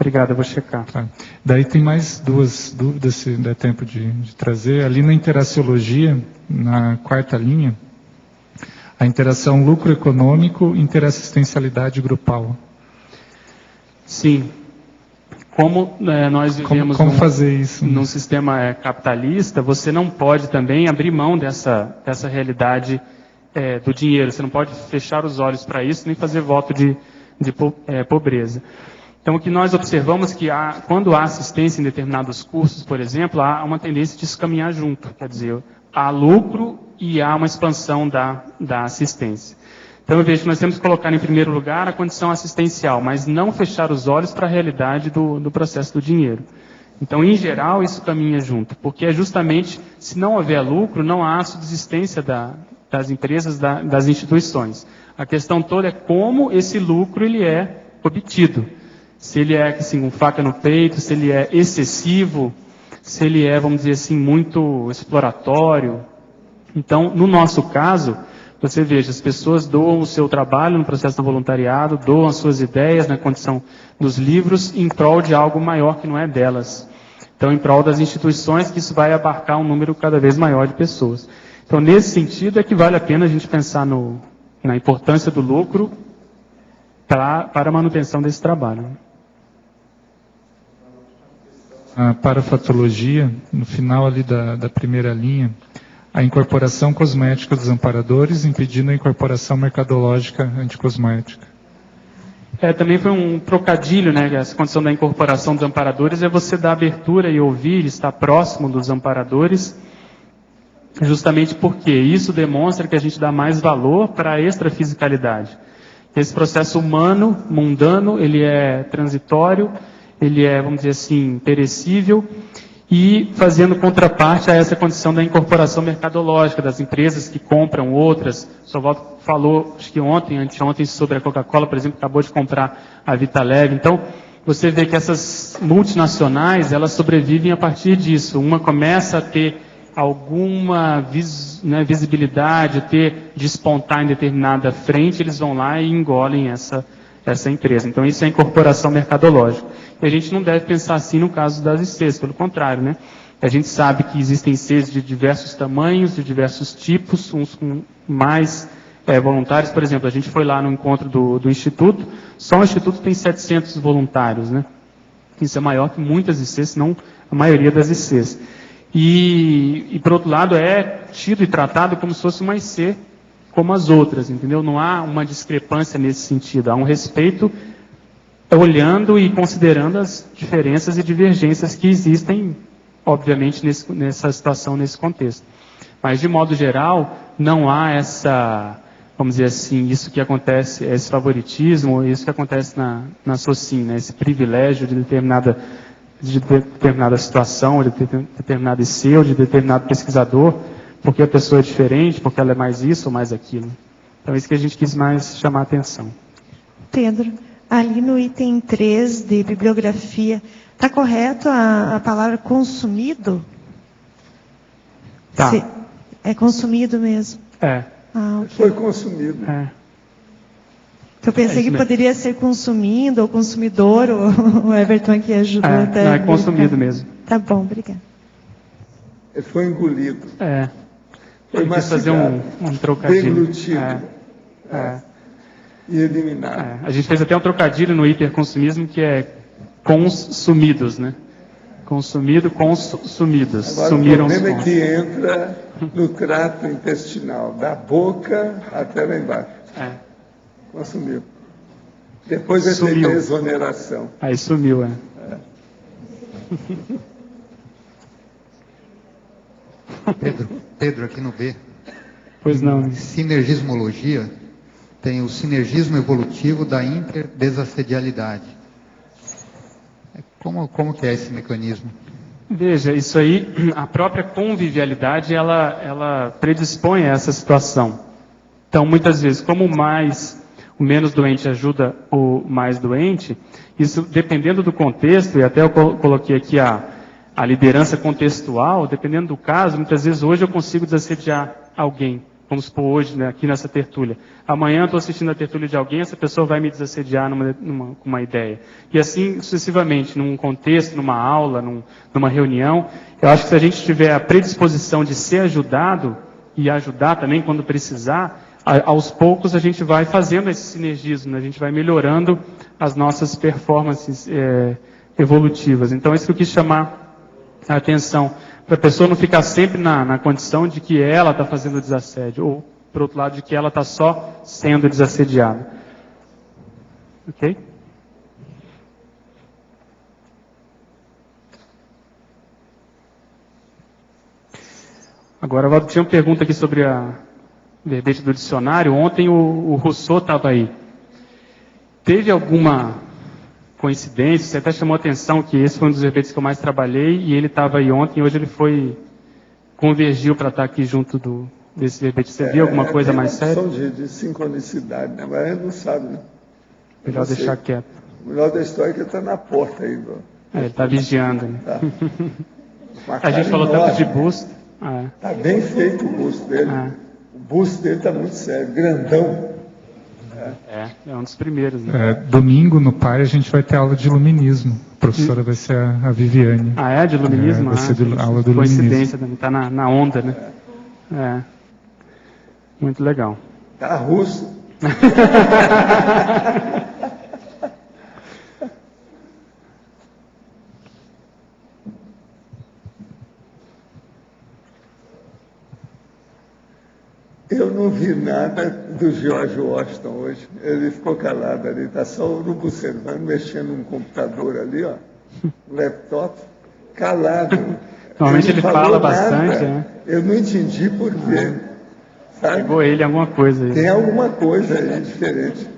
[SPEAKER 3] Obrigado, eu vou checar.
[SPEAKER 7] Tá. Daí tem mais duas dúvidas, se der tempo de trazer. Ali na interaciologia, na quarta linha, a interação lucro econômico e interassistencialidade grupal.
[SPEAKER 3] Sim. Como nós vivemos
[SPEAKER 7] como fazer isso?
[SPEAKER 3] Num sistema capitalista, você não pode também abrir mão dessa realidade do dinheiro. Você não pode fechar os olhos para isso, nem fazer voto de pobreza. Então, o que nós observamos é que quando há assistência em determinados cursos, por exemplo, há uma tendência de se caminhar junto. Quer dizer, há lucro e há uma expansão da assistência. Então, eu vejo que nós temos que colocar em primeiro lugar a condição assistencial, mas não fechar os olhos para a realidade do processo do dinheiro. Então, em geral, isso caminha junto, porque é justamente, se não houver lucro, não há subsistência das empresas, das instituições. A questão toda é como esse lucro ele é obtido. Se ele é assim, um faca no peito, se ele é excessivo, se ele é, vamos dizer assim, muito exploratório. Então, no nosso caso, você veja, as pessoas doam o seu trabalho no processo do voluntariado, doam as suas ideias na condição dos livros em prol de algo maior que não é delas. Então, em prol das instituições, que isso vai abarcar um número cada vez maior de pessoas. Então, nesse sentido, é que vale a pena a gente pensar na importância do lucro para a manutenção desse trabalho.
[SPEAKER 7] A parafatologia, no final ali da primeira linha, a incorporação cosmética dos amparadores, impedindo a incorporação mercadológica anticosmética.
[SPEAKER 3] Também foi um trocadilho, né? Essa condição da incorporação dos amparadores é você dar abertura e ouvir, estar próximo dos amparadores, justamente porque isso demonstra que a gente dá mais valor para a extrafisicalidade. Esse processo humano, mundano, ele é transitório, ele é, vamos dizer assim, perecível, e fazendo contraparte a essa condição da incorporação mercadológica, das empresas que compram outras. O Sr. Walter falou, acho que anteontem, sobre a Coca-Cola, por exemplo, acabou de comprar a Vitaleve. Então, você vê que essas multinacionais, elas sobrevivem a partir disso. Uma começa a ter alguma visibilidade, despontar em determinada frente, eles vão lá e engolem essa empresa. Então, isso é incorporação mercadológica. E a gente não deve pensar assim no caso das ICs, pelo contrário, né? A gente sabe que existem ICs de diversos tamanhos, de diversos tipos, uns com mais voluntários. Por exemplo, a gente foi lá no encontro do Instituto, só o Instituto tem 700 voluntários, né? Isso é maior que muitas ICs, se não a maioria das ICs. E por outro lado, é tido e tratado como se fosse uma IC como as outras, entendeu? Não há uma discrepância nesse sentido, há um respeito olhando e considerando as diferenças e divergências que existem, obviamente, nessa situação, nesse contexto. Mas, de modo geral, não há vamos dizer assim, isso que acontece, esse favoritismo, isso que acontece na SOCIM, né? Esse privilégio de determinada situação, de determinado IC ou de determinado pesquisador, porque a pessoa é diferente, porque ela é mais isso ou mais aquilo. Então, é isso que a gente quis mais chamar a atenção.
[SPEAKER 17] Pedro, ali no item 3 de bibliografia, está correto a palavra consumido?
[SPEAKER 3] Tá.
[SPEAKER 17] É consumido mesmo?
[SPEAKER 3] É.
[SPEAKER 17] Ah, okay.
[SPEAKER 2] Foi consumido.
[SPEAKER 17] Eu pensei que poderia ser consumindo ou consumidor, o Everton aqui ajudou até.
[SPEAKER 3] Não, é consumido mesmo.
[SPEAKER 17] Tá bom, obrigada.
[SPEAKER 2] Ele foi engolido. Foi
[SPEAKER 3] quis fazer um trocadilho.
[SPEAKER 2] Deglutido. E eliminado.
[SPEAKER 3] A gente fez até um trocadilho no hiperconsumismo que é consumidos, né? Consumido, consumidos.
[SPEAKER 2] Agora,
[SPEAKER 3] sumiram
[SPEAKER 2] o problema
[SPEAKER 3] os
[SPEAKER 2] é que entra no trato intestinal, da boca até lá embaixo. Consumiu. Depois vai ter a exoneração.
[SPEAKER 3] Aí sumiu,
[SPEAKER 10] Pedro, aqui no B.
[SPEAKER 3] Pois não.
[SPEAKER 10] Em sinergismologia, tem o sinergismo evolutivo da interdesassedialidade. Como que é esse mecanismo?
[SPEAKER 3] Veja, isso aí, a própria convivialidade, ela predispõe a essa situação. Então, muitas vezes, como o menos doente ajuda o mais doente, isso, dependendo do contexto, e até eu coloquei aqui a liderança contextual, dependendo do caso, muitas vezes hoje eu consigo desassediar alguém. Vamos supor hoje, né, aqui nessa tertúlia. Amanhã eu estou assistindo a tertúlia de alguém, essa pessoa vai me desassediar com uma ideia. E assim sucessivamente, num contexto, numa aula, numa reunião. Eu acho que se a gente tiver a predisposição de ser ajudado, e ajudar também quando precisar, aos poucos a gente vai fazendo esse sinergismo, né? A gente vai melhorando as nossas performances evolutivas. Então, isso que eu quis chamar a atenção, para a pessoa não ficar sempre na condição de que ela está fazendo o desassédio, ou, por outro lado, de que ela está só sendo desassediada. Ok? Agora, tinha uma pergunta aqui sobre a verbete do dicionário. Ontem o Rousseau estava aí. Teve alguma coincidência? Você até chamou a atenção que esse foi um dos verbetes que eu mais trabalhei e ele estava aí ontem e hoje ele convergiu para estar aqui junto desse verbete. Você viu alguma coisa mais séria?
[SPEAKER 2] De sincronicidade, né? Mas a gente não sabe, né?
[SPEAKER 3] Melhor deixar quieto.
[SPEAKER 2] O melhor da história é que ele está na porta aí.
[SPEAKER 3] Ele está vigiando. Né?
[SPEAKER 2] Tá.
[SPEAKER 3] A gente falou tanto de busto.
[SPEAKER 2] Está bem feito o busto dele. O busto dele está muito sério, grandão.
[SPEAKER 3] É um dos primeiros. Né?
[SPEAKER 7] Domingo, no PAI, a gente vai ter aula de iluminismo. professora vai ser a Viviane.
[SPEAKER 3] Ah, é? De iluminismo?
[SPEAKER 7] Vai ser aula do
[SPEAKER 3] coincidência,
[SPEAKER 7] iluminismo.
[SPEAKER 3] está na onda, né? É. Muito legal.
[SPEAKER 2] Tá russo. Eu não vi nada do George Washington hoje. Ele ficou calado ali, está só observando, mexendo num computador ali, ó, um laptop, calado.
[SPEAKER 3] Normalmente ele fala
[SPEAKER 2] nada.
[SPEAKER 3] bastante, né?
[SPEAKER 2] Eu não entendi por quê. Sabe?
[SPEAKER 3] Pegou ele alguma coisa aí.
[SPEAKER 2] Tem alguma coisa aí diferente.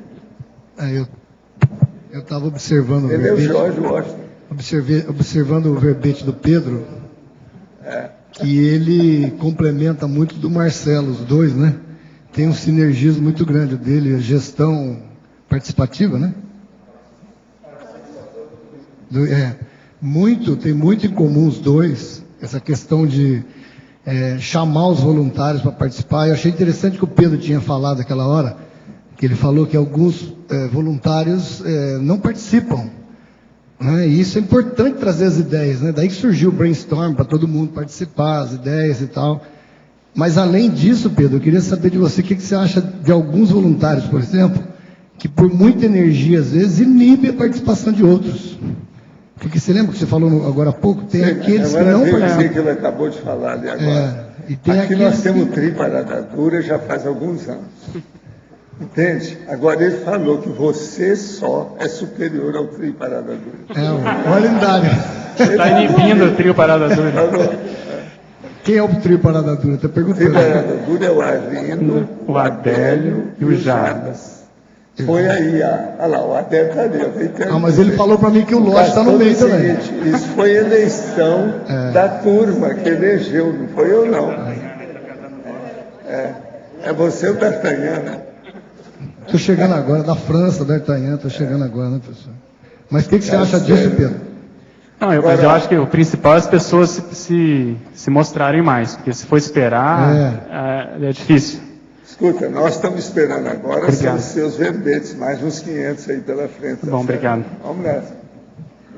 [SPEAKER 18] Eu estava observando
[SPEAKER 2] Ele é o George Washington.
[SPEAKER 18] Observando o verbete do Pedro, que ele complementa muito do Marcelo, os dois, né? Tem um sinergismo muito grande dele, a gestão participativa, né? Tem muito em comum os dois, essa questão de chamar os voluntários para participar. Eu achei interessante que o Pedro tinha falado aquela hora, que ele falou que alguns voluntários não participam. Né? E isso é importante trazer as ideias, né? Daí que surgiu o brainstorm para todo mundo participar, as ideias e tal. Mas além disso, Pedro, eu queria saber de você o que você acha de alguns voluntários, por exemplo, que por muita energia, às vezes, inibe a participação de outros. Porque você lembra que você falou agora há pouco? Tem aqueles que não participam.
[SPEAKER 2] Que ele acabou de falar ali agora. Aqui nós temos triparada dura já faz alguns anos. Entende? Agora ele falou que você só é superior ao trio Parada Dura.
[SPEAKER 18] O lendário.
[SPEAKER 3] Está inibindo o trio Parada Dura.
[SPEAKER 18] Quem é o trio Parada Dura? Está perguntando.
[SPEAKER 2] O trio Parada Dura é o Arlindo,
[SPEAKER 3] o Adélio e o Jarbas.
[SPEAKER 2] Foi aí, olha lá, o Adélio está ali.
[SPEAKER 18] Mas ele falou para mim que o Lodge está no meio também.
[SPEAKER 2] Isso foi eleição da turma que elegeu, não foi eu não. É você o D'Artagnan.
[SPEAKER 18] Estou chegando agora, da França, D'Artagnan, estou chegando agora, né, professor? Mas o que você acha disso, Pedro?
[SPEAKER 3] Não, eu acho que o principal é as pessoas se mostrarem mais, porque se for esperar, é difícil.
[SPEAKER 2] Escuta, nós estamos esperando agora os seus verbetes, mais uns 500 aí pela frente.
[SPEAKER 3] Bom, obrigado.
[SPEAKER 2] Vamos nessa.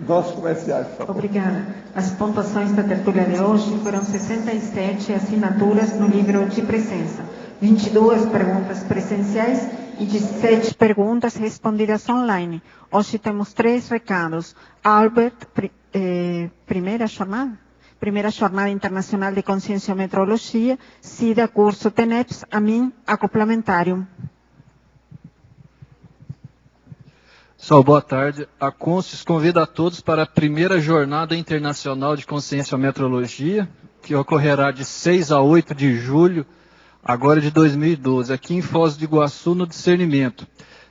[SPEAKER 2] Nossos comerciais, por favor.
[SPEAKER 19] Obrigada. As pontuações da tertúlia de hoje foram 67 assinaturas no livro de presença, 22 perguntas presenciais e 17 perguntas respondidas online. Hoje temos 3 recados. Albert, primeira Jornada Internacional de Conscienciometrologia, SIDA, curso TENEPS, a mim, acoplamentário.
[SPEAKER 20] Pessoal, boa tarde. A Conscius convida a todos para a primeira Jornada Internacional de Conscienciometrologia, que ocorrerá de 6 a 8 de julho, agora de 2012, aqui em Foz do Iguaçu, no Discernimento.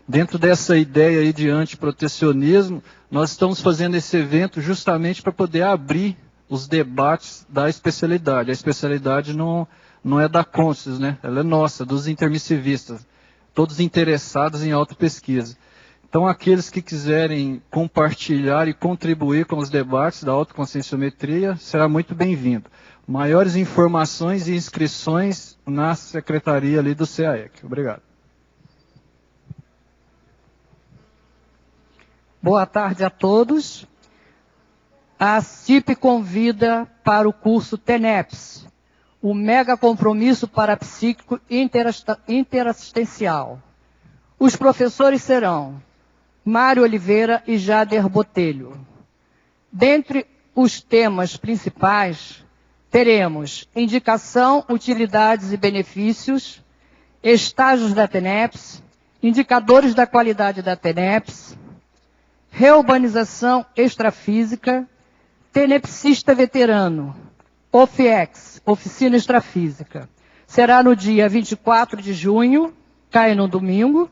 [SPEAKER 20] Dentro dessa ideia aí de antiprotecionismo, nós estamos fazendo esse evento justamente para poder abrir os debates da especialidade. A especialidade não é da Conscius, né? Ela é nossa, dos intermissivistas, todos interessados em autopesquisa. Então, aqueles que quiserem compartilhar e contribuir com os debates da autoconscienciometria, será muito bem-vindo. Maiores informações e inscrições na secretaria ali do CAEC. Obrigado.
[SPEAKER 21] Boa tarde a todos. A CIP convida para o curso TENEPS, o mega compromisso parapsíquico interassistencial. Os professores serão Mário Oliveira e Jader Botelho. Dentre os temas principais, teremos indicação, utilidades e benefícios, estágios da TENEPS, indicadores da qualidade da TENEPS, reurbanização extrafísica, tenepsista veterano, OFIEX, Oficina Extrafísica. Será no dia 24 de junho, cai no domingo,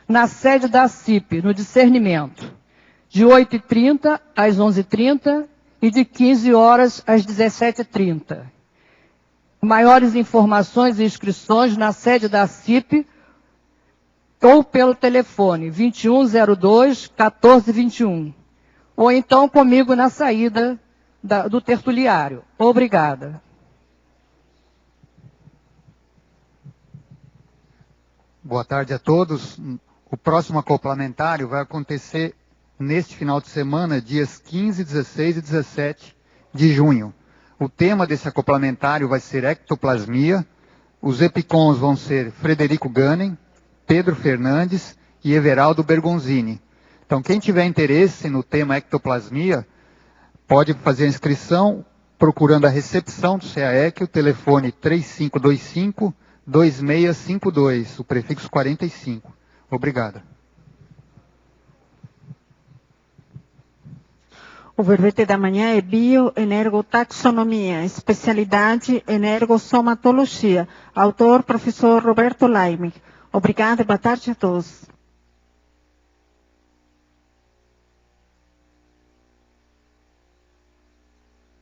[SPEAKER 21] na sede da CIP, no Discernimento, de 8h30 às 11h30 e de 15 horas às 17h30. Maiores informações e inscrições na sede da CIP ou pelo telefone 2102-1421, ou então comigo na saída do tertuliário. Obrigada.
[SPEAKER 10] Boa tarde a todos. O próximo acoplamentário vai acontecer neste final de semana, dias 15, 16 e 17 de junho. O tema desse acoplamentário vai ser ectoplasmia. Os EPICONs vão ser Frederico Ganem, Pedro Fernandes e Everaldo Bergonzini. Então, quem tiver interesse no tema ectoplasmia, pode fazer a inscrição procurando a recepção do CAEC, o telefone 3525-2652, o prefixo 45. Obrigado.
[SPEAKER 19] O verbete da manhã é bioenergotaxonomia, especialidade energossomatologia. Autor, professor Roberto Laime. Obrigada e boa tarde a todos.